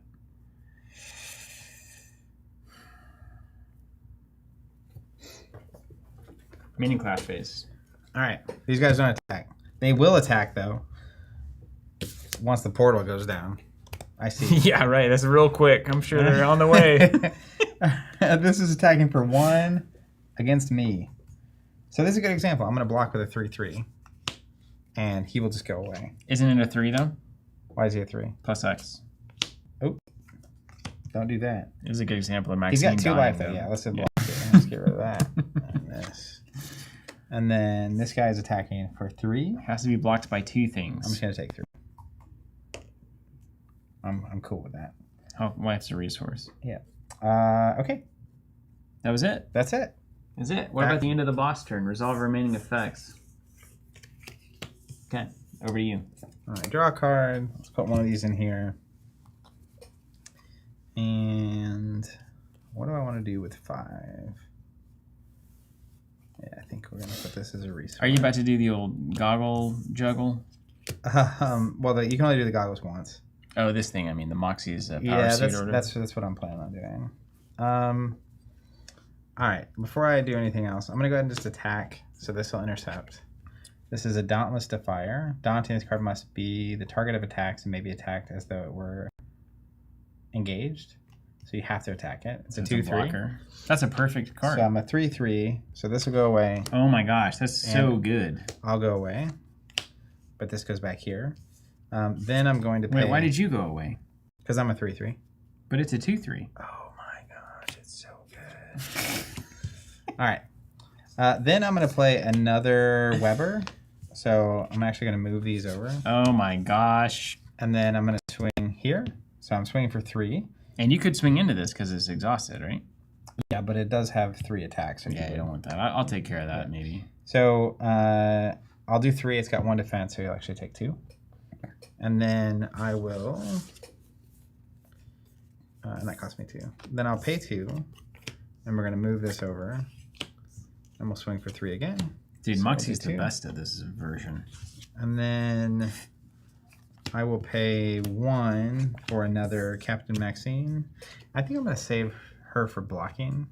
Minion clash phase. All right. These guys don't attack. They will attack though. Once the portal goes down. I see. Yeah, right. That's real quick. I'm sure they're on the way. This is attacking for 1 against me. So this is a good example. I'm going to block with a 3/3. And he will just go away. Isn't it a 3 though? Why is he a 3? Plus X. Oh. Don't do that. It was a good example of Maxine. He's got 2 life though. Yeah, let's block it. Let's get rid of that. And this. And then this guy is attacking for 3. Has to be blocked by 2 things. I'm just going to take 3. I'm cool with that. Oh, wife's a resource. Yeah. Okay. That was it. That's it. Is it? What about the end of the boss turn? Resolve remaining effects. Okay, over to you. All right, draw a card. Let's put one of these in here. And what do I want to do with 5? Yeah, I think we're going to put this as a resource. Are you about to do the old goggle juggle? Well, you can only do the goggles once. Oh, this thing. I mean, the Moxie's power Yeah, suit order. that's what I'm planning on doing. All right, before I do anything else, I'm going to go ahead and just attack. So this will intercept. This is a Dauntless Defier. Daunting, this card must be the target of attacks and may be attacked as though it were engaged. So you have to attack it. It's a 2/3. That's a perfect card. So I'm a 3/3. So this will go away. Oh my gosh, that's so good. I'll go away. But this goes back here. Then I'm going to pay... Wait, why did you go away? Because I'm a 3/3. But it's a 2/3. Oh my gosh, it's so good. All right. Then I'm going to play another Weber. So I'm actually going to move these over. Oh my gosh. And then I'm going to swing here. So I'm swinging for 3. And you could swing into this because it's exhausted, right? Yeah, but it does have 3 attacks. So Yeah, you don't want that. I'll take care of that, maybe. So I'll do 3. It's got 1 defense, so you'll actually take 2. And then I will... and that cost me 2. Then I'll pay 2. And we're going to move this over. And we'll swing for 3 again. Dude, So Moxie's we'll do the 2. best of this version. And then I will pay 1 for another Captain Maxine. I think I'm going to save her for blocking.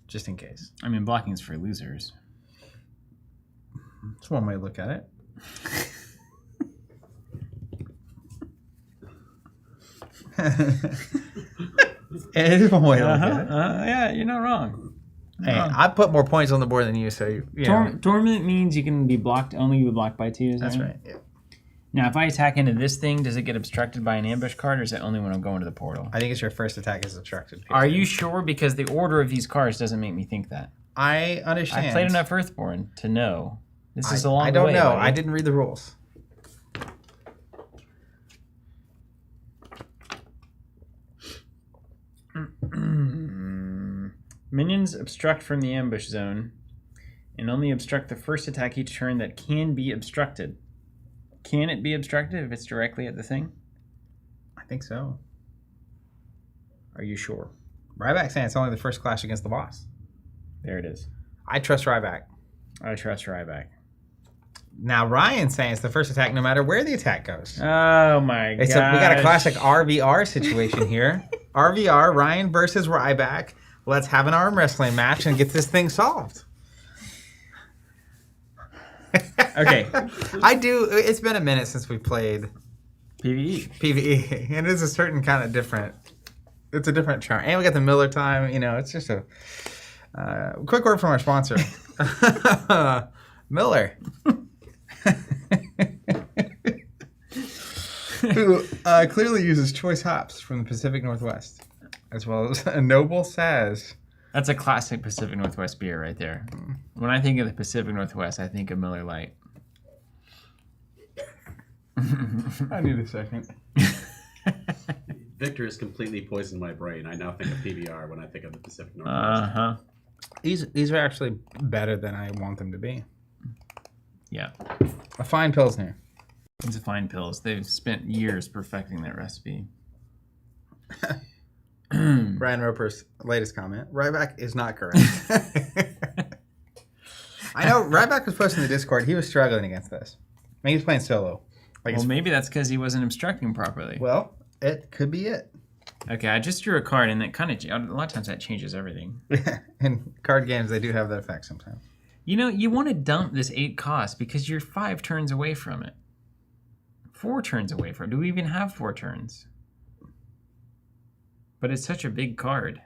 Just in case. I mean, blocking's for losers. That's one way to look at it. It is one way to look at it. Yeah, you're not wrong. Hey, I put more points on the board than you, so you know. Torment means you can be blocked, only be blocked by 2, is that That's right. Yeah. Now, if I attack into this thing, does it get obstructed by an ambush card, or is it only when I'm going to the portal? I think it's your first attack is obstructed. Are you sure? Because the order of these cards doesn't make me think that. I understand. I played enough Earthborn to know. This is a long way. I don't know. Buddy. I didn't read the rules. Minions obstruct from the ambush zone and only obstruct the first attack each turn that can be obstructed. Can it be obstructed if it's directly at the thing? I think so. Are you sure? Ryback's saying it's only the first clash against the boss. There it is. I trust Ryback. I trust Ryback. Now Ryan's saying it's the first attack no matter where the attack goes. Oh my god. We got a classic RVR situation here. RVR, Ryan versus Ryback. Let's have an arm wrestling match and get this thing solved. Okay. It's been a minute since we played PvE. And it's a certain kind of different, it's a different charm. And we got the Miller time, it's just a quick word from our sponsor. Miller. Who clearly uses choice hops from the Pacific Northwest, as well as a Noble Saz. That's a classic Pacific Northwest beer right there. When I think of the Pacific Northwest, I think of Miller Lite. I need a second. Victor has completely poisoned my brain. I now think of PBR when I think of the Pacific Northwest. Uh-huh. These are actually better than I want them to be. Yeah. A fine Pilsner. It's a fine pills. They've spent years perfecting that recipe. Brian Roper's latest comment. Ryback is not correct. I know Ryback was posting in the Discord. He was struggling against this. I mean, he was playing solo. Well, maybe that's because he wasn't obstructing properly. Well, it could be it. Okay, I just drew a card, and that kind of a lot of times that changes everything. In card games, they do have that effect sometimes. You want to dump this 8 cost because you're 5 turns away from it. 4 turns away from it. Do we even have 4 turns? But it's such a big card.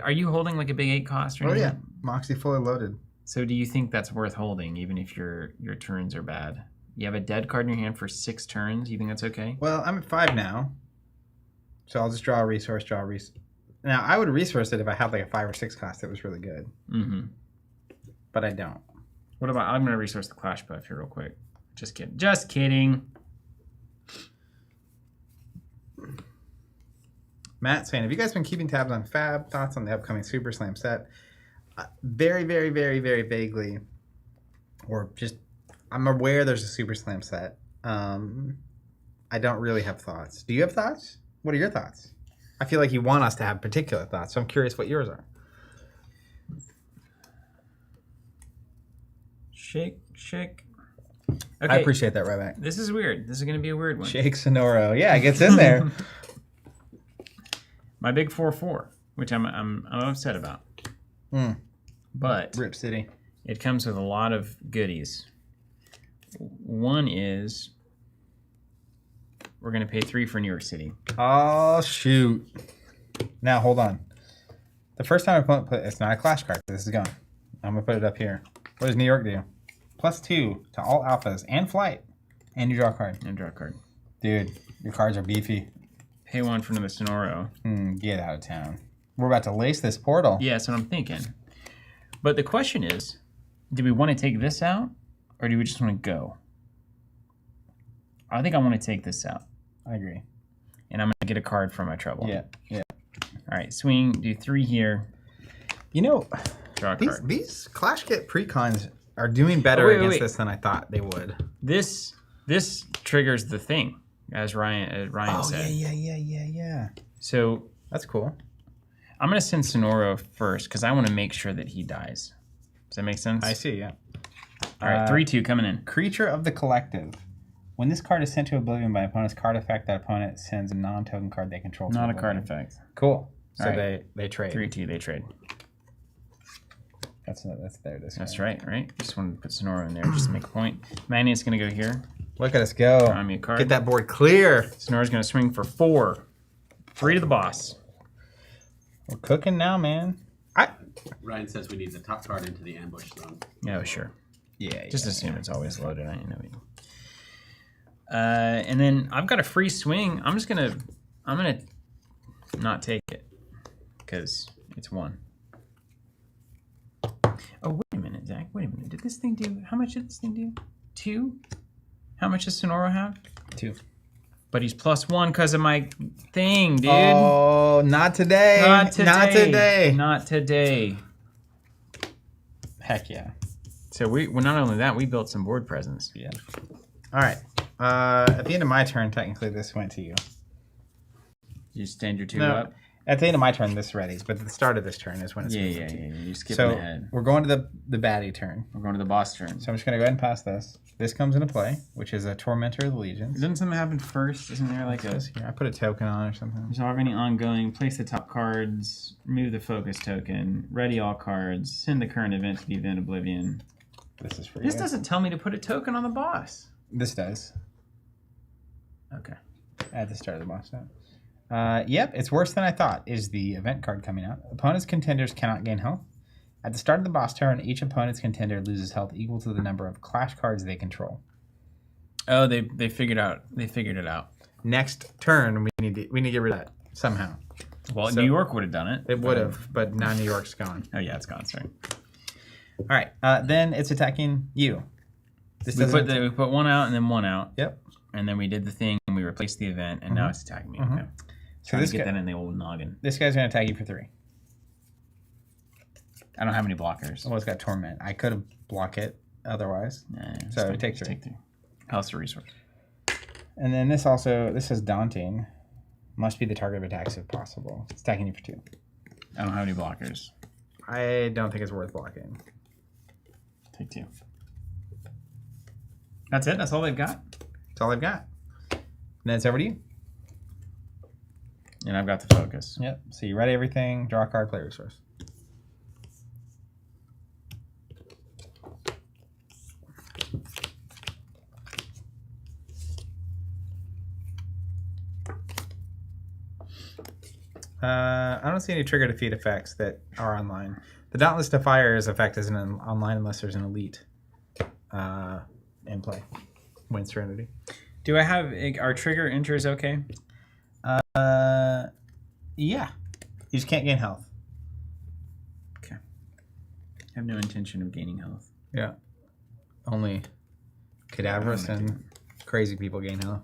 Are you holding like a big 8 cost or anything? Oh yeah, Moxie fully loaded. So do you think that's worth holding, even if your turns are bad? You have a dead card in your hand for 6 turns. You think that's okay? Well, I'm at 5 now. So I'll just draw a resource, Now, I would resource it if I had like a 5 or 6 cost that was really good. Mm-hmm. but I don't. What about? I'm gonna resource the Clash buff here real quick. Just kidding. Just kidding. Matt saying, have you guys been keeping tabs on Fab? Thoughts on the upcoming Super Slam set? Very, very, very, very vaguely, or just I'm aware there's a Super Slam set. I don't really have thoughts. Do you have thoughts? What are your thoughts? I feel like you want us to have particular thoughts, so I'm curious what yours are. Shake. Okay. I appreciate that right back. This is weird. This is going to be a weird one. Shake Sonoro. Yeah, it gets in there. My big 4/4, which I'm upset about. But Rip City. it comes with a lot of goodies. One is we're going to pay 3 for New York City. Oh, shoot. Now, hold on. The first time I put it's not a Clash card. This is gone. I'm going to put it up here. What does New York do? +2 to all alphas and flight. And you draw a card. And draw a card. Dude, your cards are beefy. Pay 1 for another Sonoro. Get out of town. We're about to lace this portal. Yeah, that's what I'm thinking. But the question is, do we want to take this out, or do we just want to go? I think I want to take this out. I agree. And I'm going to get a card for my trouble. Yeah. All right, swing, do 3 here. You know, Draw a card. these Clash Kit precons are doing better against this than I thought they would. This triggers the thing, as Ryan said. Yeah. So That's cool. I'm going to send Sonoro first because I want to make sure that he dies. Does that make sense? I see, yeah. All right, 3/2 coming in. Creature of the Collective. When this card is sent to oblivion by opponent's card effect, that opponent sends a non-token card they control to Not a oblivion. card effect. Cool. So All right. they trade. 3/2, they trade. That's their discard. That's right? Just wanted to put Sonoro in there just to make a point. Magnet's going to go here. Look at us go. Draw me a card. Get that board clear. Sonoro's going to swing for 4. 3 to the boss. We're cooking now, man. Ryan says we need the top card into the ambush zone. Yeah, sure. Yeah. Just assume it's always loaded. I know. And then I've got a free swing. I'm gonna not take it because it's 1. Oh, wait a minute, Zach. Wait a minute. Did this thing do? How much did this thing do? 2. How much does Sonoro have? 2. But he's +1 because of my thing, dude. Oh, not today. Not today. Not today. Not today. Heck yeah. So well, not only that, we built some board presence. Yeah. All right. At the end of my turn, technically, this went to you. You stand your 2 No. up. At the end of my turn, this readies, but at the start of this turn is when it's Yeah. You're skipping So ahead. we're going to the baddie turn. We're going to the boss turn. So I'm just going to go ahead and pass this. This comes into play, which is a Tormentor of the Legions. Doesn't something happen first? Isn't there like a... I put a token on or something. Resolve any ongoing, place the top cards, remove the focus token, ready all cards, send the current event to the event oblivion. This is for This you. doesn't tell me to put a token on the boss. This does. Okay. At the start of the boss turn. Yep, it's worse than I thought, is the event card coming out. Opponent's contenders cannot gain health. At the start of the boss turn, each opponent's contender loses health equal to the number of Clash cards they control. Oh, they figured it out. Next turn, we need to get rid of that somehow. Well, So- New York would have done it. It would have, but now New York's gone. Oh yeah, it's gone. Sorry. All right, then it's attacking you. This We doesn't. put 1 out and then 1 out, Yep. and then we did the thing and we replaced the event, and now it's attacking me. Okay. So Trying this to get guy, that in the old noggin. this guy's gonna attack you for 3. I don't have any blockers. Well, it's got Torment. I could have blocked it otherwise. Nah, So just take just 3. Take 3. Health's a resource. And then this says Daunting. Must be the target of attacks if possible. It's attacking you for 2. I don't have any blockers. I don't think it's worth blocking. Take 2. That's it? That's all they've got? That's all I've got. And then it's over to you. And I've got the focus. Yep. So you ready everything, draw a card, play resource. I don't see any trigger defeat effects that are online. The Dauntless Defier's effect isn't online unless there's an elite in play. Win Serenity. Do I have our trigger enters okay? Yeah. You just can't gain health. Okay. I have no intention of gaining health. Yeah. Only cadaverous and crazy people gain health.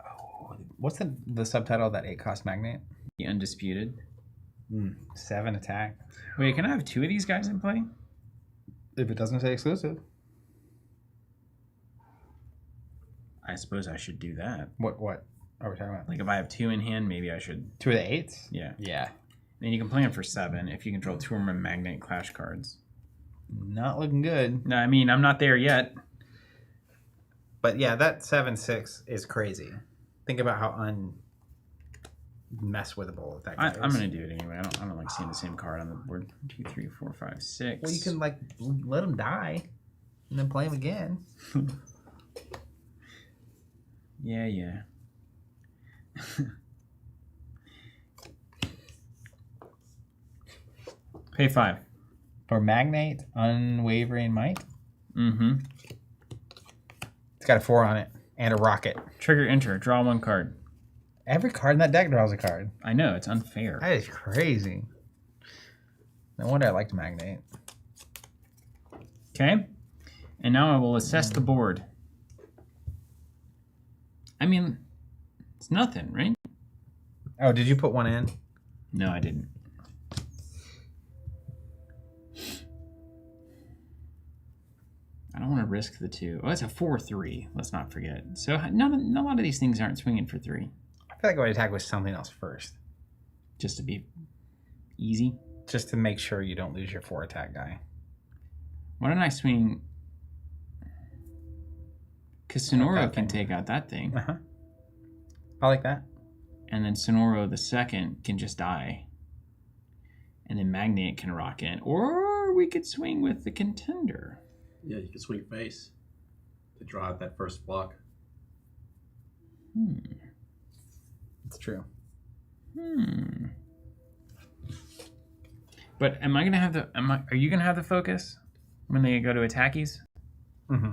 Oh, what's the subtitle of that 8-cost magnate? The Undisputed. 7 attack. Wait, can I have 2 of these guys in play? If it doesn't say exclusive. I suppose I should do that. What are we talking about? Like if I have 2 in hand, maybe I should. 2 of the 8s? Yeah. Yeah. And you can play them for 7 if you control 2 or more Magnate Clash cards. Not looking good. No, I mean, I'm not there yet. But yeah, that 7/6 is crazy. Think about how unmesswithable that guy is. I'm going to do it anyway. I don't like seeing the same card on the board. 2, 3, 4, 5, 6. Well, you can like let him die and then play him again. Yeah. Pay 5. For Magnate, Unwavering Might. Mm-hmm. It's got a 4 on it and a rocket. Trigger, enter. Draw 1 card. Every card in that deck draws a card. I know, it's unfair. That is crazy. No wonder I liked Magnate. Okay. And now I will assess the board. I mean, it's nothing, right? Oh, did you put 1 in? No, I didn't. I don't want to risk the 2. Oh, it's a 4/3. Let's not forget. So a lot of these things aren't swinging for 3. I feel like I would attack with something else first. Just to be easy. Just to make sure you don't lose your 4 attack guy. Why don't I swing? Because Sonoro can take out that thing. Uh-huh. I like that. And then Sonoro the second can just die. And then Magnate can rock in. Or we could swing with the Contender. Yeah, you can swing face to draw out that first block. It's true. But am I gonna have the? Are you gonna have the focus when they go to attackies? Mm-hmm.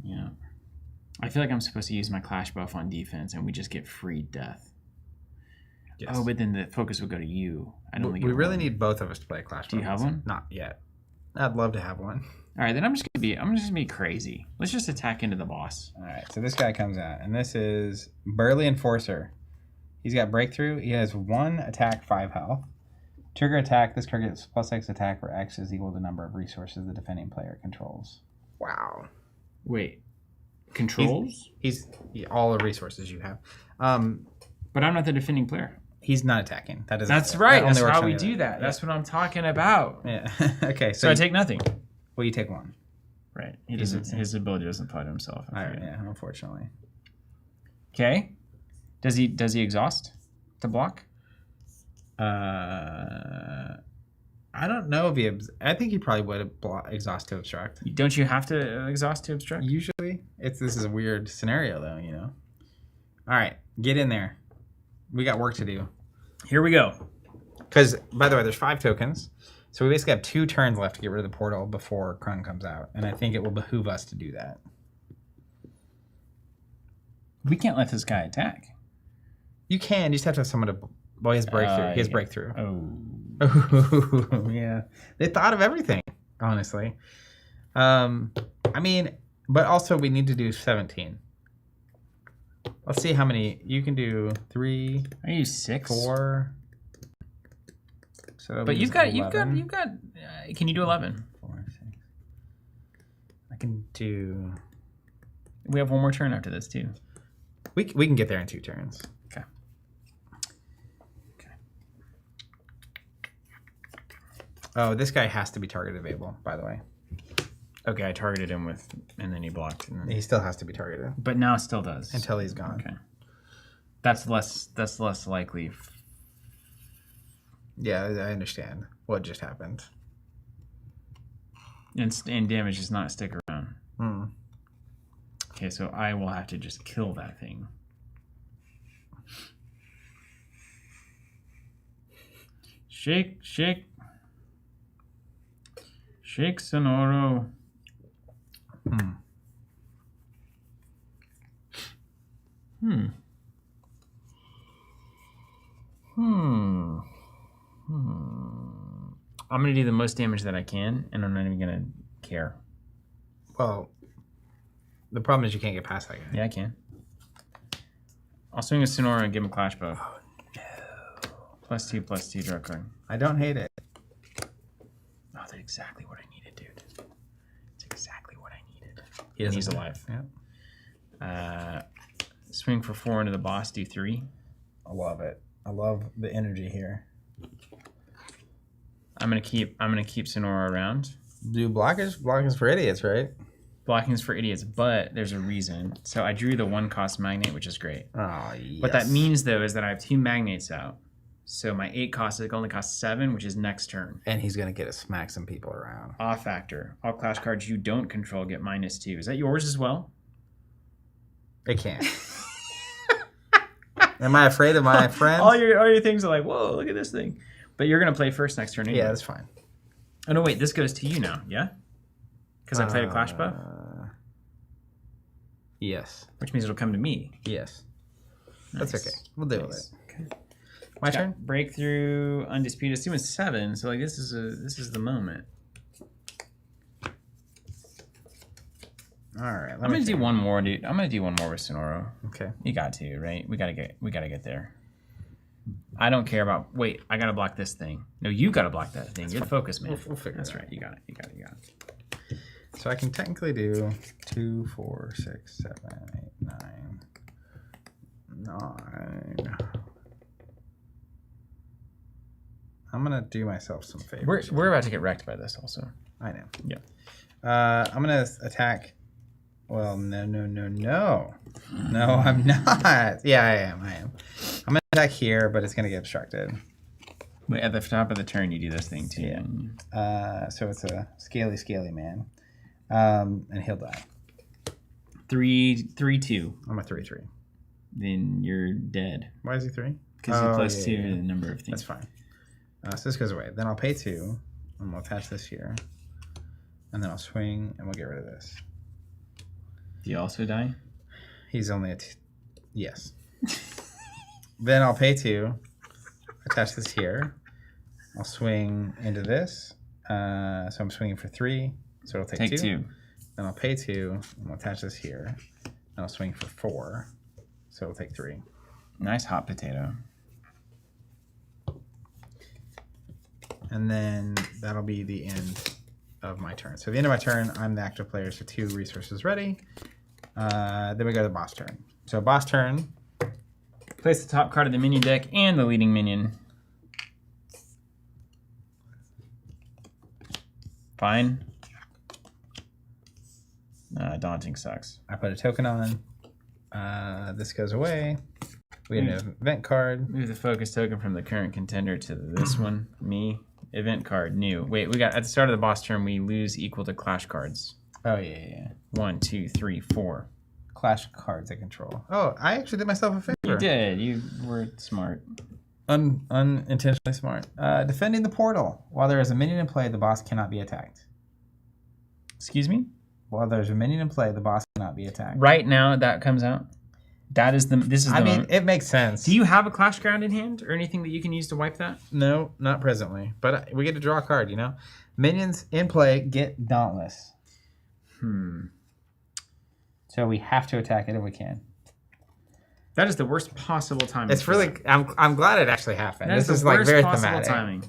Yeah. I feel like I'm supposed to use my clash buff on defense, and we just get free death. Yes. Oh, but then the focus would go to you. I don't think we it really will. need both of us to play Clash. Do you have one? Not yet. I'd love to have one. All right, then I'm just gonna be crazy. Let's just attack into the boss. All right, so this guy comes out, and this is Burly Enforcer. He's got Breakthrough. He has 1 attack, 5 health. Trigger attack. This card gets +X attack, where X is equal to the number of resources the defending player controls. Wow. Wait, controls? He's all the resources you have. But I'm not the defending player. He's not attacking. That's right. That's how we do that. That's what I'm talking about. Yeah. Okay. So I take nothing. Well, you take 1. Right. He doesn't. His ability doesn't apply to himself. All right. Yeah. Unfortunately. Okay. Does he exhaust to block? I don't know if he. I think he probably would exhaust to obstruct. Don't you have to exhaust to obstruct? Usually, this is a weird scenario though. You know. All right, get in there. We got work to do. Here we go. Because by the way, there's 5 tokens, so we basically have 2 turns left to get rid of the portal before Krung comes out, and I think it will behoove us to do that. We can't let this guy attack. You can. You just have to have someone to. Well, he has breakthrough. He has breakthrough. Oh. Yeah. They thought of everything, honestly. I mean, but also we need to do 17. Let's see how many you can do. 3. Are you 6? 4. So but you've got. Can you do 11? 4, 6. I can do. We have 1 more turn after this too. We can get there in 2 turns. Okay. Oh, this guy has to be target available, by the way. Okay, I targeted him and then he blocked. And then, He still has to be targeted but now it still does. until he's gone. Okay. That's less likely. Yeah, I understand what just happened. And damage does not stick around. Hmm. Okay, so I will have to just kill that thing. Shake, shake. Shake, Sonoro. I'm going to do the most damage that I can, and I'm not even going to care. Well, the problem is you can't get past that guy. Yeah, I can. I'll swing a Sonora and give him a Clash Bow. Oh, no. +2, +2, Lord Krung. I don't hate it. Oh, that's exactly what I needed, dude. It's exactly what I needed. He's alive. Yeah. Swing for 4 into the boss, do 3. I love it. I love the energy here. I'm gonna keep Sonora around. Do blockers for idiots, right? Blocking's for idiots, but there's a reason. So I drew the 1-cost magnate, which is great. Oh, yes. What that means though is that I have 2 magnates out. So my 8 cost only costs 7, which is next turn. And he's gonna get to smack some people around. Off factor. All clash cards you don't control get -2. Is that yours as well? It can't. Am I afraid of my friends? all your things are like, whoa, look at this thing. But you're gonna play first next turn anyway. Yeah, that's fine. Oh no, wait, this goes to you now, yeah? Because I played a Clash Buff? Yes. Which means it'll come to me. Yes. Nice. That's okay. We'll deal with Nice. it. Okay. My turn? Breakthrough, Undisputed. It's doing 7, so like this is the moment. All right. I'm gonna do one more, dude. I'm gonna do one more with Sonoro. Okay. You got to, right? We gotta get there. I don't care about. Wait, I gotta block this thing. No, you gotta block that thing. You're the focus man. We'll figure That's it out. right. You got it. You got it. You got it. So I can technically do 2, 4, 6, 7, 8, 9, 9. I'm gonna do myself some favors. We're about to get wrecked by this, also. I know. Yeah. I'm gonna attack. Well, no. No, I'm not. Yeah, I am. I'm gonna attack here, but it's gonna get obstructed. Wait, at the top of the turn, you do this thing too. Yeah. So it's a scaly man, and he'll die. 3/2. I'm a 3/3. Then you're dead. Why is he 3? Because you +2 the number of things. That's fine. So this goes away. Then I'll pay 2, and we'll attach this here, and then I'll swing, and we'll get rid of this. Do you also die? He's only yes. Then I'll pay 2, attach this here. I'll swing into this. So I'm swinging for 3, so it'll take 2. Then I'll pay 2, and I'll attach this here. And I'll swing for 4, so it'll take 3. Nice hot potato. And then that'll be the end of my turn. So at the end of my turn, I'm the active player, so 2 resources ready. Then we go to the boss turn. So boss turn. Place the top card of the minion deck and the leading minion. Fine. Daunting sucks. I put a token on. This goes away. We get an event card. Move the focus token from the current contender to this one. Me. Event card. New. Wait, we got at the start of the boss turn, we lose equal to clash cards. Oh, yeah. 1, 2, 3, 4. Clash cards I control. Oh, I actually did myself a favor. You did. You were smart. Unintentionally smart. Defending the portal. While there is a minion in play, the boss cannot be attacked. Excuse me? While there's a minion in play, the boss cannot be attacked. Right now, that comes out. This is the moment. It makes sense. Do you have a clash ground in hand or anything that you can use to wipe that? No, not presently. But we get to draw a card, you know? Minions in play get Dauntless. So we have to attack it if we can. That is the worst possible timing. It's really... I'm glad it actually happened. That is this is the like worst very possible thematic. timing.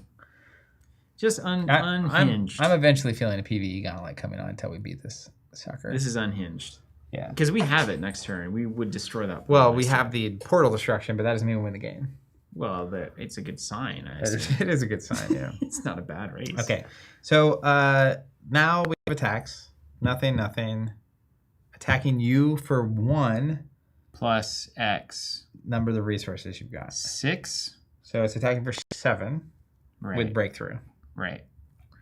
Just unhinged. I'm eventually feeling a PvE gauntlet coming on until we beat this sucker. This is unhinged. Yeah. Because we have it next turn. We would destroy that. Well, we have the portal destruction, but that doesn't mean we win the game. Well, it's a good sign. It is a good sign, yeah. It's not a bad race. Okay. So now we have attacks. Nothing. Attacking you for 1. Plus X. Number of the resources you've got. 6. So it's attacking for 7 with breakthrough. Right.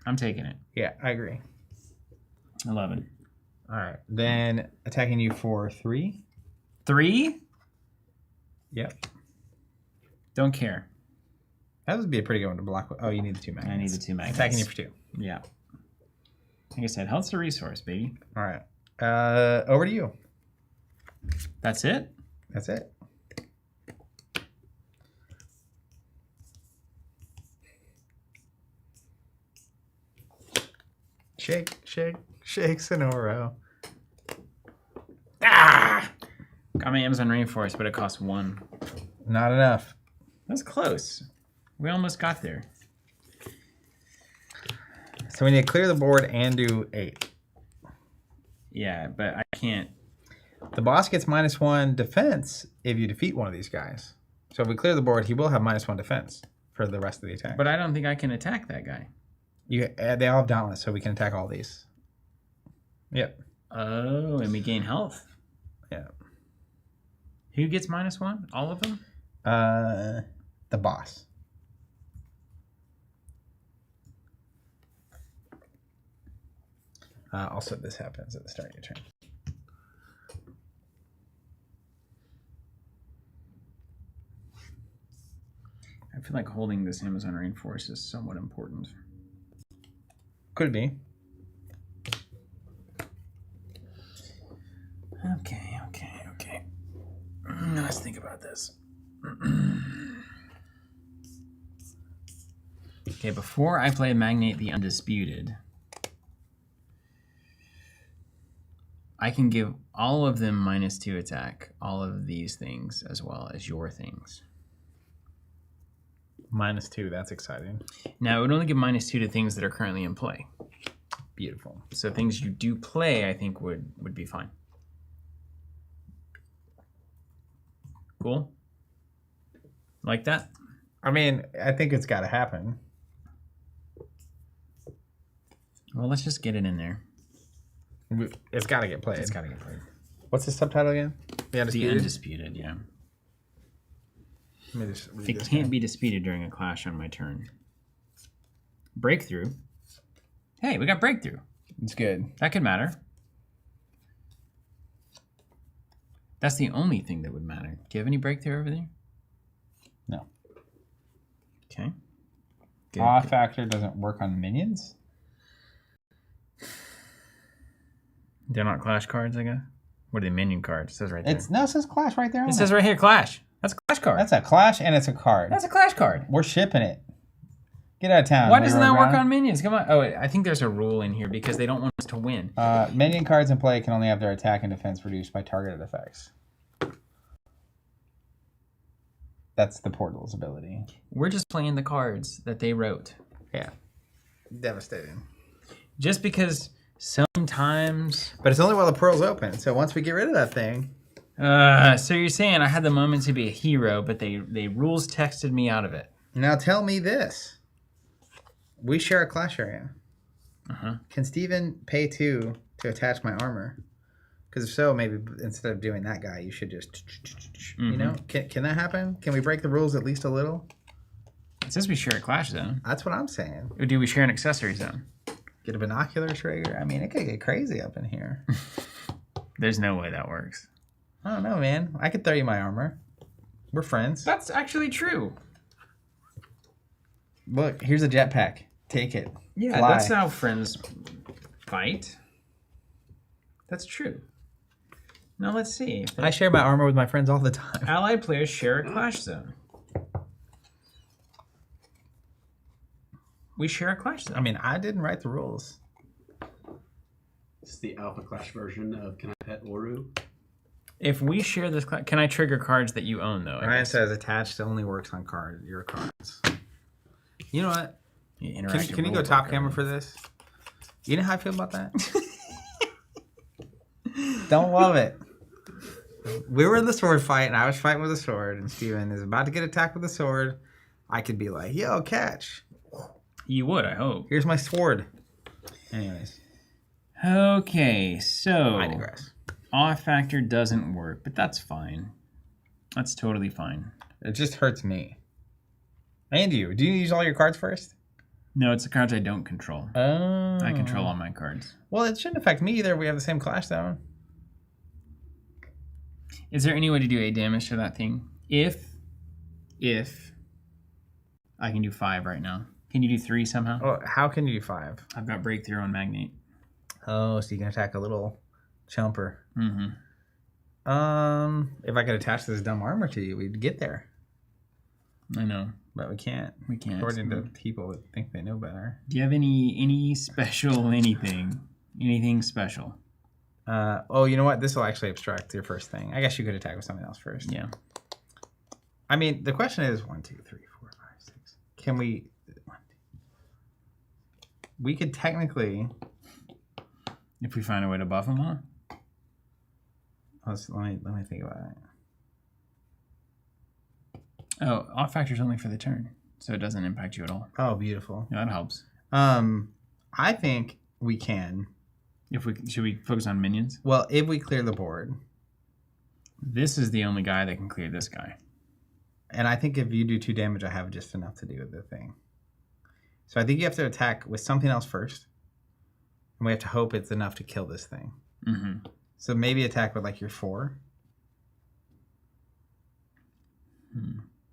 I'm taking it. Yeah, I agree. 11. All right. Then attacking you for 3. 3? Yep. Don't care. That would be a pretty good one to block. Oh, you need the 2 magnets. I need the 2 magnets. Attacking you for 2. Yeah. Like I said, health's a resource, baby. All right. Over to you. That's it? That's it. shakes in a row. Ah! Got my Amazon Rainforest, but it costs 1. Not enough. That's close. We almost got there. So we need to clear the board and do 8. Yeah, but I can't. The boss gets -1 defense if you defeat one of these guys. So if we clear the board, he will have -1 defense for the rest of the attack. But I don't think I can attack that guy. They all have Dauntless, so we can attack all these. Yep. Oh, and we gain health. Yeah. Who gets -1? All of them? The boss. Also, this happens at the start of your turn. I feel like holding this Amazon Rainforest is somewhat important. Could be. Okay. Let's think about this. Okay, before I play Magnate the Undisputed, I can give all of them -2 attack, all of these things, as well as your things. -2, that's exciting. Now, it would only give -2 to things that are currently in play. Beautiful. So things you do play, I think, would be fine. Cool? Like that? I mean, I think it's got to happen. Well, let's just get it in there. It's got to get played. It's got to get played. What's the subtitle again? The Undisputed? The Undisputed, yeah. Let me just read It this can't down. be disputed during a clash on my turn. Breakthrough. Hey, we got Breakthrough. It's good. That could matter. That's the only thing that would matter. Do you have any Breakthrough over there? No. Okay. Good. Awe factor doesn't work on minions? They're not clash cards, I guess? What are they, minion cards? It says right there. It says Clash right there. It says right here, clash. That's a clash card. That's a Clash and it's a card. That's a clash card. We're shipping it. Get out of town. Why doesn't that Leroy work Brown. on minions? Come on. Oh, I think there's a rule in here because they don't want us to win. Minion cards in play can only have their attack and defense reduced by targeted effects. That's the portal's ability. We're just playing the cards that they wrote. Yeah. Devastating. Just because sometimes... But it's only while the portal's open. So once we get rid of that thing... so you're saying I had the moment to be a hero, but they rules texted me out of it. Now tell me this. We share a clash area. Uh-huh. Can Steven pay 2 to attach my armor? Because if so, maybe instead of doing that guy, you should just... You know? Can that happen? Can we break the rules at least a little? It says we share a clash zone. That's what I'm saying. Or do we share an accessory zone? Get a binocular trigger. I mean, it could get crazy up in here. There's no way that works. I don't know, man. I could throw you my armor. We're friends. That's actually true. Look, here's a jetpack. Take it. Yeah, Fly. that's how friends fight. That's true. Now let's see. I share my armor with my friends all the time. Allied players share a clash zone. We share a clash zone. I mean, I didn't write the rules. It's the Alpha Clash version of Can I Pet Oru? If we share this clash, can I trigger cards that you own though? I Ryan guess? says attached only works on your cards. You know what? Can you go top camera for this? You know how I feel about that? Don't love it. We were in the sword fight, and I was fighting with a sword, and Steven is about to get attacked with a sword. I could be like, yo, catch. You would, I hope. Here's my sword. Anyways. Okay, so I digress. awe factor doesn't work, but that's fine. That's totally fine. It just hurts me. And you. Do you use all your cards first? No, it's the cards I don't control. Oh. I control all my cards. Well, it shouldn't affect me either. We have the same clash zone. Is there any way to do 8 damage to that thing? If I can do 5 right now. Can you do 3 somehow? Oh, how can you do 5? I've got breakthrough on Magnate. Oh, so you can attack a little chumper. Mm-hmm. If I could attach this dumb armor to you, we'd get there. I know. But we can't. We can't. According to people that think they know better. Do you have any special anything? Anything special? Oh, you know what? This will actually obstruct your first thing. I guess you could attack with something else first. Yeah. I mean, the question is 1, 2, 3, 4, 5, 6. Can we? We could technically. If we find a way to buff them, huh? Let me think about it. Oh, off factor's only for the turn, so it doesn't impact you at all. Oh, beautiful. Yeah, that helps. I think we can. Should we focus on minions? Well, if we clear the board. This is the only guy that can clear this guy. And I think if you do 2 damage, I have just enough to do with the thing. So I think you have to attack with something else first. And we have to hope it's enough to kill this thing. Mm-hmm. So maybe attack with like your 4.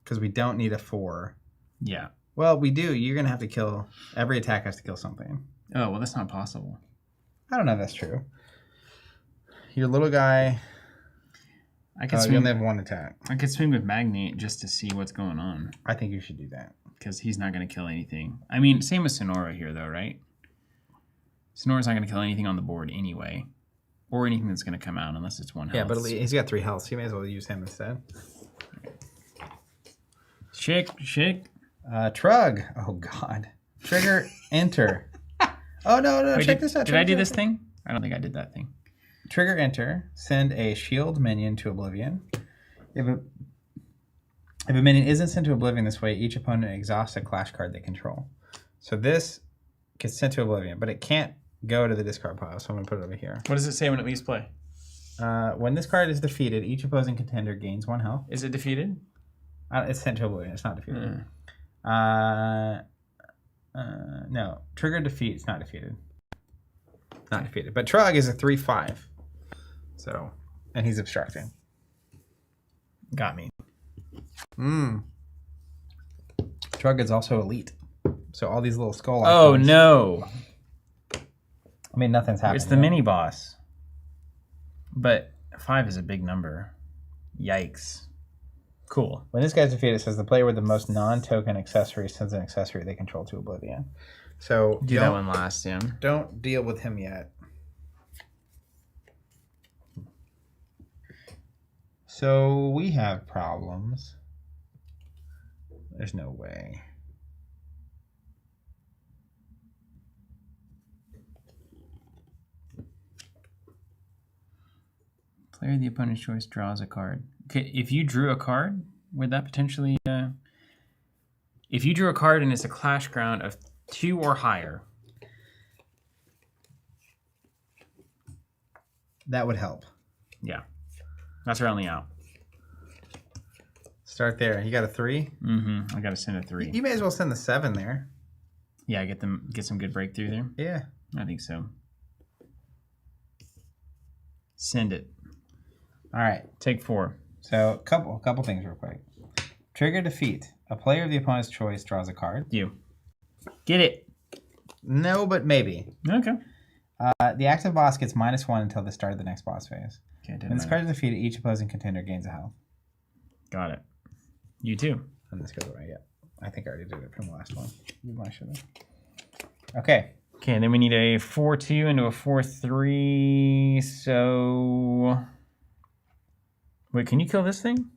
Because we don't need a 4. Yeah. Well, we do. You're going to have to kill... Every attack has to kill something. Oh, well, that's not possible. I don't know if that's true. Your little guy... I could you swing. only have 1 attack. I could swing with Magnate just to see what's going on. I think you should do that. Because he's not going to kill anything. I mean, same with Sonora here, though, right? Sonora's not going to kill anything on the board anyway. Or anything that's going to come out unless it's 1 health. Yeah, but he's got 3 health, so you may as well use him instead. Shake. Trug. Oh, God. Trigger, enter. Oh, no, Wait, check this out. Did I do this thing? I don't think I did that thing. Trigger, enter. Send a shield minion to Oblivion. If a minion isn't sent to Oblivion this way, each opponent exhausts a clash card they control. So this gets sent to Oblivion, but it can't go to the discard pile, so I'm going to put it over here. What does it say when it leaves play? When this card is defeated, each opposing contender gains 1 health. Is it defeated? It's sent to Oblivion. It's not defeated. No. Trigger defeat. It's not defeated. Not defeated. But Trug is a 3/5. So, and he's obstructing. Got me. Trug is also elite. So all these little skull icons. Oh, no. I mean, nothing's happening. It's the mini boss. But 5 is a big number. Yikes. Cool. When this guy's defeated, it says the player with the most non-token accessories sends an accessory they control to Oblivion. So Do that one last, yeah. Don't deal with him yet. So we have problems. There's no way. Player of the opponent's choice draws a card. Okay, if you drew a card, would that potentially... if you drew a card and it's a clash ground of 2 or higher... That would help. Yeah. That's our only out. Start there. You got a 3? Mm-hmm. I got to send a 3. You may as well send the 7 there. Yeah, get some good breakthrough there. Yeah. I think so. Send it. All right. Take 4. So a couple things real quick. Trigger defeat. A player of the opponent's choice draws a card. You. Get it. No, but maybe. Okay. The active boss gets -1 until the start of the next boss phase. Okay, When this card is defeated, each opposing contender gains a health. Got it. You too. And this goes away, yeah. I think I already did it from the last one. I should have. Okay. Okay, and then we need a 4/2 into a 4/3. So... Wait, can you kill this thing?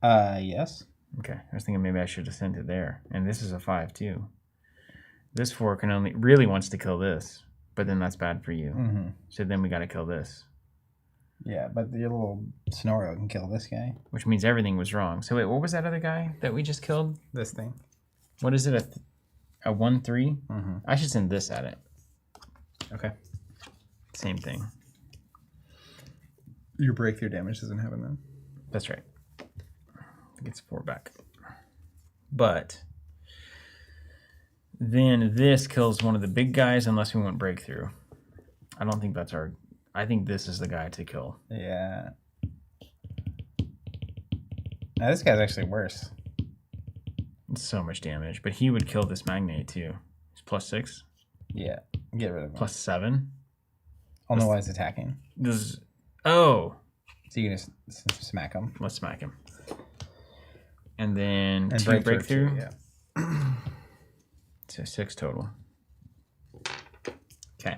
Yes. Okay, I was thinking maybe I should have sent it there. And this is a 5 too. This 4 can only really wants to kill this, but then that's bad for you. Mm-hmm. So then we got to kill this, Yeah, but your little Snorio can kill this guy. which means everything was wrong. So wait, what was that other guy that we just killed? This thing. What is it? A 1/3? Mm-hmm. I should send this at it. Okay. Same thing. Your breakthrough damage doesn't happen then. That's right. It gets 4 back. But then this kills one of the big guys unless we want breakthrough. I don't think that's our... I think this is the guy to kill. Yeah. Now this guy's actually worse. It's so much damage. But he would kill this magnate too. He's +6. Yeah. Get rid of him. +7. Only while he's attacking. This is... Oh! So you can just smack him. Let's smack him. And then And 2 breakthrough. Yeah. So 6 total. Okay.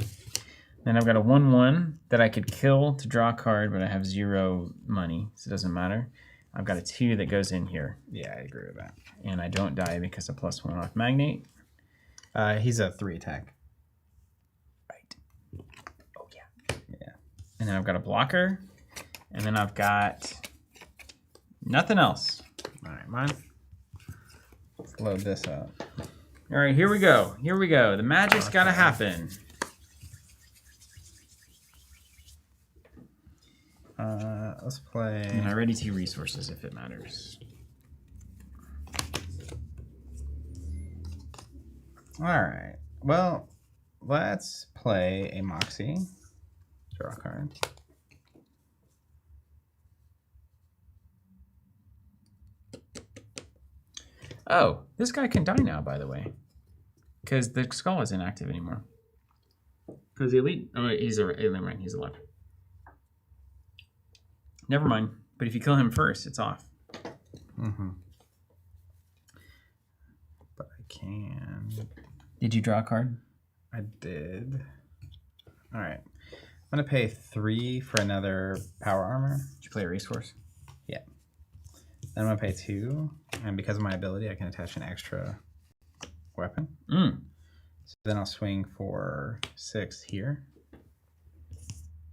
Then I've got a 1/1 that I could kill to draw a card, but I have 0 money, so it doesn't matter. I've got a 2 that goes in here. Yeah, I agree with that. And I don't die because of +1 off Magnate. He's a 3 attack. Right. Oh, yeah. Yeah. And then I've got a blocker. And then I've got nothing else. All right, mine. Let's load this up. All right, here we go. Here we go. The magic's got to happen. Let's play. And I ready 2 resources if it matters. All right. Well, let's play a Moxie. Draw a card. Oh, this guy can die now, by the way. Because the skull isn't active anymore. Because the elite... Oh, wait, he's alien, right? He's alive. Never mind. But if you kill him first, it's off. Mm-hmm. But I can... Did you draw a card? I did. All right. I'm going to pay 3 for another power armor. Did you play a resource? Yeah. Then I'm going to pay 2. And because of my ability, I can attach an extra weapon. So then I'll swing for 6 here.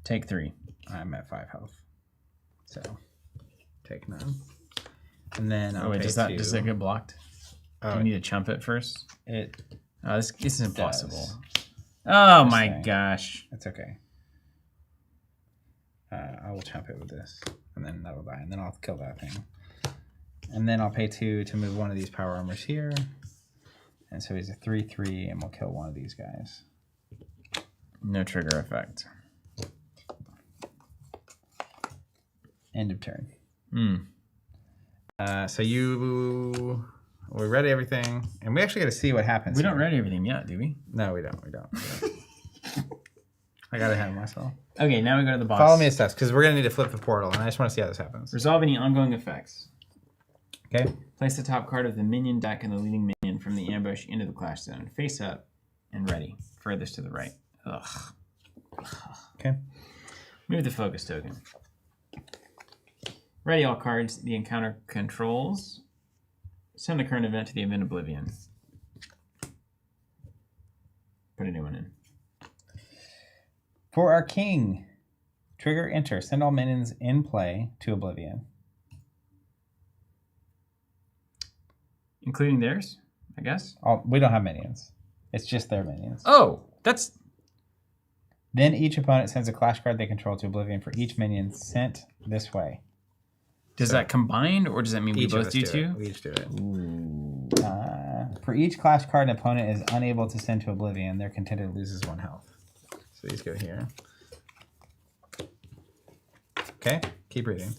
Take 3. I'm at 5 health. So take none. And then I'll pay does 2. it get blocked? Oh, Do you need to chump it first? This is impossible. does. Oh This my thing. gosh. It's okay. I will chump it with this, and then that'll die, and then I'll kill that thing. And then I'll pay 2 to move one of these power armors here. And so he's a 3/3, and we'll kill one of these guys. No trigger effect. End of turn. So we ready everything, and we actually got to see what happens. We don't here. ready everything yet, do we? No, we don't. I got ahead of myself. Okay, now we go to the boss. Follow me as steps, because we're going to need to flip the portal, and I just want to see how this happens. Resolve any ongoing effects. Okay. Place the top card of the minion deck and the leading minion from the ambush into the clash zone. Face up and ready. Furthest to the right. Ugh. Okay. Move the focus token. Ready all cards the encounter controls. Send the current event to the event oblivion. Put a new one in. For our king, trigger enter. Send all minions in play to oblivion. Including theirs, I guess? We don't have minions. It's just their minions. Oh, that's... Then each opponent sends a clash card they control to oblivion for each minion sent this way. Does that combine, or does that mean we both do 2? We each do it. Ooh. For each clash card an opponent is unable to send to oblivion, their contender loses 1 health. So these go here. Okay, keep reading.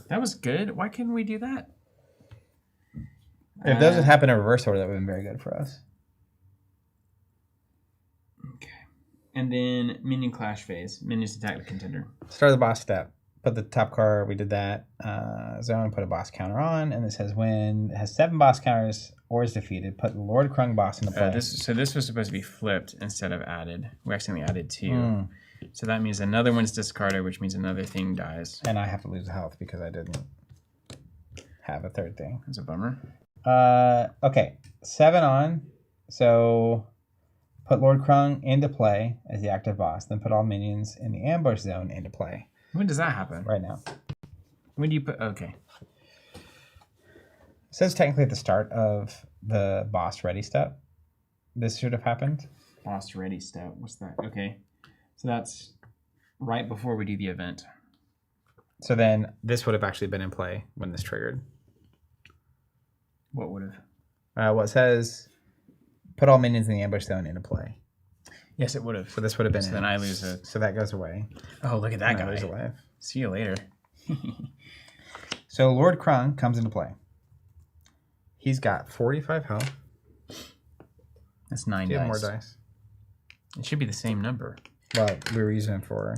That was good. Why couldn't we do that? If those had happened in reverse order, that would have been very good for us. Okay. And then minion clash phase. Minions attack the contender. Start the boss step. Put the top card, we did that. Zone, put a boss counter on, and it says when it has 7 boss counters or is defeated, put the Lord Krung boss into play. So this was supposed to be flipped instead of added. We accidentally added 2. So that means another one's discarded, which means another thing dies. And I have to lose health because I didn't have a third thing. That's a bummer. Okay, 7 on. So put Lord Krung into play as the active boss. Then put all minions in the ambush zone into play. When does that happen? Right now. When do you put... Okay. It says technically at the start of the boss ready step. This should have happened. Boss ready step. What's that? Okay. So that's right before we do the event. So then this would have actually been in play when this triggered. What would have? Well, it says put all minions in the ambush zone into play. Yes, it would have. So this would have been So in. then I lose it. So that goes away. Oh, look at that guy. He's alive. See you later. So Lord Krung comes into play. He's got 45 health. That's 9 Do you dice. have more dice? It should be the same number. Well, we were using it for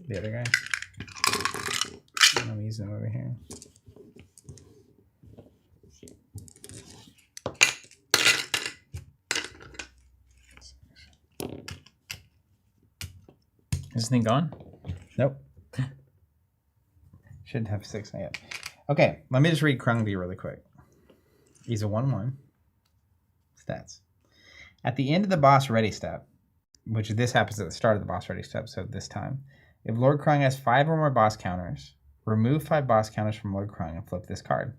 the other guy. And I'm using it over here. Is this thing gone? Nope. Shouldn't have 6 yet. Okay, let me just read Krung to you really quick. He's a 1/1. Stats. At the end of the boss ready step, which this happens at the start of the boss ready step, so this time, if Lord Krung has 5 or more boss counters, remove 5 boss counters from Lord Krung and flip this card.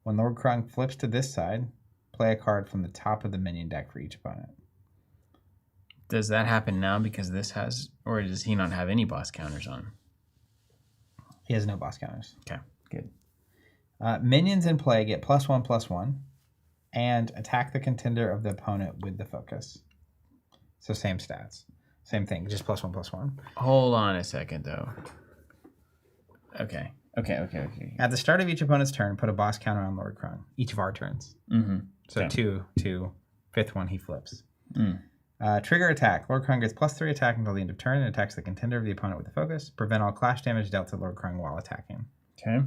When Lord Krung flips to this side, play a card from the top of the minion deck for each opponent. Does that happen now because this has, or does he not have any boss counters on? He has no boss counters. Okay, good. Minions in play get +1/+1 and attack the contender of the opponent with the focus. So same stats. Same thing, just +1/+1. Hold on a second, though. Okay. At the start of each opponent's turn, put a boss counter on Lord Krung. Each of our turns. Mm-hmm. So okay. 2, 5th one he flips. Mm. Trigger attack. Lord Krung gets +3 attack until the end of turn and attacks the contender of the opponent with the focus. Prevent all clash damage dealt to Lord Krung while attacking. Okay.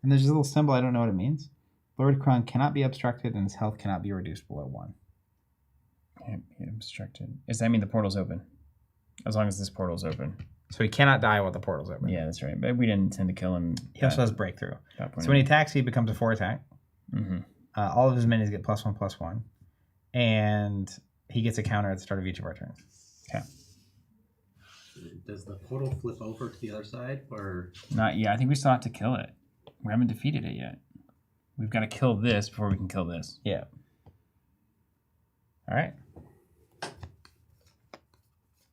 And there's a little symbol, I don't know what it means. Lord Krung cannot be obstructed and his health cannot be reduced below 1. Can't be obstructed. Does that mean the portal's open? As long as this portal's open. So he cannot die while the portal's open. Yeah, that's right. But we didn't intend to kill him. He also has breakthrough. So when he attacks, he becomes a 4 attack. Mm-hmm. All of his minions get +1/+1. And he gets a counter at the start of each of our turns. Okay. Does the portal flip over to the other side, or Not yet. I think we still have to kill it. We haven't defeated it yet. We've got to kill this before we can kill this. Yeah. All right.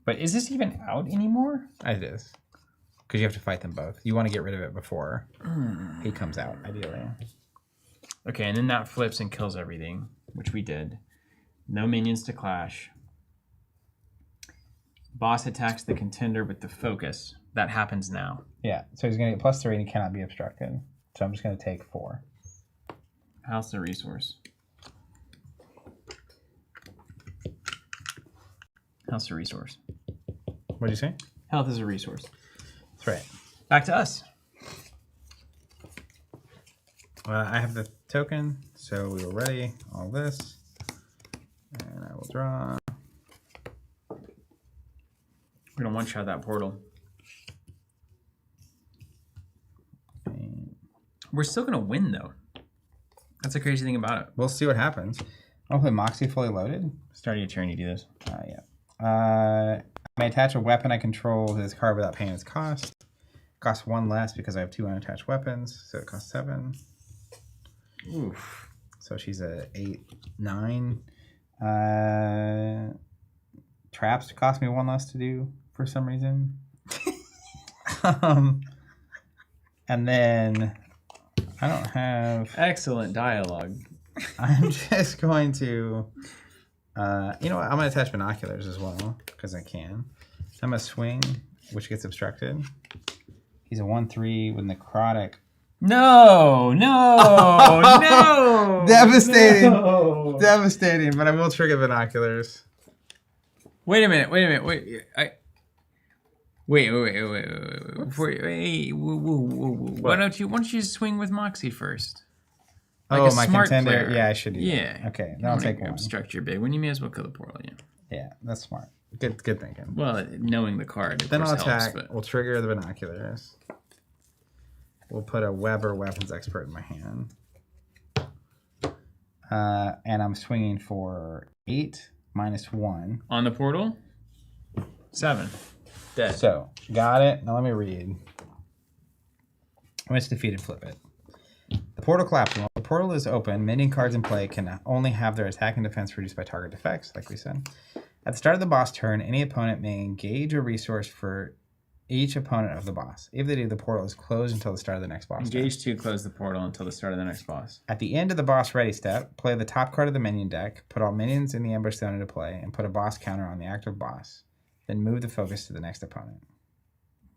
But is this even out anymore? It is. Because you have to fight them both. You want to get rid of it before he comes out, ideally. Okay, and then that flips and kills everything, which we did. No minions to clash. Boss attacks the contender with the focus. That happens now. Yeah, so he's going to get +3 and he cannot be obstructed. So I'm just going to take 4. House the resource. House the resource. What did you say? Health is a resource. That's right. Back to us. I have the token, so we were ready. All this. And I will draw. We're going to one-shot that portal. We're still going to win, though. That's the crazy thing about it. We'll see what happens. I'll play Moxie fully loaded. Start of your turn, you do this. Yeah. I may attach a weapon I control to this card without paying its cost. Costs 1 less because I have 2 unattached weapons, so it costs 7. Oof. So she's a 8, 9. Traps cost me 1 less to do for some reason. And then I don't have. Excellent dialogue. I'm just going to. You know what? I'm going to attach binoculars as well because I can. I'm going to swing, which gets obstructed. He's a 1/3 with necrotic. No. Devastating. No. Devastating, but I will trigger binoculars. Wait a minute. Wait. Why don't you swing with Moxie first? Like a my smart contender. player. Yeah, I should do Yeah. that. Okay, then I'll take 1. Obstruct your big one. You may as well kill the portal. Yeah. Yeah, that's smart. Good thinking. Well, knowing the card, of Then course, I'll attack. helps, but... We'll trigger the binoculars. We'll put a Weber Weapons Expert in my hand. And I'm swinging for 8 minus 1. On the portal? 7. Dead. So, got it. Now let me read. When it's defeated, flip it. The portal collapses. While the portal is open, minion cards in play can only have their attack and defense reduced by target effects, like we said. At the start of the boss turn, any opponent may engage a resource for each opponent of the boss. If they do, the portal is closed until the start of the next boss turn. Engage to close the portal until the start of the next boss. At the end of the boss ready step, play the top card of the minion deck, put all minions in the ambush zone into play, and put a boss counter on the active boss. Then move the focus to the next opponent.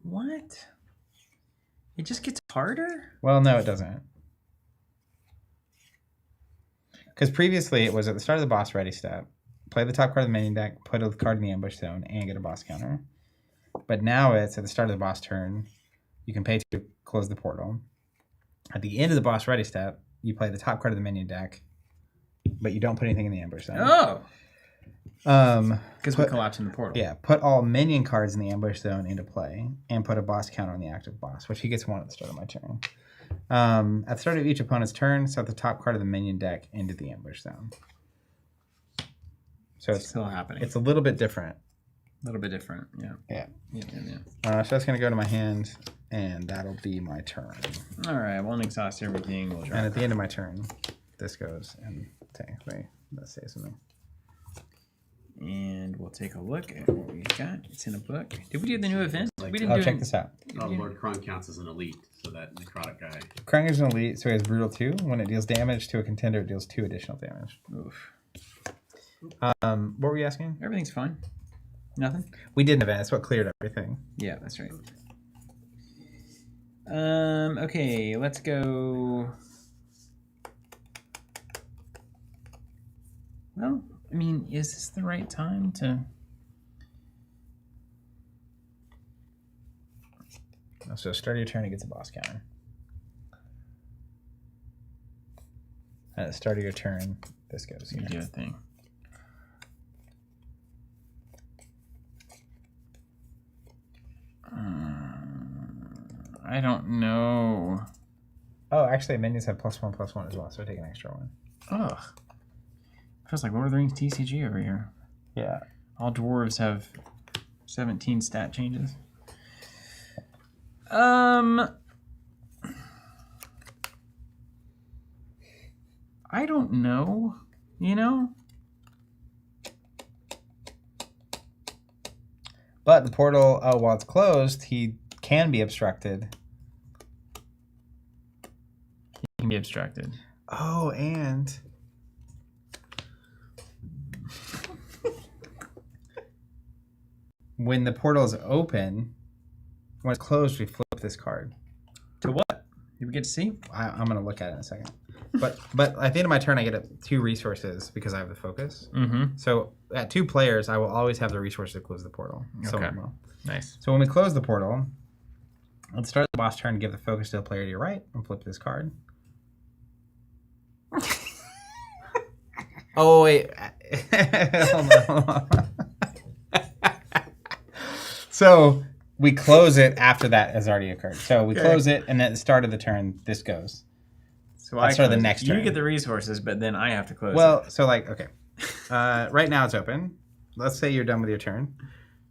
What? It just gets harder? Well, no, it doesn't. Because previously it was at the start of the boss ready step, play the top card of the minion deck, put a card in the ambush zone, and get a boss counter. But now it's at the start of the boss turn, you can pay to close the portal. At the end of the boss ready step, you play the top card of the minion deck, but you don't put anything in the ambush zone. Oh! Because we collapse in the portal. Yeah, put all minion cards in the ambush zone into play, and put a boss counter on the active boss, which he gets 1 at the start of my turn. At the start of each opponent's turn, set the top card of the minion deck into the ambush zone. So it's still happening. It's a little bit different. A little bit different, yeah. Yeah. Yeah. So that's going to go to my hand, and that'll be my turn. All right, won't exhaust everything. We'll draw. And at the end of my turn, this goes, and technically, let's say something. And we'll take a look at what we've got. It's in a book. Did we do the new event? Like, we didn't check this out. Lord Krung counts as an elite, so that necrotic guy. Krung is an elite, so he has brutal 2. When it deals damage to a contender, it deals 2 additional damage. Oof. What were you asking? Everything's fine. Nothing? We did an event. That's what cleared everything. Yeah, that's right. Okay, let's go. Well, I mean, is this the right time to... So start of your turn, it gets a boss counter. At the start of your turn, this goes here. You do a thing. I don't know. Oh, actually, minions have +1/+1 as well, so I take an extra 1. Ugh. Feels like Lord of the Rings TCG over here. Yeah. All dwarves have 17 stat changes. I don't know. You know? But the portal, while it's closed, he can be obstructed. He can be obstructed. Oh, and... when the portal is open, when it's closed, we flip this card. To what? Did we get to see? I'm going to look at it in a second. But at the end of my turn, I get 2 resources because I have the focus. Mm-hmm. So at 2 players, I will always have the resources to close the portal. Okay. Nice. So when we close the portal, let's start the boss turn, give the focus to the player to your right, and flip this card. Oh, wait. Hold on. So we close it after that has already occurred. So we close it, and at the start of the turn, this goes. So I start the next turn. You get the resources, but then I have to close it. So like, okay. Right now it's open. Let's say you're done with your turn.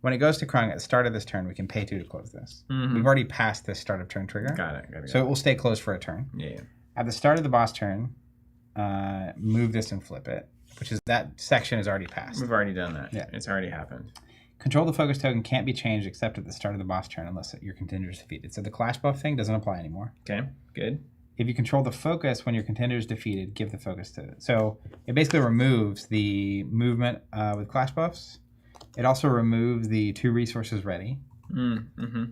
When it goes to Krung, at the start of this turn, we can pay 2 to close this. Mm-hmm. We've already passed this start of turn trigger. Got it. So it will stay closed for a turn. Yeah. At the start of the boss turn, move this and flip it, which is that section is already passed. We've already done that. Yeah. It's already happened. Control the focus token can't be changed except at the start of the boss turn unless your contender is defeated. So the clash buff thing doesn't apply anymore. Okay, good. If you control the focus when your contender is defeated, give the focus to it. So it basically removes the movement with clash buffs. It also removes the 2 resources ready. Mm-hmm.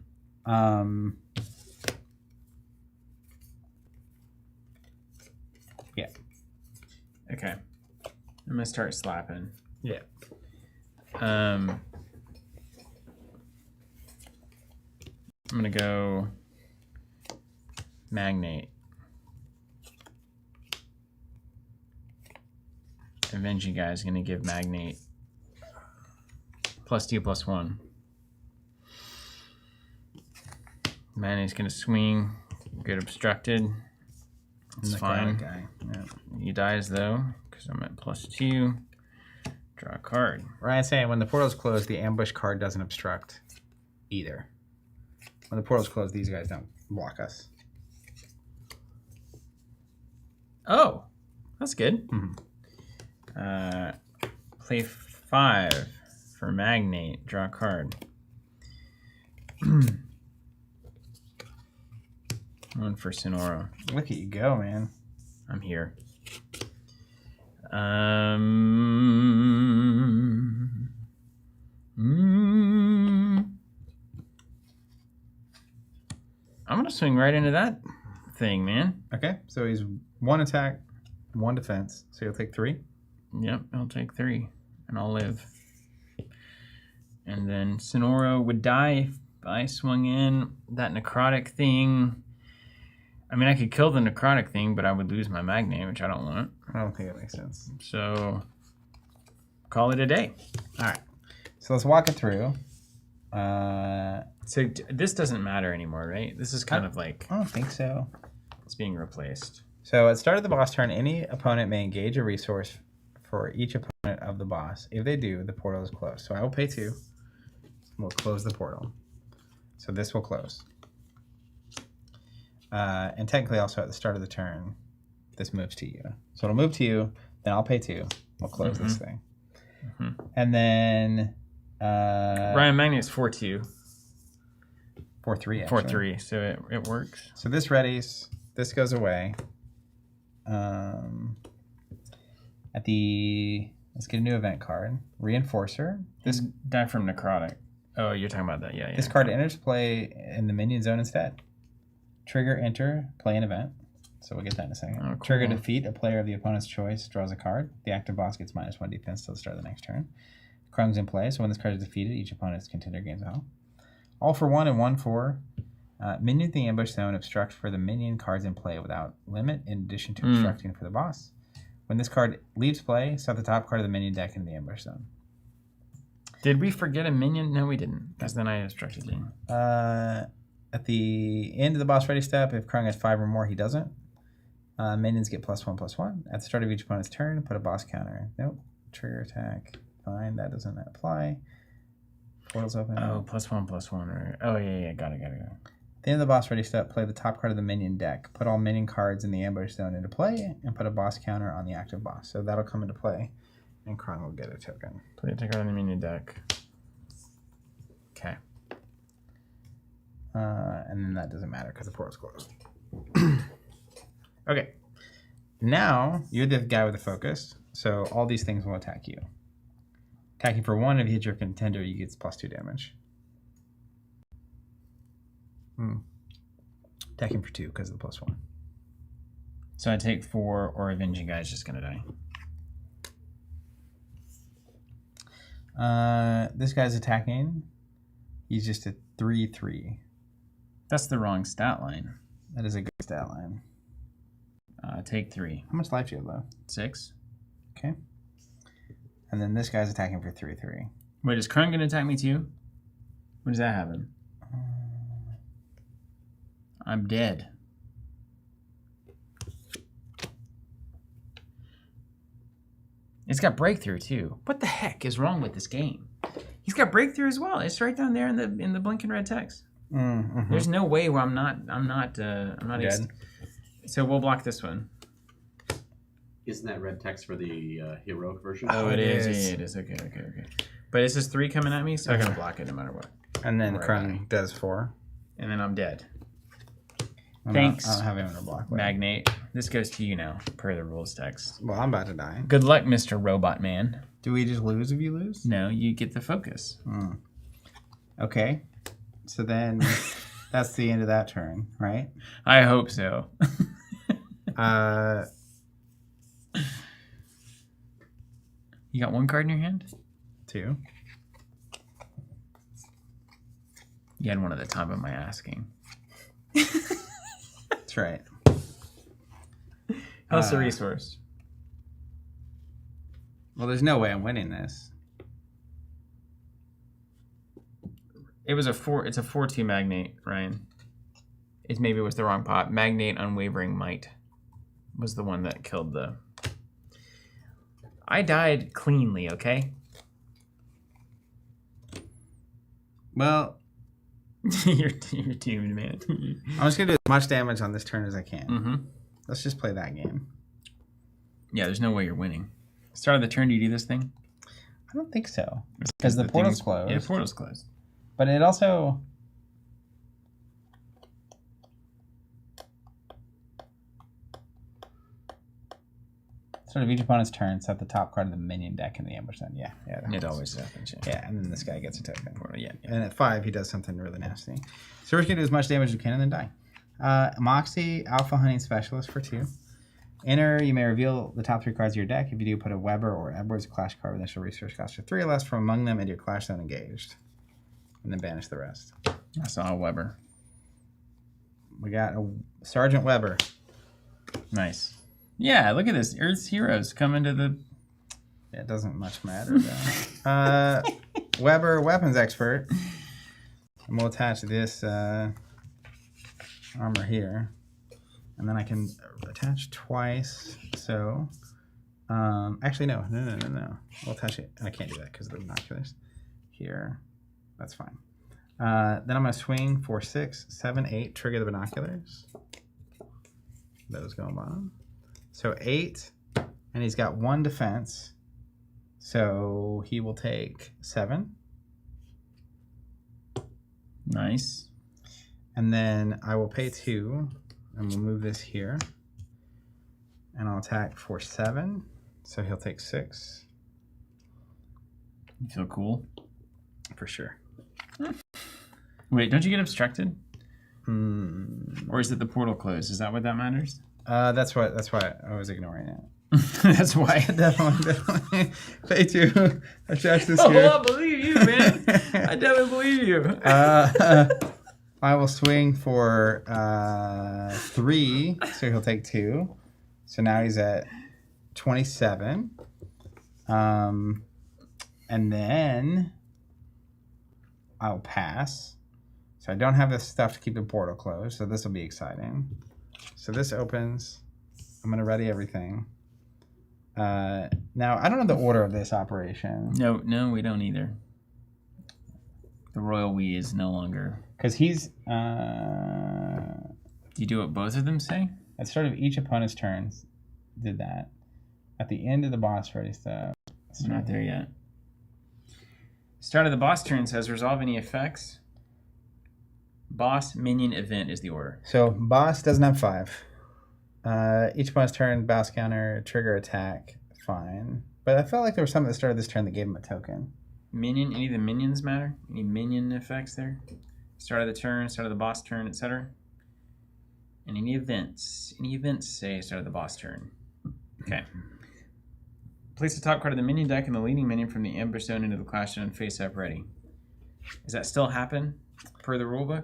Yeah. Okay. I'm gonna start slapping. Yeah. I'm gonna go Magnate. Avenge you guys gonna give Magnate +2/+1. Magnate's gonna swing, get obstructed. It's fine. Guy. Yeah. He dies though, because I'm at +2. Draw a card. Ryan's saying when the portal's closed, the ambush card doesn't obstruct either. When the portal's closed, these guys don't block us. Oh, that's good. Mm-hmm. Play 5 for Magnate. Draw a card. One for Sonoro. Look at you go, man. I'm here. I'm gonna swing right into that thing, man. Okay, so he's 1 attack, 1 defense, so he'll take 3. Yep, I'll take 3, and I'll live. And then Sonoro would die if I swung in. That necrotic thing. I mean, I could kill the necrotic thing, but I would lose my Magnate, which I don't want. I don't think it makes sense. So, call it a day. All right. So let's walk it through. So this doesn't matter anymore, right? This is kind of like... I don't think so. It's being replaced. So at the start of the boss turn, any opponent may engage a resource for each opponent of the boss. If they do, the portal is closed. So I will pay 2. We'll close the portal. So this will close. And technically also at the start of the turn, this moves to you. So it'll move to you, then I'll pay 2. We'll close this thing. And then... Ryan Magnet's 4-2. 4-3, actually. 4-3, so it works. So this readies. This goes away. Let's get a new event card. Reinforcer. This die from Necrotic. Oh, you're talking about that, yeah. This card enters play in the minion zone instead. Trigger, enter, play an event. So we'll get that in a second. Oh, cool. Trigger, defeat a player of the opponent's choice, draws a card. The active boss gets -1 defense till the start of the next turn. Krung's in play, so when this card is defeated, each opponent's contender gains a health. All for 1 and 1 for. Minion the ambush zone obstruct for the minion cards in play without limit, in addition to obstructing for the boss. When this card leaves play, set the top card of the minion deck into the ambush zone. Did we forget a minion? No, we didn't, because then I obstructed you. At the end of the boss ready step, if Krung has 5 or more, he doesn't. Minions get +1/+1. At the start of each opponent's turn, put a boss counter. Nope. Trigger attack. Fine, that doesn't apply. Portal's open. Oh, +1/+1. Or... Oh, yeah, got it. At the end of the boss ready step, play the top card of the minion deck. Put all minion cards in the ambush zone into play, and put a boss counter on the active boss. So that'll come into play, and Krung will get a token. Play a card on the minion deck. Okay. And then that doesn't matter because the portal's closed. Okay. Now, you're the guy with the focus, so all these things will attack you. Attacking for 1, if you hit your contender, you get +2 damage. Attacking for 2 because of the +1. So I take 4, or Avenging Guy's just going to die. This guy's attacking. He's just a 3/3. That's the wrong stat line. That is a good stat line. Take 3. How much life do you have, though? 6. Okay. And then this guy's attacking for 3/3. Wait, is Krung going to attack me too? When does that happen? I'm dead. It's got breakthrough too. What the heck is wrong with this game? He's got breakthrough as well. It's right down there in the blinking red text. There's no way where I'm not dead. So we'll block this one. Isn't that red text for the heroic version? Oh, it is. Yeah, it is. Okay. But it's just 3 coming at me, so I'm gonna block it no matter what. And then Krung does 4. And then I'm dead. Thanks. I don't have him in a block. Magnate. This goes to you now, per the rules text. Well, I'm about to die. Good luck, Mr. Robot Man. Do we just lose if you lose? No, you get the focus. Okay. So then that's the end of that turn, right? I hope so. You got 1 card in your hand? 2. You had one at the time of my asking. That's right. How's the resource? Well, there's no way I'm winning this. It's a 4/2 Magnate, Ryan. It maybe was the wrong pot. Magnate Unwavering Might was the one that killed the... I died cleanly, okay? Well... you're doomed, man. I'm just going to do as much damage on this turn as I can. Let's just play that game. Yeah, there's no way you're winning. Start of the turn, do you do this thing? I don't think so. Because the portal's closed. Yeah, the portal's closed. But it also... Start of each opponent's turn, set the top card of the minion deck in the ambush zone. Yeah. It always happens, Yeah, and then this guy gets a token. Yeah. And at 5, he does something really nasty. So we're just going to do as much damage as we can and then die. Moxie, Alpha Hunting Specialist for 2. Enter, you may reveal the top 3 cards of your deck. If you do, put a Weber or Edwards Clash card with initial resource cost of 3 or less from among them into your Clash zone engaged. And then banish the rest. I saw a Weber. We got a Sergeant Weber. Nice. Yeah, look at this. Earth's heroes coming to the Yeah, it doesn't much matter though. Weber, weapons expert. And we'll attach this armor here. And then I can attach twice. So, actually, no. We'll attach it. I can't do that because of the binoculars. Here. That's fine. Then I'm going to swing for 6, 7, 8. Trigger the binoculars. Those go on bottom. So 8. And he's got 1 defense. So he will take 7. Nice. And then I will pay 2. And we'll move this here. And I'll attack for 7. So he'll take 6. You feel cool? For sure. Wait, don't you get obstructed? Or is it the portal closed? Is that what that matters? That's why I was ignoring it. That's why. Definitely. Pay 2. Attach this Oh, here. I believe you, man. I definitely believe you. I will swing for 3, so he'll take 2. So now he's at 27. And then I'll pass. So I don't have this stuff to keep the portal closed, so this will be exciting. So this opens. I'm going to ready everything. Now, I don't know the order of this operation. No, we don't either. The royal we is no longer. Because he's... Do you do what both of them say? At the start of each opponent's turns, did that. At the end of the boss ready stuff. We're not there yet. Start of the boss turn says resolve any effects. Boss minion event is the order. So boss doesn't have 5. Each opponent's turn, boss counter, trigger attack, fine. But I felt like there was something at the start of this turn that gave him a token. Minion, any of the minions matter? Any minion effects there? Start of the turn, start of the boss turn, etc. And any events say start of the boss turn. Okay. Place the top card of the minion deck and the leading minion from the ambush zone into the clash zone face up ready. Does that still happen per the rulebook?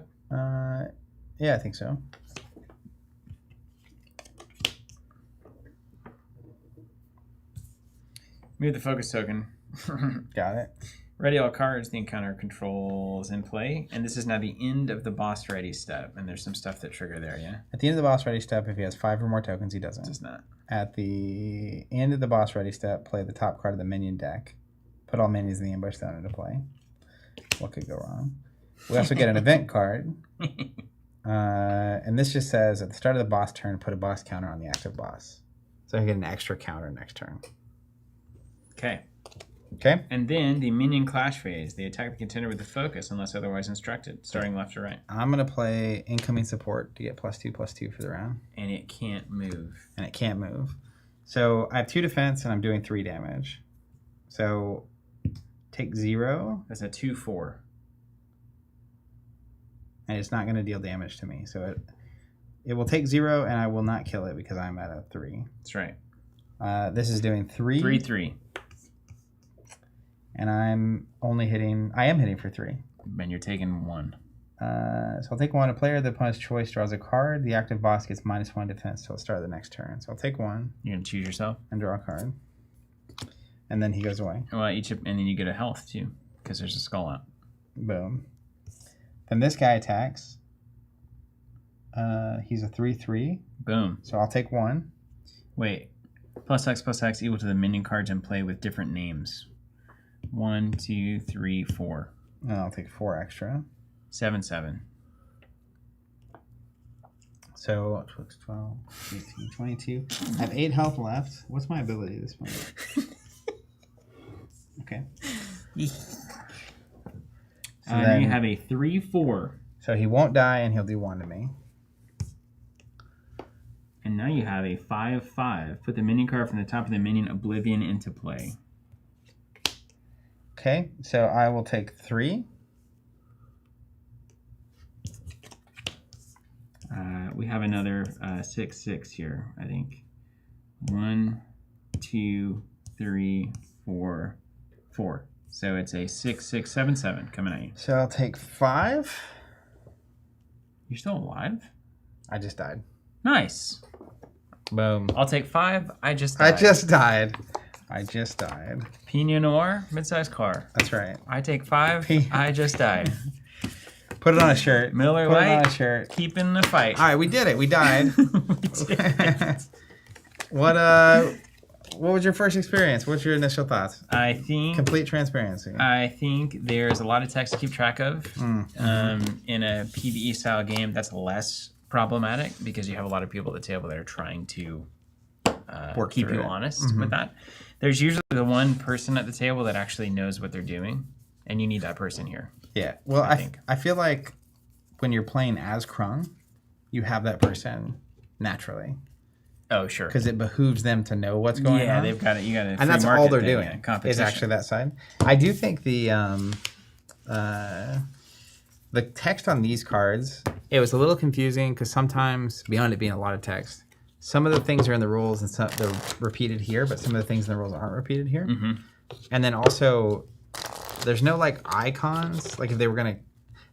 Yeah, I think so. Move the focus token. Got it. Ready all cards, the encounter controls in play. And this is now the end of the boss ready step. And there's some stuff that trigger there, yeah? At the end of the boss ready step, if he has 5 or more tokens, he doesn't. Does not. At the end of the boss ready step, play the top card of the minion deck. Put all minions in the ambush zone into play. What could go wrong? We also get an event card. And this just says, at the start of the boss turn, put a boss counter on the active boss. So I get an extra counter next turn. Okay. Okay. And then the minion clash phase. They attack the contender with the focus unless otherwise instructed, starting left or right. I'm going to play incoming support to get +2/+2 for the round. And it can't move. And it can't move. So I have 2 defense and I'm doing 3 damage. So take 0. That's a 2/4. And it's not going to deal damage to me. So it will take 0 and I will not kill it because I'm at a 3. That's right. This is doing 3. 3/3. And I am hitting for 3. And you're taking 1. So I'll take 1. A player of the opponent's choice draws a card. The active boss gets -1 defense till the start of the next turn. So I'll take 1. You're going to choose yourself? And draw a card. And then he goes away. Well, and then you get a health too, because there's a skull out. Boom. Then this guy attacks. He's a 3/3. Boom. So I'll take 1. Wait. +X equal to the minion cards in play with different names. 1, 2, 3, 4. And I'll take 4 extra. 7/7. So 12, 18, 22. I have 8 health left. What's my ability this point? Okay. So then you have a 3/4. So he won't die and he'll do 1 to me. And now you have a 5/5. Put the minion card from the top of the minion Oblivion into play. Okay, so I will take 3. We have another 6/6 here, I think. 1, 2, 3, 4, 4. So it's a 6, 6, 7, 7 coming at you. So I'll take 5. You're still alive? I just died. Nice. Boom. I'll take 5. I just died. I just died. I just died. Pinot Noir, mid-sized car. That's right. I take 5. I just died. Put it on a shirt. Miller Put Lite, it on a shirt. keeping the fight. All right, we did it. We died. We did. What was your first experience? What's your initial thoughts? I think Complete transparency. I think there's a lot of text to keep track of. In a PvE style game, that's less problematic because you have a lot of people at the table that are trying to keep you honest with that. There's usually the one person at the table that actually knows what they're doing, and you need that person here. Yeah. Well, I feel like when you're playing as Krung, you have that person naturally. Oh, sure. Because it behooves them to know what's going on. Yeah, they've got it. You got it. And that's all they're doing. Is actually that side. I do think the text on these cards, it was a little confusing because sometimes, beyond it being a lot of text, some of the things are in the rules and some they're repeated here, but some of the things in the rules aren't repeated here. And then also, there's no like icons. Like if they were gonna,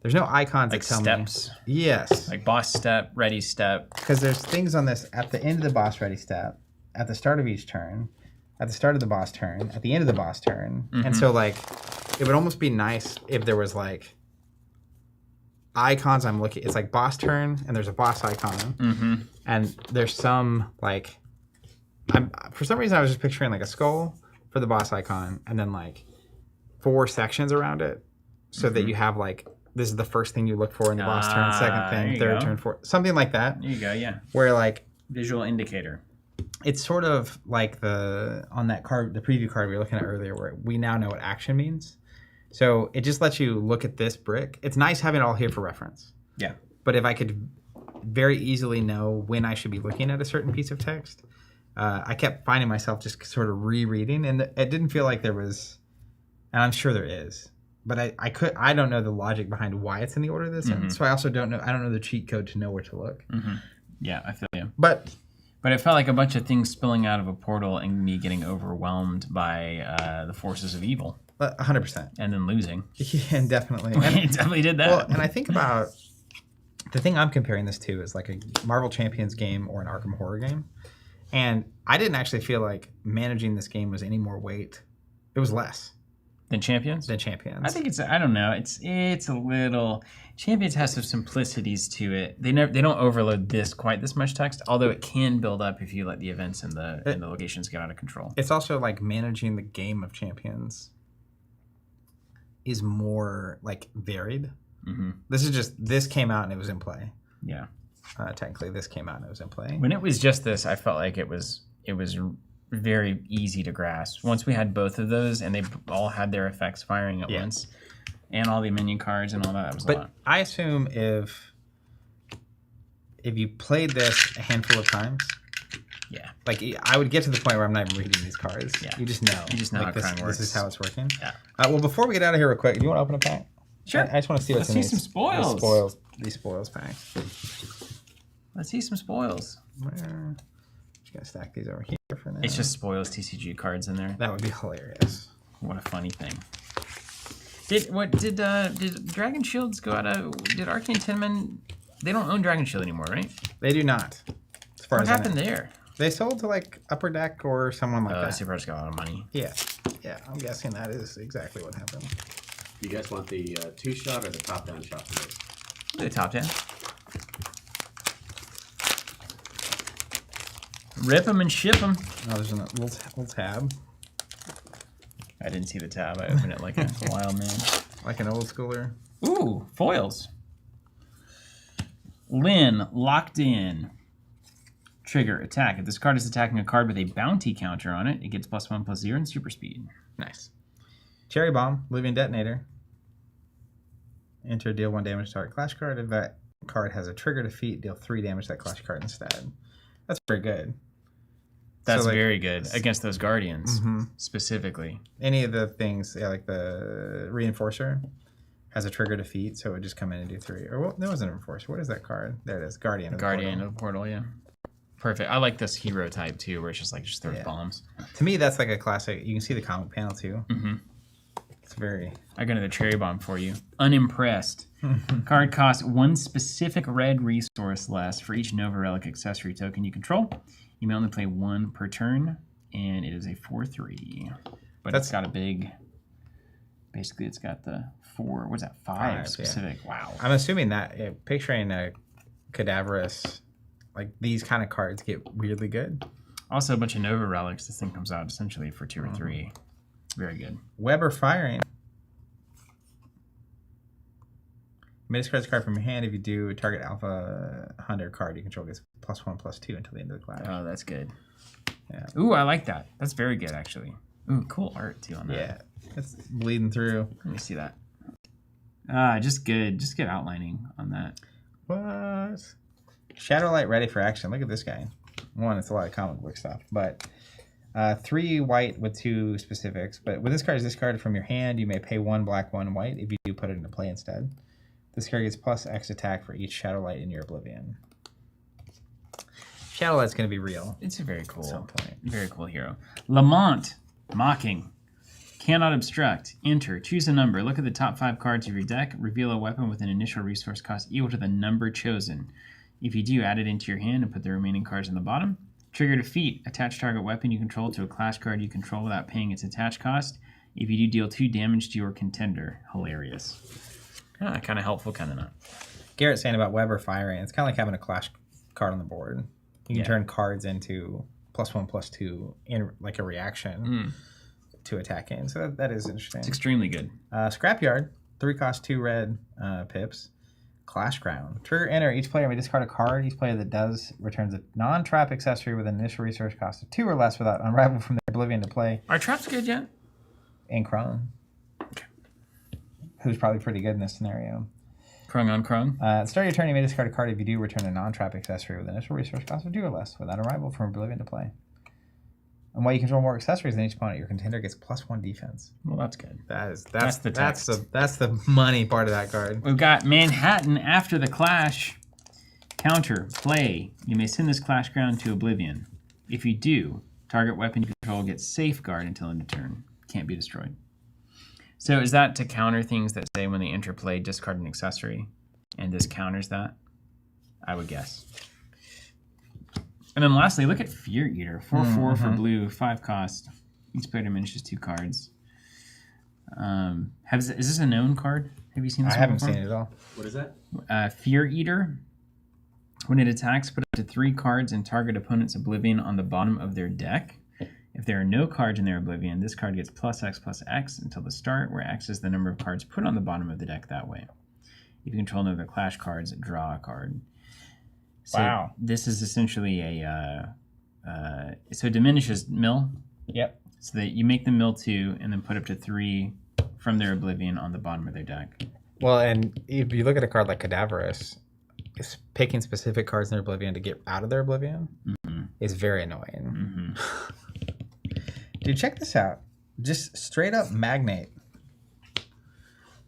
there's no icons like that tell steps. me. Yes. Like boss step, ready step. Because there's things on this at the end of the boss ready step, at the start of each turn, at the start of the boss turn, at the end of the boss turn. And so like, it would almost be nice if there was like icons I'm looking. It's like boss turn, and there's a boss icon, and there's some like, for some reason I was just picturing like a skull for the boss icon, and then like 4 sections around it, so that you have like, this is the first thing you look for in the boss turn, second thing, third turn, fourth, something like that. There you go. Yeah. Where like Visual indicator. it's sort of like on that card, the preview card we were looking at earlier, where we now know what action means. So it just lets you look at this brick. It's nice having it all here for reference. Yeah. But if I could very easily know when I should be looking at a certain piece of text, I kept finding myself just sort of rereading, and it didn't feel like there was, and I'm sure there is, but I don't know the logic behind why it's in the order of this, so I also don't know the cheat code to know where to look. Yeah, I feel you. But it felt like a bunch of things spilling out of a portal and me getting overwhelmed by the forces of evil. 100%. And then losing. Yeah, definitely. It definitely did that. Well, and I think about, the thing I'm comparing this to is like a Marvel Champions game or an Arkham Horror game. And I didn't actually feel like managing this game was any more weight. It was less. Than Champions? I think it's, I don't know. It's a little, Champions has some simplicities to it. They don't overload quite this much text, although it can build up if you let the events and the locations get out of control. It's also like managing the game of Champions is more like varied. This came out and it was in play. Yeah. Technically this came out and it was in play. When it was just this, I felt like it was very easy to grasp. Once we had both of those and they all had their effects firing at once, and all the minion cards and all that was a lot. I assume if you played this a handful of times, like I would get to the point where I'm not even reading these cards. Yeah. You just know. Like how Krung works. This is how it's working. Yeah. Well, before we get out of here real quick, do you want to open a pack? Sure. I just want to see what's in these. Let's see some spoils. These spoils packs. Let's see some spoils. Where? Just gotta stack these over here for now. It's just spoils TCG cards in there. That would be hilarious. What a funny thing. Did Dragon Shields go out of? Did Arcane Tinman? They don't own Dragon Shield anymore, right? They do not. As far What as happened there? They sold to like Upper Deck or someone like that. Super got a lot of money. Yeah. I'm guessing that is exactly what happened. You guys want the 2-shot or the top-down shot for this? The top 10. Rip them and ship them. Oh, there's a little tab. I didn't see the tab. I opened it like a wild man. Like an old schooler. Ooh, foils. Lynn, locked in. Trigger, attack. If this card is attacking a card with a bounty counter on it, it gets +1/+0 and super speed. Nice. Cherry Bomb, Living Detonator. Enter, deal 1 damage to target clash card. If that card has a trigger defeat, deal 3 damage to that clash card instead. That's very good. That's very good against those guardians, specifically. Any of the things, like the Reinforcer has a trigger defeat, so it would just come in and do 3. Or well, that wasn't a Reinforcer. What is that card? There it is. Guardian of the Portal, yeah. Perfect. I like this hero type too, where it's just throws bombs. To me, that's like a classic. You can see the comic panel too. It's very. I got another cherry bomb for you. Unimpressed. Card costs 1 specific red resource less for each Nova Relic accessory token you control. You may only play 1 per turn. and it is a 4/3. But That's- it's got a big. Basically, it's got the 4. What's that? 5 specific. Yeah. Wow. I'm assuming that picturing a cadaverous, like these kind of cards get weirdly good. Also, a bunch of Nova relics. This thing comes out essentially for 2 or 3. Very good. Weber firing. You may discard this card from your hand. If you do, target Alpha Hunter card you control gets +1/+2 until the end of the clash. Oh, that's good. Yeah. Ooh, I like that. That's very good, actually. Ooh, cool art too on that. Yeah, it's bleeding through. Let me see that. Just good. Just good outlining on that. What? Shadowlight ready for action. Look at this guy. One, it's a lot of comic book stuff, but 3 white with 2 specifics. But with this card is discarded from your hand. You may pay 1 black, 1 white. If you do, put it into play instead. This card gets +X attack for each Shadowlight in your Oblivion. Shadowlight's going to be real. It's a very cool, at some point. Very cool hero. Lamont, Mocking. Cannot obstruct. Enter. Choose a number. Look at the top 5 cards of your deck. Reveal a weapon with an initial resource cost equal to the number chosen. If you do, add it into your hand and put the remaining cards in the bottom. Trigger defeat. Attach target weapon you control to a clash card you control without paying its attach cost. If you do, deal 2 damage to your contender. Hilarious. Kind of helpful, kind of not. Garrett's saying about Weber firing. It's kind of like having a clash card on the board. You can turn cards into +1/+2 in like a reaction to attacking. So that is interesting. It's extremely good. Scrapyard. 3 cost 2 red pips. Clash Crown. Trigger enter. Each player may discard a card. Each player that does returns a non-trap accessory with an initial resource cost of 2 or less without unravel from their Oblivion to play. Are traps good yet? And Krung. Who's probably pretty good in this scenario. Krung on Krung. At the start of your turn, you may discard a card. If you do, return a non-trap accessory with an initial resource cost of 2 or less without arrival from Oblivion to play. And while you control more accessories than each opponent, your contender gets +1 defense. Well, that's good. That's the money part of that card. We've got Manhattan after the clash. Counter, play. You may send this clash ground to Oblivion. If you do, target weapon you control gets safeguard until end of turn. Can't be destroyed. So is that to counter things that say when they enter play, discard an accessory? And this counters that? I would guess. And then lastly, look at Fear Eater. 4/4 for blue, 5 cost. Each player diminishes 2 cards. Is this a known card? Have you seen this I one haven't before? seen it at all. What is that? Fear Eater. When it attacks, put up to 3 cards and target opponent's Oblivion on the bottom of their deck. If there are no cards in their Oblivion, this card gets +X/+X until the start, where X is the number of cards put on the bottom of the deck that way. If you control none of the clash cards, draw a card. So Wow. This is essentially so it diminishes mill. Yep. So that you make them mill 2 and then put up to 3 from their Oblivion on the bottom of their deck. Well, and if you look at a card like Cadaverous, it's picking specific cards in their Oblivion to get out of their Oblivion is very annoying. Dude, check this out. Just straight up Magnate.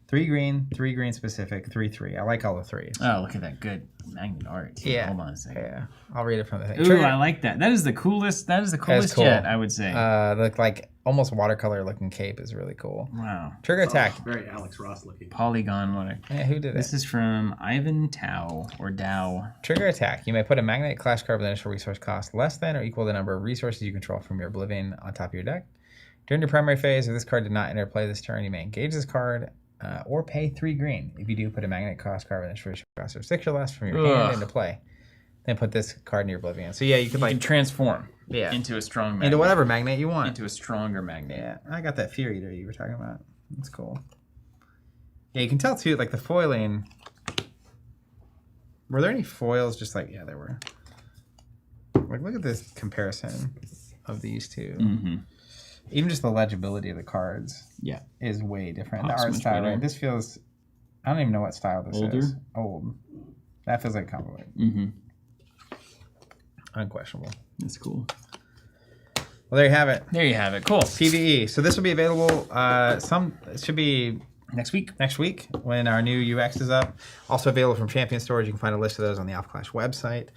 3 green specific, 3/3. I like all the 3s. Oh, look at that good magnet art. Yeah. Hold on a second. Yeah. I'll read it from the thing. Ooh, I like that. That is the coolest. That is the coolest cool. yet, I would say. Look like almost watercolor looking cape is really cool. Wow. Trigger attack. Oh, very Alex Ross looking. Polygon water. Yeah, who did This it? is from Ivan Tao or Dow. Trigger attack. You may put a Magnate clash card with an initial resource cost less than or equal to the number of resources you control from your Oblivion on top of your deck. During your primary phase, if this card did not enter play this turn, you may engage this card or pay 3 green. If you do, put a Magnate cost card with an initial resource cost of 6 or less from your hand into play. Then put this card in your Oblivion. So yeah, you could You like can transform into a strong magnet. into whatever Magnate you want. Into a stronger magnet. Yeah, I got that Fear Eater you were talking about. That's cool. Yeah, you can tell too, like the foiling. Were there any foils? Just like, yeah, there were. Like, look at this comparison of these two. Mm-hmm. Even just the legibility of the cards Yeah. is way different. Pops The art much style, better. right? This feels, I don't even know what style this Older? is. Old. That feels like a compliment. Mm-hmm. Unquestionable. That's cool. Well, there you have it. There you have it. Cool. PvE. So this will be available. It should be Next week. next week when our new UX is up. Also available from Champion Stores. You can find a list of those on the Alpha Clash website.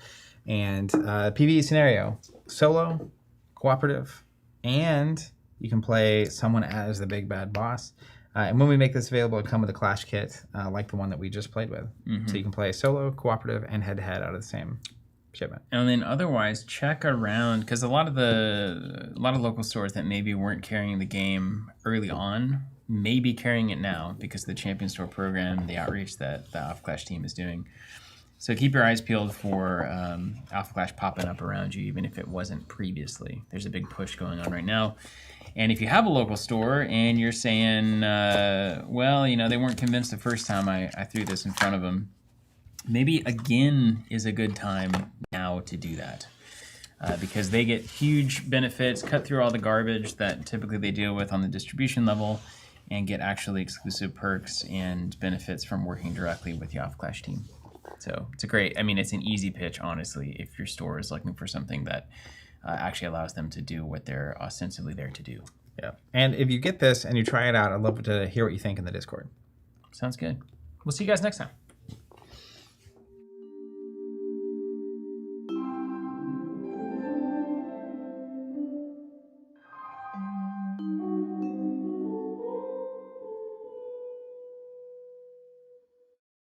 And PvE scenario: solo, cooperative, and you can play someone as the big bad boss. And when we make this available, it'll come with a Clash kit like the one that we just played with. Mm-hmm. So you can play solo, cooperative, and head-to-head out of the same shipment. And then otherwise, check around, because a lot of local stores that maybe weren't carrying the game early on may be carrying it now because of the Champion Store program, the outreach that the Alpha Clash team is doing. So keep your eyes peeled for Alpha Clash popping up around you, even if it wasn't previously. There's a big push going on right now. And if you have a local store and you're saying, well, you know, they weren't convinced the first time I threw this in front of them, maybe again is a good time now to do that. Because they get huge benefits, cut through all the garbage that typically they deal with on the distribution level, and get actually exclusive perks and benefits from working directly with the Alpha Clash team. So it's it's an easy pitch, honestly, if your store is looking for something that actually allows them to do what they're ostensibly there to do. Yeah. And if you get this and you try it out, I'd love to hear what you think in the Discord. Sounds good. We'll see you guys next time.